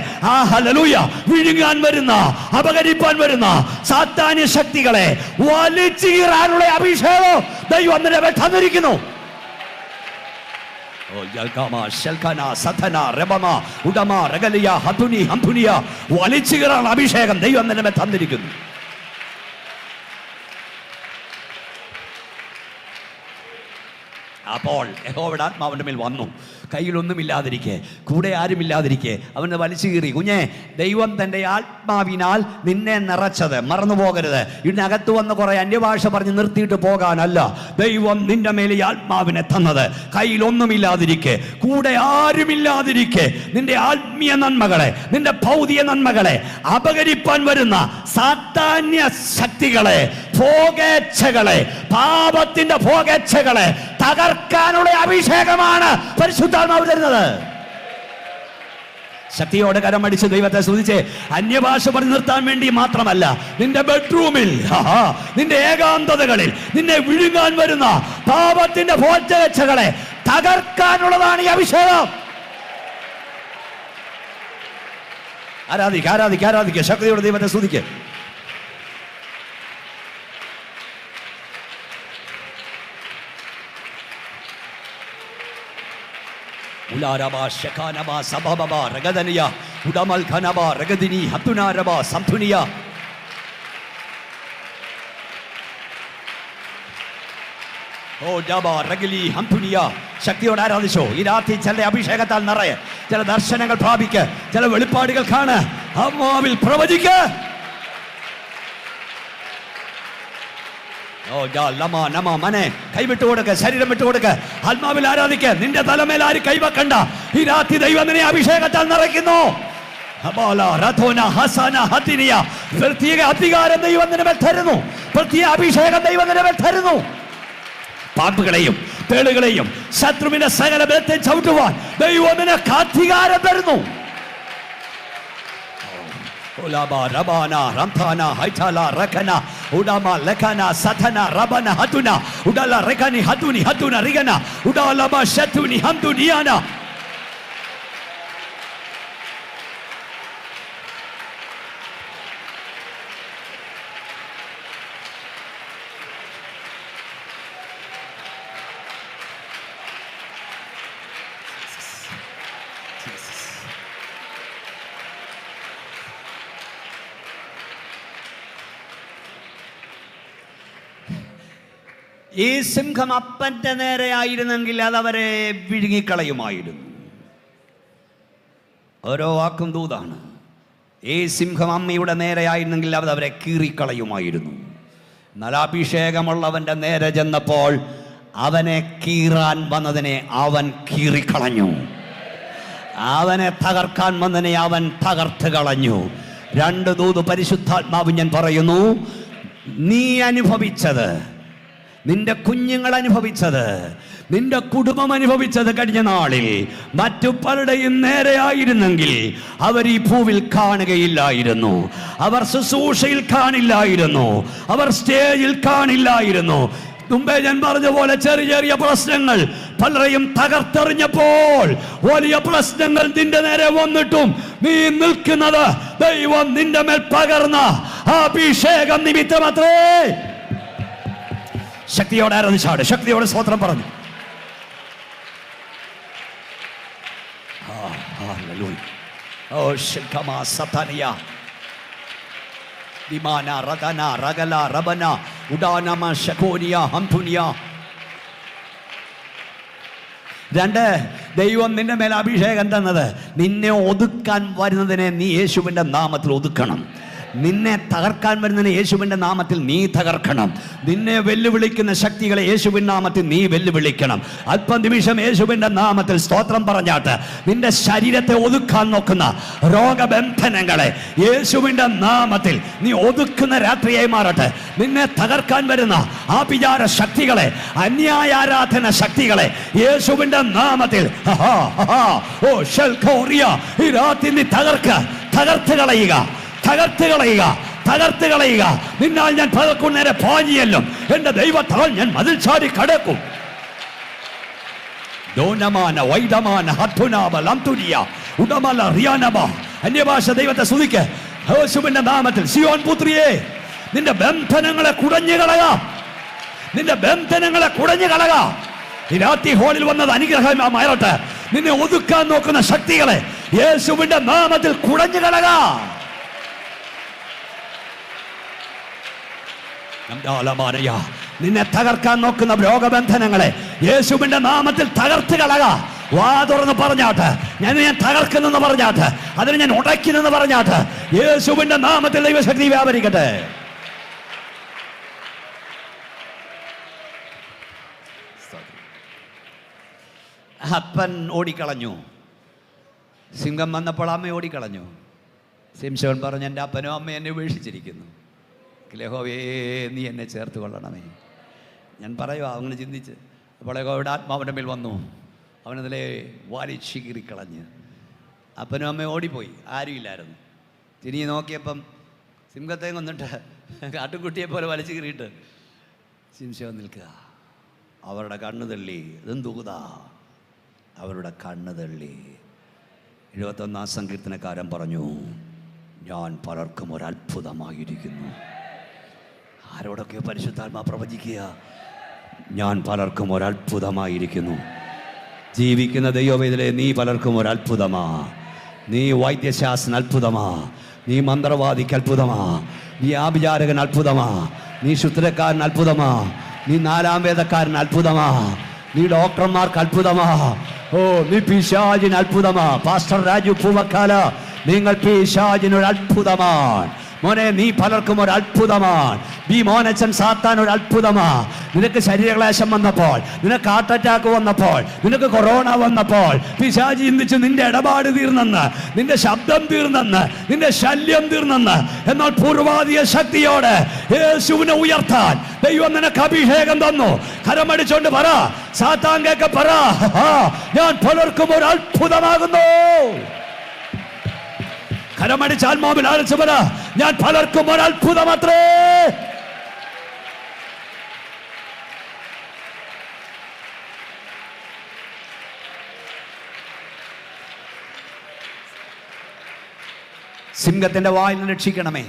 Speaker 4: ഹല്ലേലൂയ, വിഴുങ്ങാൻ വരുന്ന, അപകരിപ്പാൻ വരുന്ന സാത്താന്യ ശക്തികളെ വലിച്ചു കീറാനുള്ള അഭിഷേകം ദൈവം നിന്റെ മേൽ തന്നിരിക്കുന്നു. വലിച്ചു കീറാനുള്ള അഭിഷേകം ദൈവം നിന്റെ മേൽ തന്നിരിക്കുന്നു. അപ്പോൾ യഹോവയുടെ ആത്മാവിൻ്റെ മേൽ വന്നു. കയ്യിലൊന്നുമില്ലാതിരിക്കെ, കൂടെ ആരുമില്ലാതിരിക്കെ അവനെ വലിച്ചു കീറി. കുഞ്ഞെ, ദൈവം തൻ്റെ ആത്മാവിനാൽ നിന്നെ നിറച്ചത് മറന്നു പോകരുത്. ഇതിനകത്ത് വന്ന് കുറെ അന്യഭാഷ പറഞ്ഞ് നിർത്തിയിട്ട് പോകാനല്ല. ദൈവം നിന്റെ മേലെ ആത്മാവിനെ തന്നത് കയ്യിലൊന്നുമില്ലാതിരിക്കെ, കൂടെ ആരുമില്ലാതിരിക്കെ നിന്റെ ആത്മീയ നന്മകളെ, നിന്റെ ഭൗതിക നന്മകളെ അപകരിപ്പാൻ വരുന്ന സാത്താന്യ ശക്തികളെ, ഭോഗേച്ഛകളെ, പാപത്തിന്റെ ഭോഗേച്ഛകളെ തകർക്കാനുള്ള അഭിഷേകമാണ് പരിശുദ്ധാത്മാവ് തരുന്നത്. ശക്തിയോടെ കരമടിച്ച് ദൈവത്തെ സ്തുതിച്ച്. അന്യഭാഷ പറഞ്ഞു നിർത്താൻ വേണ്ടി മാത്രമല്ല, നിന്റെ ബെഡ്റൂമിൽ, നിന്റെ ഏകാന്തതകളിൽ നിന്നെ വിഴുങ്ങാൻ വരുന്ന പാപത്തിന്റെ ഭോഗേച്ഛകളെ തകർക്കാനുള്ളതാണ് ഈ അഭിഷേകം. ആരാധിക്ക ശക്തിയോടെ ദൈവത്തെ സ്തുതിക്ക്. ഉലാരബ ശകാനബ സബബബ രഗദനിയ ഉഡമൽ ഖനബ രഗദിനി ഹത്തുനാരബ സംതുനിയ. ഓ ഡബ രഗലി ഹംതുനിയ. ശക്തിയോടെ ആരാധിച്ചോ. ഈ രാത്രി ചില അഭിഷേകത്താൽ നിറയെ, ചില ദർശനങ്ങൾ പ്രാപിക്ക്, ചില വെളിപ്പാടുകൾ കാണ്, ആത്മാവിൽ പ്രവചിക്ക്. മനെ കൈവിട്ടു കൊടുക്ക, ശരീരം വിട്ടുകൊടുക്ക, ആത്മാവിൽ ആരാധിക്ക. നിന്റെ തലമേൽ ആര് കൈവക്കണ്ട. ഈ രാത്രി ദൈവം നിന്നെ അഭിഷേകത്താൽ നിറയ്ക്കുന്നു. പ്രത്യേക അധികാരം ദൈവം നിന്നെ മേൽ തരുന്നു. പ്രത്യേക അഭിഷേകം ദൈവം നിന്നെ മേൽ തരുന്നു. പാമ്പുകളെയും തേളുകളെയും ശത്രുവിന്റെ സകല ബലത്തെ ചവിട്ടുവാൻ ദൈവം നിനക്ക് അധികാരം തരുന്നു. Ulaba rabana ramthana haitala rakana udama lekana satana rabana hatuna udala rekani hatuni hatuna rigana udala ba shatuni hamduniana. ഈ സിംഹം അപ്പന്റെ നേരെ ആയിരുന്നെങ്കിൽ അതവരെ വിഴുങ്ങിക്കളയുമായിരുന്നു. ഓരോ വാക്കും ദൂതാണ്. ഈ സിംഹം അമ്മയുടെ നേരെ ആയിരുന്നെങ്കിൽ അത് അവരെ കീറിക്കളയുമായിരുന്നു. എന്നാൽ അഭിഷേകമുള്ളവന്റെ നേരെ ചെന്നപ്പോൾ അവനെ കീറാൻ വന്നതിനെ അവൻ കീറിക്കളഞ്ഞു. അവനെ തകർക്കാൻ വന്നതിനെ അവൻ തകർത്ത് കളഞ്ഞു. രണ്ട് ദൂത് പരിശുദ്ധാത്മാവ് ഞാൻ പറയുന്നു. നീ അനുഭവിച്ചത്, നിന്റെ കുഞ്ഞുങ്ങൾ അനുഭവിച്ചത്, നിന്റെ കുടുംബം അനുഭവിച്ചത് കഴിഞ്ഞ നാളിൽ മറ്റു പലരുടെയും നേരെയായിരുന്നെങ്കിൽ അവർ ഈ ഭൂവിൽ കാണുകയില്ലായിരുന്നു. അവർ ശുശ്രൂഷയിൽ കാണില്ലായിരുന്നു. അവർ സ്റ്റേജിൽ കാണില്ലായിരുന്നു. മുമ്പേ ഞാൻ പറഞ്ഞ പോലെ ചെറിയ ചെറിയ പ്രശ്നങ്ങൾ പലരെയും തകർത്തെറിഞ്ഞപ്പോൾ വലിയ പ്രശ്നങ്ങൾ നിന്റെ നേരെ വന്നിട്ടും നീ നിൽക്കുന്നത് ദൈവം നിന്റെ മേൽ പകർന്ന അഭിഷേകം നിമിത്തമത്രേ. ശക്തിയോടെ ആരാധിച്ചാട്, ശക്തിയോടെ സ്തോത്രം പറഞ്ഞു. രണ്ട്, ദൈവം നിന്റെ മേൽ അഭിഷേകം തന്നത് നിന്നെ ഒതുക്കാൻ വരുന്നതിനെ നീ യേശുവിന്റെ നാമത്തിൽ ഒതുക്കണം. നിന്നെ തകർക്കാൻ വരുന്നതിന് യേശുവിൻ്റെ നാമത്തിൽ നീ തകർക്കണം. നിന്നെ വെല്ലുവിളിക്കുന്ന ശക്തികളെ യേശുവിൻ നാമത്തിൽ നീ വെല്ലുവിളിക്കണം. അല്പം നിമിഷം യേശുവിൻ്റെ നാമത്തിൽ സ്തോത്രം പറഞ്ഞാട്ട് നിന്റെ ശരീരത്തെ ഒതുക്കാൻ നോക്കുന്ന രോഗബന്ധനങ്ങളെ യേശുവിൻ്റെ നാമത്തിൽ നീ ഒതുക്കുന്ന രാത്രിയായി മാറട്ടെ. നിന്നെ തകർക്കാൻ വരുന്ന ആഭിചാര ശക്തികളെ, അന്യായ ആരാധന ശക്തികളെ യേശുവിൻ്റെ നാമത്തിൽ ഈ രാത്രി നീ തകർത്ത് കളയുക. നിന്നാൽ ഞാൻ പകക്കുന്നേരെ പാഞ്ഞിയല്ലും എന്റെ ദൈവത്താൽ ഞാൻ മതിൽ ചാടി കടക്കും. അന്യഭാഷ ദൈവത്തെ സ്തുതിക്ക്. യേശുവിന്റെ നാമത്തിൽ സിയോൻ പുത്രിയെ, നിന്റെ ബന്ധനങ്ങളെ കുടഞ്ഞു കളക. ഈ രാത്രി ഹോളിൽ വന്നത് അനുഗ്രഹമായിരട്ടെ. നിന്നെ ഒതുക്കാൻ നോക്കുന്ന ശക്തികളെ യേശുവിന്റെ നാമത്തിൽ കുടഞ്ഞു കളക. നിന്നെ തകർക്കാൻ നോക്കുന്ന രോഗബന്ധനങ്ങളെ യേശുവിന്റെ നാമത്തിൽ തകർത്ത് കളക. വാ തുറന്ന് പറഞ്ഞാട്ട്, ഞാൻ തകർക്കുന്നെന്ന് പറഞ്ഞാട്ട്, അതിന് ഞാൻ ഉടയ്ക്കുന്നെന്ന് പറഞ്ഞാട്ട്, യേശുവിന്റെ നാമത്തിൽ ദൈവശക്തി വ്യാപരിക്കട്ടെ. അപ്പൻ ഓടിക്കളഞ്ഞു. സിംഹം വന്നപ്പോൾ അമ്മ ഓടിക്കളഞ്ഞു. ശിംശോൻ പറഞ്ഞു, എൻ്റെ അപ്പനും അമ്മയും എന്നെ ഉപേക്ഷിച്ചിരിക്കുന്നു. യഹോവേ, നീ എന്നെ ചേർത്ത് കൊള്ളണമേ. ഞാൻ പറയുക അങ്ങനെ ചിന്തിച്ച്. അപ്പോൾ യഹോവയുടെ ആത്മാവിൻ്റെ മേൽ വന്നു. അവനതിലെ വലിച്ചു കീറിക്കളഞ്ഞ്. അപ്പനും അമ്മയും ഓടിപ്പോയി, ആരുമില്ലായിരുന്നു. തിരിഞ്ഞ് നോക്കിയപ്പം സിംഹത്തെ കൊന്നിട്ട് കാട്ടുകുട്ടിയെ പോലെ വലിച്ചു കീറിയിട്ട് ശിംശോൻ നിൽക്കുക. അവരുടെ കണ്ണ് തള്ളി. ഇതെന്തൂതാ? അവരുടെ കണ്ണ് തള്ളി. 71 സങ്കീർത്തനക്കാരൻ പറഞ്ഞു, ഞാൻ പലർക്കും ഒരത്ഭുതമായിരിക്കുന്നു. ആരോടൊക്കെയോ പരിശുദ്ധാത്മാ പ്രവചിക്കുക, ഞാൻ പലർക്കും ഒരത്ഭുതമായിരിക്കുന്നു. ജീവിക്കുന്ന ദൈവവേദിലെ നീ പലർക്കും ഒരത്ഭുതമാ. നീ വൈദ്യശാസ്ത്രന് അത്ഭുതമാ. നീ മന്ത്രവാദിക്ക് അത്ഭുതമാ. നീ ആഭിചാരകൻ അത്ഭുതമാ. നീ ശുദ്ധക്കാരൻ അത്ഭുതമാ. നീ 4ാം വേദക്കാരൻ അത്ഭുതമാ. നീ ഡോക്ടർമാർക്ക് അത്ഭുതമാ. ഓ, നീ പിശാചിന് അത്ഭുതമാ. പാസ്റ്റർ രാജു പൂവക്കാല, നിങ്ങൾ പിശാചിനൊരു അത്ഭുതമാണ് മോനെ. നീ പലർക്കും ഒരു അത്ഭുതമാണ്. ഈ മോനച്ചൻ സാത്താൻ ഒരു അത്ഭുതമാ. നിനക്ക് ശരീരക്ലേശം വന്നപ്പോൾ, നിനക്ക് ഹാർട്ട് അറ്റാക്ക് വന്നപ്പോൾ, നിനക്ക് കൊറോണ വന്നപ്പോൾ പിശാചി ചിന്തിച്ച് നിന്റെ ഇടപാട് തീർന്നെന്ന്, നിന്റെ ശബ്ദം തീർന്നെന്ന്, നിന്റെ ശല്യം തീർന്നെന്ന്. എന്നാൽ പൂർവാധിക ശക്തിയോടെ യേശുവിനെ ഉയർത്താൻ ദൈവം നിനക്ക് അഭിഷേകം തന്നു. കരമടിച്ചോണ്ട് പറ, സാത്താൻ കേൾക്ക പറ, ഞാൻ പലർക്കും ഒരു അത്ഭുതമാകുന്നു. കരമടിച്ച് ആത്മാവിൽ ആലോചിച്ച് പറ, ഞാൻ പലർക്കും ഒരു അത്ഭുതമത്രേ. സിംഹത്തിന്റെ വായിൽ നിന്ന് രക്ഷിക്കണമേ.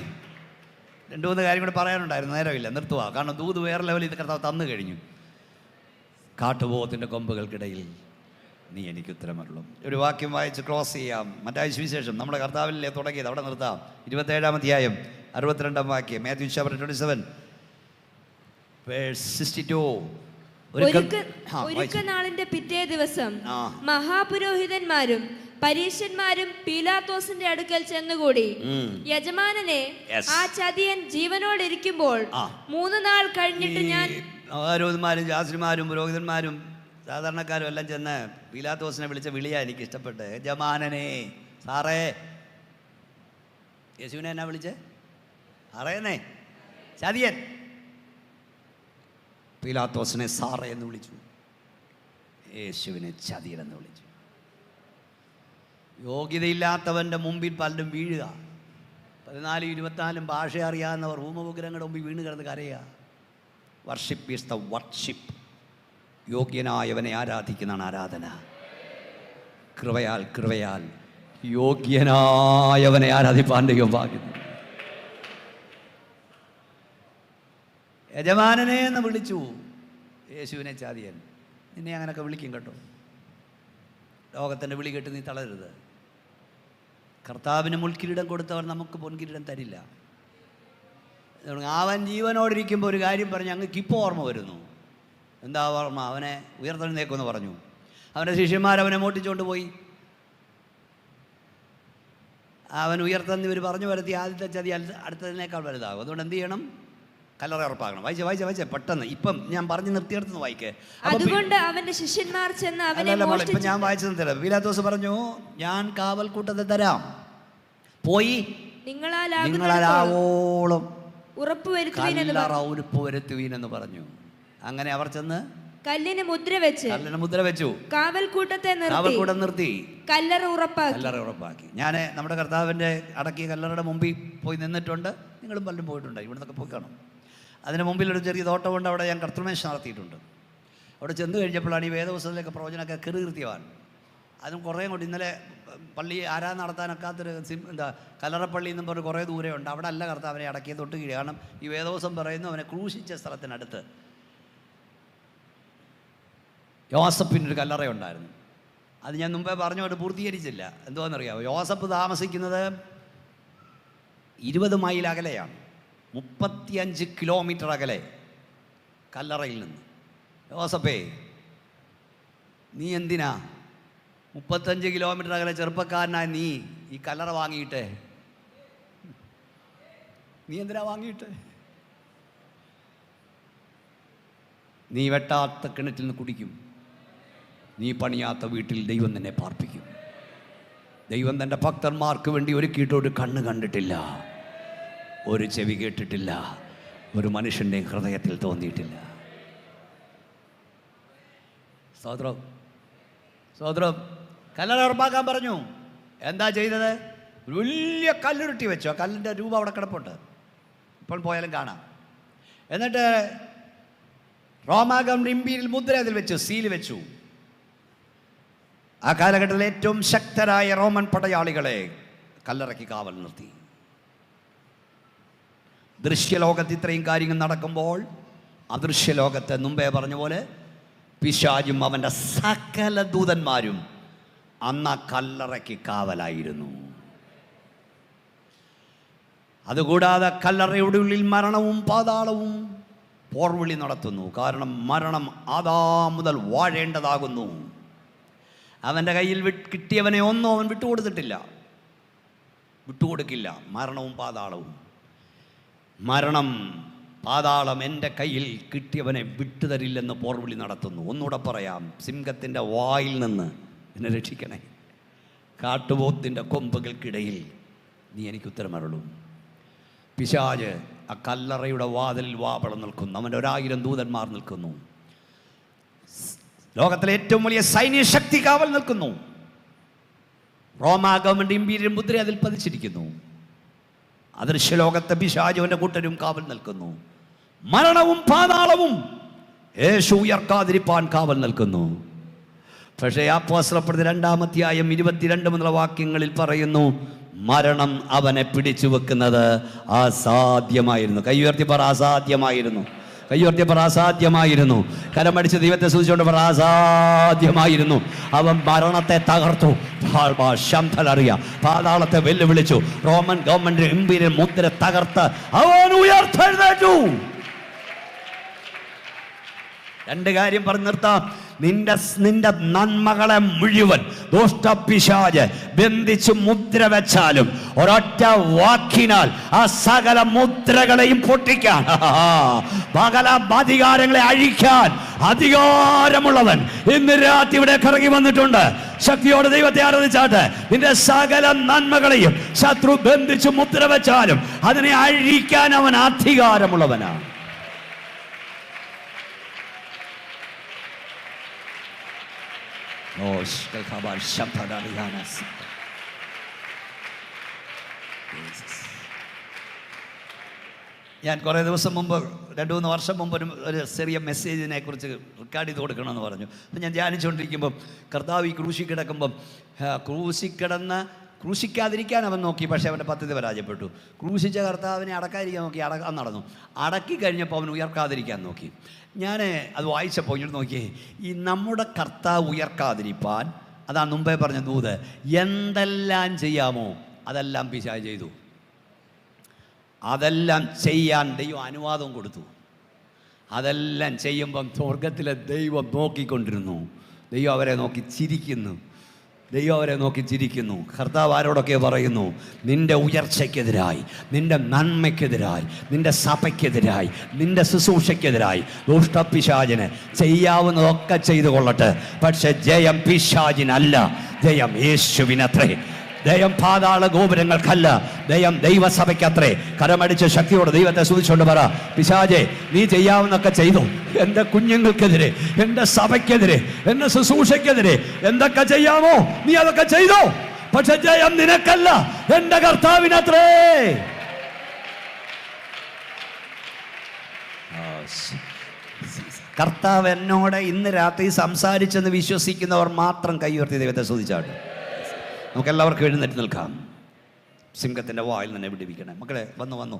Speaker 4: 2-3 കാര്യം കൂടെ പറയാനുണ്ടായിരുന്നു, നേരമില്ല, നിർത്തുക. കാരണം ദൂത് വേറെ ലെവലിൽ ഇത് കർത്താവ് തന്നു കഴിഞ്ഞു. കാട്ടുപോത്തിന്റെ കൊമ്പുകൾക്കിടയിൽ നീ എനിക്ക് ഉത്തരമരുളും. ഒരു വാക്യം വായിച്ച് ക്ലോസ് ചെയ്യാം. മത്തായി സുവിശേഷം, നമ്മുടെ കർത്താവിലെ തുടങ്ങിയത്, അവിടെ നിർത്താം. 27-ാം അധ്യായം 62-ാം വാക്യം. Matthew chapter 27:62.
Speaker 3: ഒരുക്കനാളിന്റെ പിറ്റേ ദിവസം മഹാപുരോഹിതന്മാരും പരീശന്മാരും പീലാത്തോസിന്റെ അടുക്കൽ ചെന്നുകൂടി. യജമാനനെ, ആ ചതിയൻ ജീവനോടിരിക്കുമ്പോൾ 3 നാൾ കഴിഞ്ഞിട്ട് ഞാൻ.
Speaker 4: ആരോഗ്യന്മാരും ശാസ്ത്രിമാരും പുരോഹിതന്മാരും സാധാരണക്കാരും എല്ലാം ചെന്ന് പീലാത്തോസിനെ വിളിച്ച വിളിയാ എനിക്ക് ഇഷ്ടപ്പെട്ട്. യജമാനനെ, സാറേ. യേശുവിനെ എന്നാ വിളിച്ചേ? സാറേന്നേ, ചതിയൻ. പീലാത്തോസിനെ സാറേ എന്ന് വിളിച്ചു, യേശുവിനെ ചതിയൻ എന്ന് വിളിച്ചു. യോഗ്യതയില്ലാത്തവൻ്റെ മുമ്പിൽ പലരും വീഴുക. 14-24 ഭാഷ അറിയാവുന്നവർ ഹോമവിഗ്രഹങ്ങളുടെ മുമ്പിൽ വീണ് കിടന്ന് കരയുക. Worship is the worship. യോഗ്യനായവനെ ആരാധിക്കുന്നതാണ് ആരാധന. കൃപയാൽ കൃപയാൽ യോഗ്യനായവനെ ആരാധിപ്പാൻ ദൈവം ഭാഗ്യം. യജമാനനെ എന്ന് വിളിച്ചു യേശുവിനെ ചാതിയൻ. നിന്നെ അങ്ങനെയൊക്കെ വിളിക്കും കേട്ടോ. ലോകത്തിൻ്റെ വിളി കേട്ട് നീ തളരരുത്. കർത്താവിന് മുൾക്കിരീടം കൊടുത്തവർ നമുക്ക് പൊൻകിരീടം തരില്ല. അവൻ ജീവനോടിരിക്കുമ്പോൾ ഒരു കാര്യം പറഞ്ഞ് ഞങ്ങൾക്ക് ഇപ്പോൾ ഓർമ്മ വരുന്നു. എന്താ ഓർമ്മ? അവനെ ഉയർത്തെഴുന്നേക്കുമെന്ന് പറഞ്ഞു. അവൻ്റെ ശിഷ്യന്മാരവനെ മോട്ടിച്ചുകൊണ്ട് പോയി. അവൻ ഉയർത്തെന്ന് ഇവർ പറഞ്ഞു വരുത്തി ആദ്യത്തെ ചതി അടുത്തതിനേക്കാൾ വലുതാകും. അതുകൊണ്ട് എന്ത് ചെയ്യണം? കല്ലറ ഉറപ്പാക്കണം. വായിച്ചേ പെട്ടെന്ന്. ഇപ്പം ഞാൻ പറഞ്ഞു നിർത്തിയെടുത്ത് വായിക്കേ.
Speaker 3: അതുകൊണ്ട് അവന്റെ ശിഷ്യന്മാർ ചെന്ന് അവനെ മോഷ്ടിച്ചു.
Speaker 4: ഇപ്പം ഞാൻ വായിച്ചത് തരാം. പീലാത്തോസ് പറഞ്ഞു, ഞാൻ കാവൽക്കൂട്ടത്തെ തരാം, പോയി നിങ്ങളാവോളം ഉറപ്പുവരുത്തുവീനെന്ന് പറഞ്ഞു. അങ്ങനെ അവർ ചെന്ന്
Speaker 3: കല്ലിന് മുദ്ര വെച്ചു കാവൽക്കൂട്ടത്തെ
Speaker 4: നിർത്തി
Speaker 3: കല്ലറ
Speaker 4: ഉറപ്പാക്കി. ഞാൻ നമ്മുടെ കർത്താവിൻ്റെ അടക്കിയ കല്ലറയുടെ മുമ്പിൽ പോയി നിന്നിട്ടുണ്ട്. നിങ്ങളും പലരും പോയിട്ടുണ്ട്, ഇവിടെ നിന്നൊക്കെ പോയി കാണും. അതിന് മുമ്പിൽ ഒരു ചെറിയ തോട്ടമുണ്ട്. അവിടെ ഞാൻ കർത്തൃമേശ നടത്തിയിട്ടുണ്ട്. അവിടെ ചെന്ന് കഴിഞ്ഞപ്പോഴാണ് ഈ വേദപുസ്തകത്തിലേക്ക് പ്രവചനമൊക്കെ കീർത്തിവാൻ. അതും കുറേ കൊണ്ട് ഇന്നലെ പള്ളി ആരാധന നടത്താനൊക്കാത്തൊരു കല്ലറപ്പള്ളി എന്നും പറഞ്ഞ് കുറേ ദൂരമുണ്ട്. അവിടെ അല്ല കർത്താവിനെ അടക്കിയ തൊട്ട് കീഴ്. കാരണം ഈ വേദവസം പറയുന്നു അവനെ ക്രൂശിച്ച സ്ഥലത്തിനടുത്ത് യോസഫിനൊരു കല്ലറയുണ്ടായിരുന്നു. അത് ഞാൻ മുമ്പേ പറഞ്ഞുകൊണ്ട് പൂർത്തീകരിച്ചില്ല. എന്തുവാണെന്നറിയാമോ? യോസഫ് താമസിക്കുന്നത് 20 മൈൽ അകലെയാണ്. 35 കിലോമീറ്റർ അകലെ കല്ലറയിൽ നിന്ന്. യോസഫേ, നീ എന്തിനാ 35 കിലോമീറ്റർ അകലെ ചെറുപ്പക്കാരനായ നീ ഈ കല്ലറ വാങ്ങിയിട്ട്? നീ എന്തിനാ വാങ്ങിയിട്ട്? നീ വെട്ടാത്ത കിണറ്റിൽ നിന്ന് കുടിക്കും, നീ പണിയാത്ത വീട്ടിൽ ദൈവം നിന്നെ പാർപ്പിക്കും. ദൈവം തൻ്റെ ഭക്തന്മാർക്ക് വേണ്ടി ഒരുക്കിയിട്ടൊരു കണ്ണ് കണ്ടിട്ടില്ല, ഒരു ചെവി കേട്ടിട്ടില്ല, ഒരു മനുഷ്യൻ്റെ ഹൃദയത്തിൽ തോന്നിയിട്ടില്ല. സ്തോത്രം, സ്തോത്രം. കല്ലറ ഉറപ്പാക്കാൻ പറഞ്ഞു. എന്താ ചെയ്തത്? ഒരു വലിയ കല്ലുരുട്ടി വെച്ചു. ആ കല്ലിൻ്റെ രൂപം അവിടെ കിടപ്പുണ്ട്, ഇപ്പോൾ പോയാലും കാണാം. എന്നിട്ട് റോമാഗം ഇമ്പീരിയൽ മുദ്ര അതിൽ വെച്ചു, സീൽ വെച്ചു. ആ കാലഘട്ടത്തിൽ ഏറ്റവും ശക്തരായ റോമൻ പടയാളികളെ കല്ലറയ്ക്ക് കാവൽ നിർത്തി. ദൃശ്യലോകത്ത് ഇത്രയും കാര്യങ്ങൾ നടക്കുമ്പോൾ അദൃശ്യലോകത്തെ മുമ്പേ പറഞ്ഞ പോലെ പിശാചും അവൻ്റെ സകല ദൂതന്മാരും അന്ന് ആ കല്ലറയ്ക്ക് കാവലായിരുന്നു. അതുകൂടാതെ കല്ലറയുടെ ഉള്ളിൽ മരണവും പാതാളവും പോർവിളി നടത്തുന്നു. കാരണം മരണം ആദാം മുതൽ വാഴേണ്ടതാകുന്നു. അവൻ്റെ കയ്യിൽ കിട്ടിയവനെ ഒന്നും അവൻ വിട്ടുകൊടുത്തിട്ടില്ല, വിട്ടുകൊടുക്കില്ല. മരണവും പാതാളവും, മരണം പാതാളം എൻ്റെ കയ്യിൽ കിട്ടിയവനെ വിട്ടുതരില്ലെന്ന് പോർവിളി നടത്തുന്നു. ഒന്നുകൂടെ പറയാം, സിംഹത്തിൻ്റെ വായിൽ നിന്ന് എന്നെ രക്ഷിക്കണേ, കാട്ടുപോത്തിൻ്റെ കൊമ്പുകൾക്കിടയിൽ നീ എനിക്ക് ഉത്തരമരുളും. പിശാച് ആ കല്ലറയുടെ വാതിലിൽ വാപളം നിൽക്കുന്നു. അവൻ്റെ 1000 ദൂതന്മാർ നിൽക്കുന്നു. ലോകത്തിലെ ഏറ്റവും വലിയ സൈന്യശക്തി കാവൽ നിൽക്കുന്നു. റോമാ ഗവൺമെൻറ് ഇമ്പീരിയൽ മുദ്ര അതിൽ പതിച്ചിരിക്കുന്നു. അദൃശ്യലോകത്തെ പിശാചുവിൻ്റെ കൂട്ടരും കാവൽ നിൽക്കുന്നു. മരണവും പാതാളവും യേശു ഉയർക്കാതിരിപ്പാൻ കാവൽ നിൽക്കുന്നു. പക്ഷേ അപ്പോസ്തലപ്രവൃത്തി 2-ാം അധ്യായം 22 മുതലുള്ള വാക്യങ്ങളിൽ പറയുന്നു, മരണം അവനെ പിടിച്ചു വെക്കുന്നത് അസാധ്യമായിരുന്നു. കൈ ഉയർത്തി പറ, അസാധ്യമായിരുന്നു. കൈ ഉയർത്തി പറ, അസാധ്യമായിരുന്നു. കരമടിച്ച് ദൈവത്തെ സൂചിച്ചുകൊണ്ട് പറ, അസാധ്യമായിരുന്നു. അവൻ മരണത്തെ തകർത്തു. ശബ്ദമറിയ പാതാളത്തെ വെല്ലുവിളിച്ചു. റോമൻ ഗവൺമെന്റ് ഇമ്പീരിയൽ മുദ്ര തകർത്ത് അവൻ ഉയർത്തെഴുന്നേറ്റു. 2 കാര്യം പറഞ്ഞു നിർത്താം. നിന്റെ നന്മകളെ മുഴുവൻ ദുഷ്ടപിശാച് ബന്ധിച്ച് മുദ്ര വെച്ചാലും ഒരൊറ്റ വാക്കിനാൽ ആ സകല മുദ്രകളെയും പൊട്ടിക്കാൻ, സകല അധികാരങ്ങളെ അഴിക്കാൻ അധികാരമുള്ളവൻ ഇന്ന് രാത്രി ഇവിടെ ഇറങ്ങി വന്നിട്ടുണ്ട്. ശക്തിയോടെ ദൈവത്തെ ആരാധിച്ചാട്ടെ. നിന്റെ സകല നന്മകളെയും ശത്രു ബന്ധിച്ച് മുദ്ര വെച്ചാലും അതിനെ അഴിക്കാൻ അവൻ അധികാരമുള്ളവനാണ്. ഞാൻ കുറേ ദിവസം മുമ്പ്, 2-3 വർഷം മുമ്പ് ഒരു ചെറിയ മെസ്സേജിനെ കുറിച്ച് റെക്കോർഡ് ചെയ്ത് കൊടുക്കണമെന്ന് പറഞ്ഞു. അപ്പം ഞാൻ ധ്യാനിച്ചുകൊണ്ടിരിക്കുമ്പം കർത്താവ് ഈ ക്രൂശിൽ കിടക്കുമ്പം ക്രൂശിക്കാതിരിക്കാൻ അവൻ നോക്കി, പക്ഷേ അവൻ്റെ പദ്ധതി പരാജയപ്പെട്ടു. ക്രൂശിച്ച കർത്താവിനെ അടക്കാതിരിക്കാൻ നോക്കി, അടക്കാൻ നടന്നു. അടക്കി കഴിഞ്ഞപ്പോൾ അവൻ ഉയർക്കാതിരിക്കാൻ നോക്കി. ഞാൻ അത് വായിച്ചപ്പോൾ ഇങ്ങോട്ട് നോക്കിയേ, ഈ നമ്മുടെ കർത്താവ് ഉയർക്കാതിരിപ്പാൻ, അതാ മുമ്പേ പറഞ്ഞ ദൂത്, എന്തെല്ലാം ചെയ്യാമോ അതെല്ലാം പിശാച് ചെയ്തു. അതെല്ലാം ചെയ്യാൻ ദൈവം അനുവാദം കൊടുത്തു. അതെല്ലാം ചെയ്യുമ്പം സ്വർഗത്തിലെ ദൈവം നോക്കിക്കൊണ്ടിരുന്നു. ദൈവം അവരെ നോക്കി ചിരിക്കുന്നു. ദൈവം അവരെ നോക്കി ചിരിക്കുന്നു. കർത്താവ് ആരോടൊക്കെ പറയുന്നു, നിന്റെ ഉയർച്ചയ്ക്കെതിരായി, നിന്റെ നന്മയ്ക്കെതിരായി, നിന്റെ സഭയ്ക്കെതിരായി, നിന്റെ ശുശ്രൂഷയ്ക്കെതിരായി ദുഷ്ടപിശാചിന് ചെയ്യാവുന്നതൊക്കെ ചെയ്തു കൊള്ളട്ടെ. പക്ഷെ ജയം പിശാചിനല്ല, ജയം യേശുവിനത്രേ. ദയം പാതാള ഗോപുരങ്ങൾക്കല്ല, ദയം ദൈവസഭയ്ക്കത്രേ. കരമടിച്ച് ശക്തിയോടെ ദൈവത്തെ സ്തുതിച്ചുകൊണ്ട് പറ, പിശാചേ നീ ചെയ്യാവുന്നൊക്കെ ചെയ്തു. എൻ്റെ കുഞ്ഞുങ്ങൾക്കെതിരെ, എൻ്റെ സഭയ്ക്കെതിരെ, എൻ്റെ ശുശ്രൂഷയ്ക്കെതിരെ എന്തൊക്കെ ചെയ്യാമോ നീ അതൊക്കെ ചെയ്തോ. പക്ഷെ ജയം നിനക്കല്ല, എൻ്റെ കർത്താവിനത്രേ. കർത്താവ് എന്നോട് ഇന്ന് രാത്രി സംസാരിച്ചെന്ന് വിശ്വസിക്കുന്നവർ മാത്രം കൈയുയർത്തി ദൈവത്തെ സ്തുതിച്ചാട്ടെ. നമുക്കെല്ലാവർക്കും എഴുന്നേറ്റ് നിൽക്കാം. സിംഹത്തിൻ്റെ വായിൽ തന്നെ വിടുവിക്കണേ. മക്കളെ വന്നു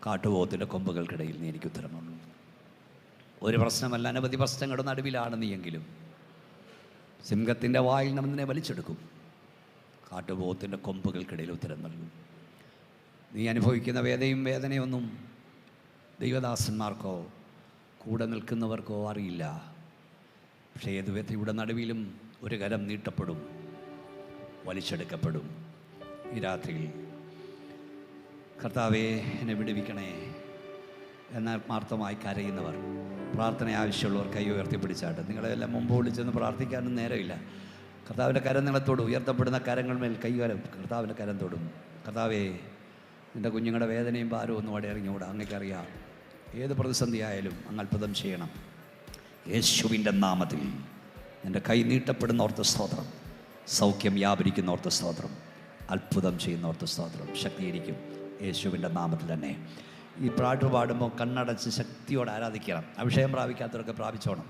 Speaker 4: കാട്ടുപോത്തിൻ്റെ കൊമ്പുകൾക്കിടയിൽ നീ എനിക്ക് ഉത്തരമുള്ളൂ. ഒരു പ്രശ്നമല്ല, അനവധി പ്രശ്നങ്ങളുടെ നടുവിലാണ് നീയെങ്കിലും സിംഹത്തിൻ്റെ വായിൽ നമ്മൾ നിന്നെ വലിച്ചെടുക്കും. കാട്ടുപോത്തിൻ്റെ കൊമ്പുകൾക്കിടയിൽ ഉത്തരം നൽകും. നീ അനുഭവിക്കുന്ന വേദനയൊന്നും ദൈവദാസന്മാർക്കോ കൂടെ നിൽക്കുന്നവർക്കോ അറിയില്ല. പക്ഷേ ഏത് വ്യക്തിയുടെ നടുവിലും ഒരു കരം നീട്ടപ്പെടും, വലിച്ചെടുക്കപ്പെടും. ഈ രാത്രിയിൽ കർത്താവേ എന്നെ വിടുവിക്കണേ എന്നാത്മാർത്ഥമായി കരയുന്നവർ, പ്രാർത്ഥന ആവശ്യമുള്ളവർ കൈ ഉയർത്തിപ്പിടിച്ചാട്ട്. നിങ്ങളെല്ലാം മുമ്പ് വിളിച്ചെന്ന് പ്രാർത്ഥിക്കാനും നേരമില്ല. കർത്താവിൻ്റെ കരം നിങ്ങളത്തോട് ഉയർത്തപ്പെടുന്ന കരങ്ങൾ കൈകാലം കർത്താവിൻ്റെ കരം തൊടും. കർത്താവേ, നിൻ്റെ കുഞ്ഞുങ്ങളുടെ വേദനയും ഭാരവും ഒന്നും അവിടെ ഇറങ്ങിയോടാ. അങ്ങേക്കറിയാം. ഏത് പ്രതിസന്ധി ആയാലും അങ്ങ് അത്ഭുതം ചെയ്യണം. യേശുവിൻ്റെ നാമത്തിൽ നിൻ്റെ കൈ നീട്ടപ്പെടുന്ന ഓർത്ത സ്തോത്രം, സൗഖ്യം വ്യാപരിക്കുന്ന ഓർത്ത സ്തോത്രം, അത്ഭുതം ചെയ്യുന്ന ഓർത്ത സ്തോത്രം ശക്തീകരിക്കും യേശുവിൻ്റെ നാമത്തിൽ തന്നെ. ഈ പാട്ട് പാടുമ്പോൾ കണ്ണടച്ച് ശക്തിയോടെ ആരാധിക്കണം. അഭിഷേകം പ്രാപിക്കാത്തവരൊക്കെ പ്രാപിച്ചോണം.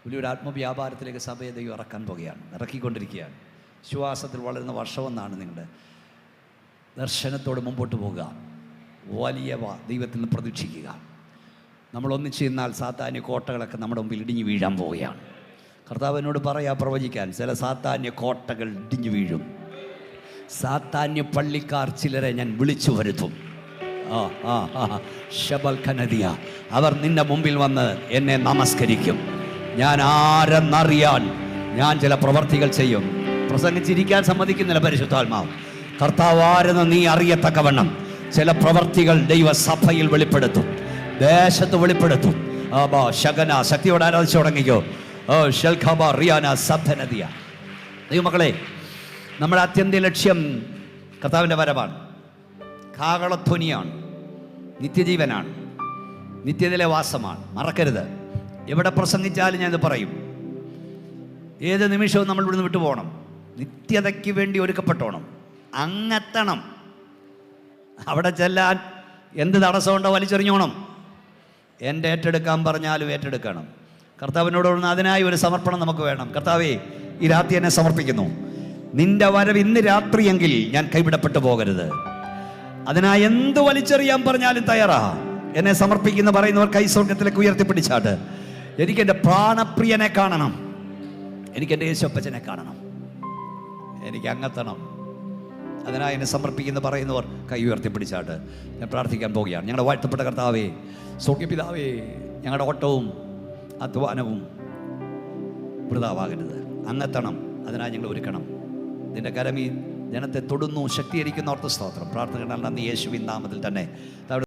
Speaker 4: വലിയൊരു ആത്മവ്യാപാരത്തിലേക്ക് സഭയെ ദൈവം ഇറക്കാൻ പോകുകയാണ്, ഇറക്കിക്കൊണ്ടിരിക്കുകയാണ്. വിശ്വാസത്തിൽ വളരുന്ന വർഷമെന്നാണ് നിങ്ങളുടെ ദർശനത്തോട് മുമ്പോട്ട് പോകുക. വലിയ ദൈവത്തിൽ നിന്ന് പ്രതീക്ഷിക്കുക. നമ്മൾ ഒന്നിച്ച് നിന്നാൽ സാത്താന്യ കോട്ടകളൊക്കെ നമ്മുടെ മുമ്പിൽ ഇടിഞ്ഞു വീഴാൻ പോവുകയാണ്. കർത്താവിനോട് പറയാ പ്രവചിക്കാൻ, ചില സാത്താന്യ കോട്ടകൾ ഇടിഞ്ഞു വീഴും. സാത്താന്യ പള്ളിക്കാർ ചിലരെ ഞാൻ വിളിച്ചു വരുത്തും. ശബൽ കനദിയ, അവർ നിന്റെ മുമ്പിൽ വന്ന് എന്നെ നമസ്കരിക്കും. ഞാൻ ആരെന്നറിയാൻ ഞാൻ ചില പ്രവർത്തികൾ ചെയ്യും. പ്രസംഗിച്ചിരിക്കാൻ സമ്മതിക്കുന്നില്ല പരിശുദ്ധാത്മാവ്. കർത്താവ് ആരെന്ന് നീ അറിയത്തക്കവണ്ണം ചില പ്രവർത്തികൾ ദൈവസഭയിൽ വെളിപ്പെടുത്തും, ദേശത്ത് വെളിപ്പെടുത്തും. ശകന ശക്തിയോടെ ആരാധിച്ചു തുടങ്ങിക്കോ. ദൈവമക്കളെ, നമ്മുടെ അത്യന്ത ലക്ഷ്യം കർത്താവിൻ്റെ വരവാണ്, കാഹളധ്വനിയാണ്, നിത്യജീവനാണ്, നിത്യതയിലെ വാസമാണ്. മറക്കരുത്. എവിടെ പ്രസംഗിച്ചാലും ഞാനിത് പറയും. ഏത് നിമിഷവും നമ്മൾ ഇവിടുന്ന് വിട്ടുപോകണം. നിത്യതയ്ക്ക് വേണ്ടി ഒരുക്കപ്പെട്ടോണം, അങ്ങെത്തണം. അവിടെ ചെല്ലാൻ എന്ത് തടസ്സമുണ്ടോ വലിച്ചെറിഞ്ഞോണം. എൻ്റെ ഏറ്റെടുക്കാൻ പറഞ്ഞാലും ഏറ്റെടുക്കണം. കർത്താവിനോട് അതിനായി ഒരു സമർപ്പണം നമുക്ക് വേണം. കർത്താവേ, ഈ രാത്രി എന്നെ സമർപ്പിക്കുന്നു. നിന്റെ വരവ് ഇന്ന് രാത്രിയെങ്കിൽ ഞാൻ കൈവിടപ്പെട്ടു പോകരുത്. അതിനായി എന്ത് വലിച്ചെറിയാൻ പറഞ്ഞാലും തയ്യാറാ. എന്നെ സമർപ്പിക്കുന്ന പറയുന്നവർ കൈ സ്വർഗത്തിലേക്ക് ഉയർത്തിപ്പിടിച്ചാട്ട്. എനിക്കെൻ്റെ പ്രാണപ്രിയനെ കാണണം, എനിക്കെൻ്റെ യേശുപ്പച്ചനെ കാണണം, എനിക്ക് അങ്ങെത്തണം. അതിനായി എന്നെ സമർപ്പിക്കുന്ന പറയുന്നവർ കൈ ഉയർത്തിപ്പിടിച്ചാട്ട്. ഞാൻ പ്രാർത്ഥിക്കാൻ പോവുകയാണ്. ഞങ്ങളുടെ വാഴ്ത്തപ്പെട്ട കർത്താവേ, സ്വർഗ്ഗപിതാവേ, ഞങ്ങളുടെ ഓട്ടവും അധ്വാനവും വൃഥാവാകരുത്. അങ്ങെത്തണം. അതിനായി ഞങ്ങൾ ഒരുക്കണം. നിന്റെ കരം ഈ ജനത്തെ തൊടുന്നു, ശക്തീകരിക്കുന്ന ഓർത്ത സ്തോത്രം. പ്രാർത്ഥന നന്ദി യേശുവിൻ നാമത്തിൽ തന്നെ.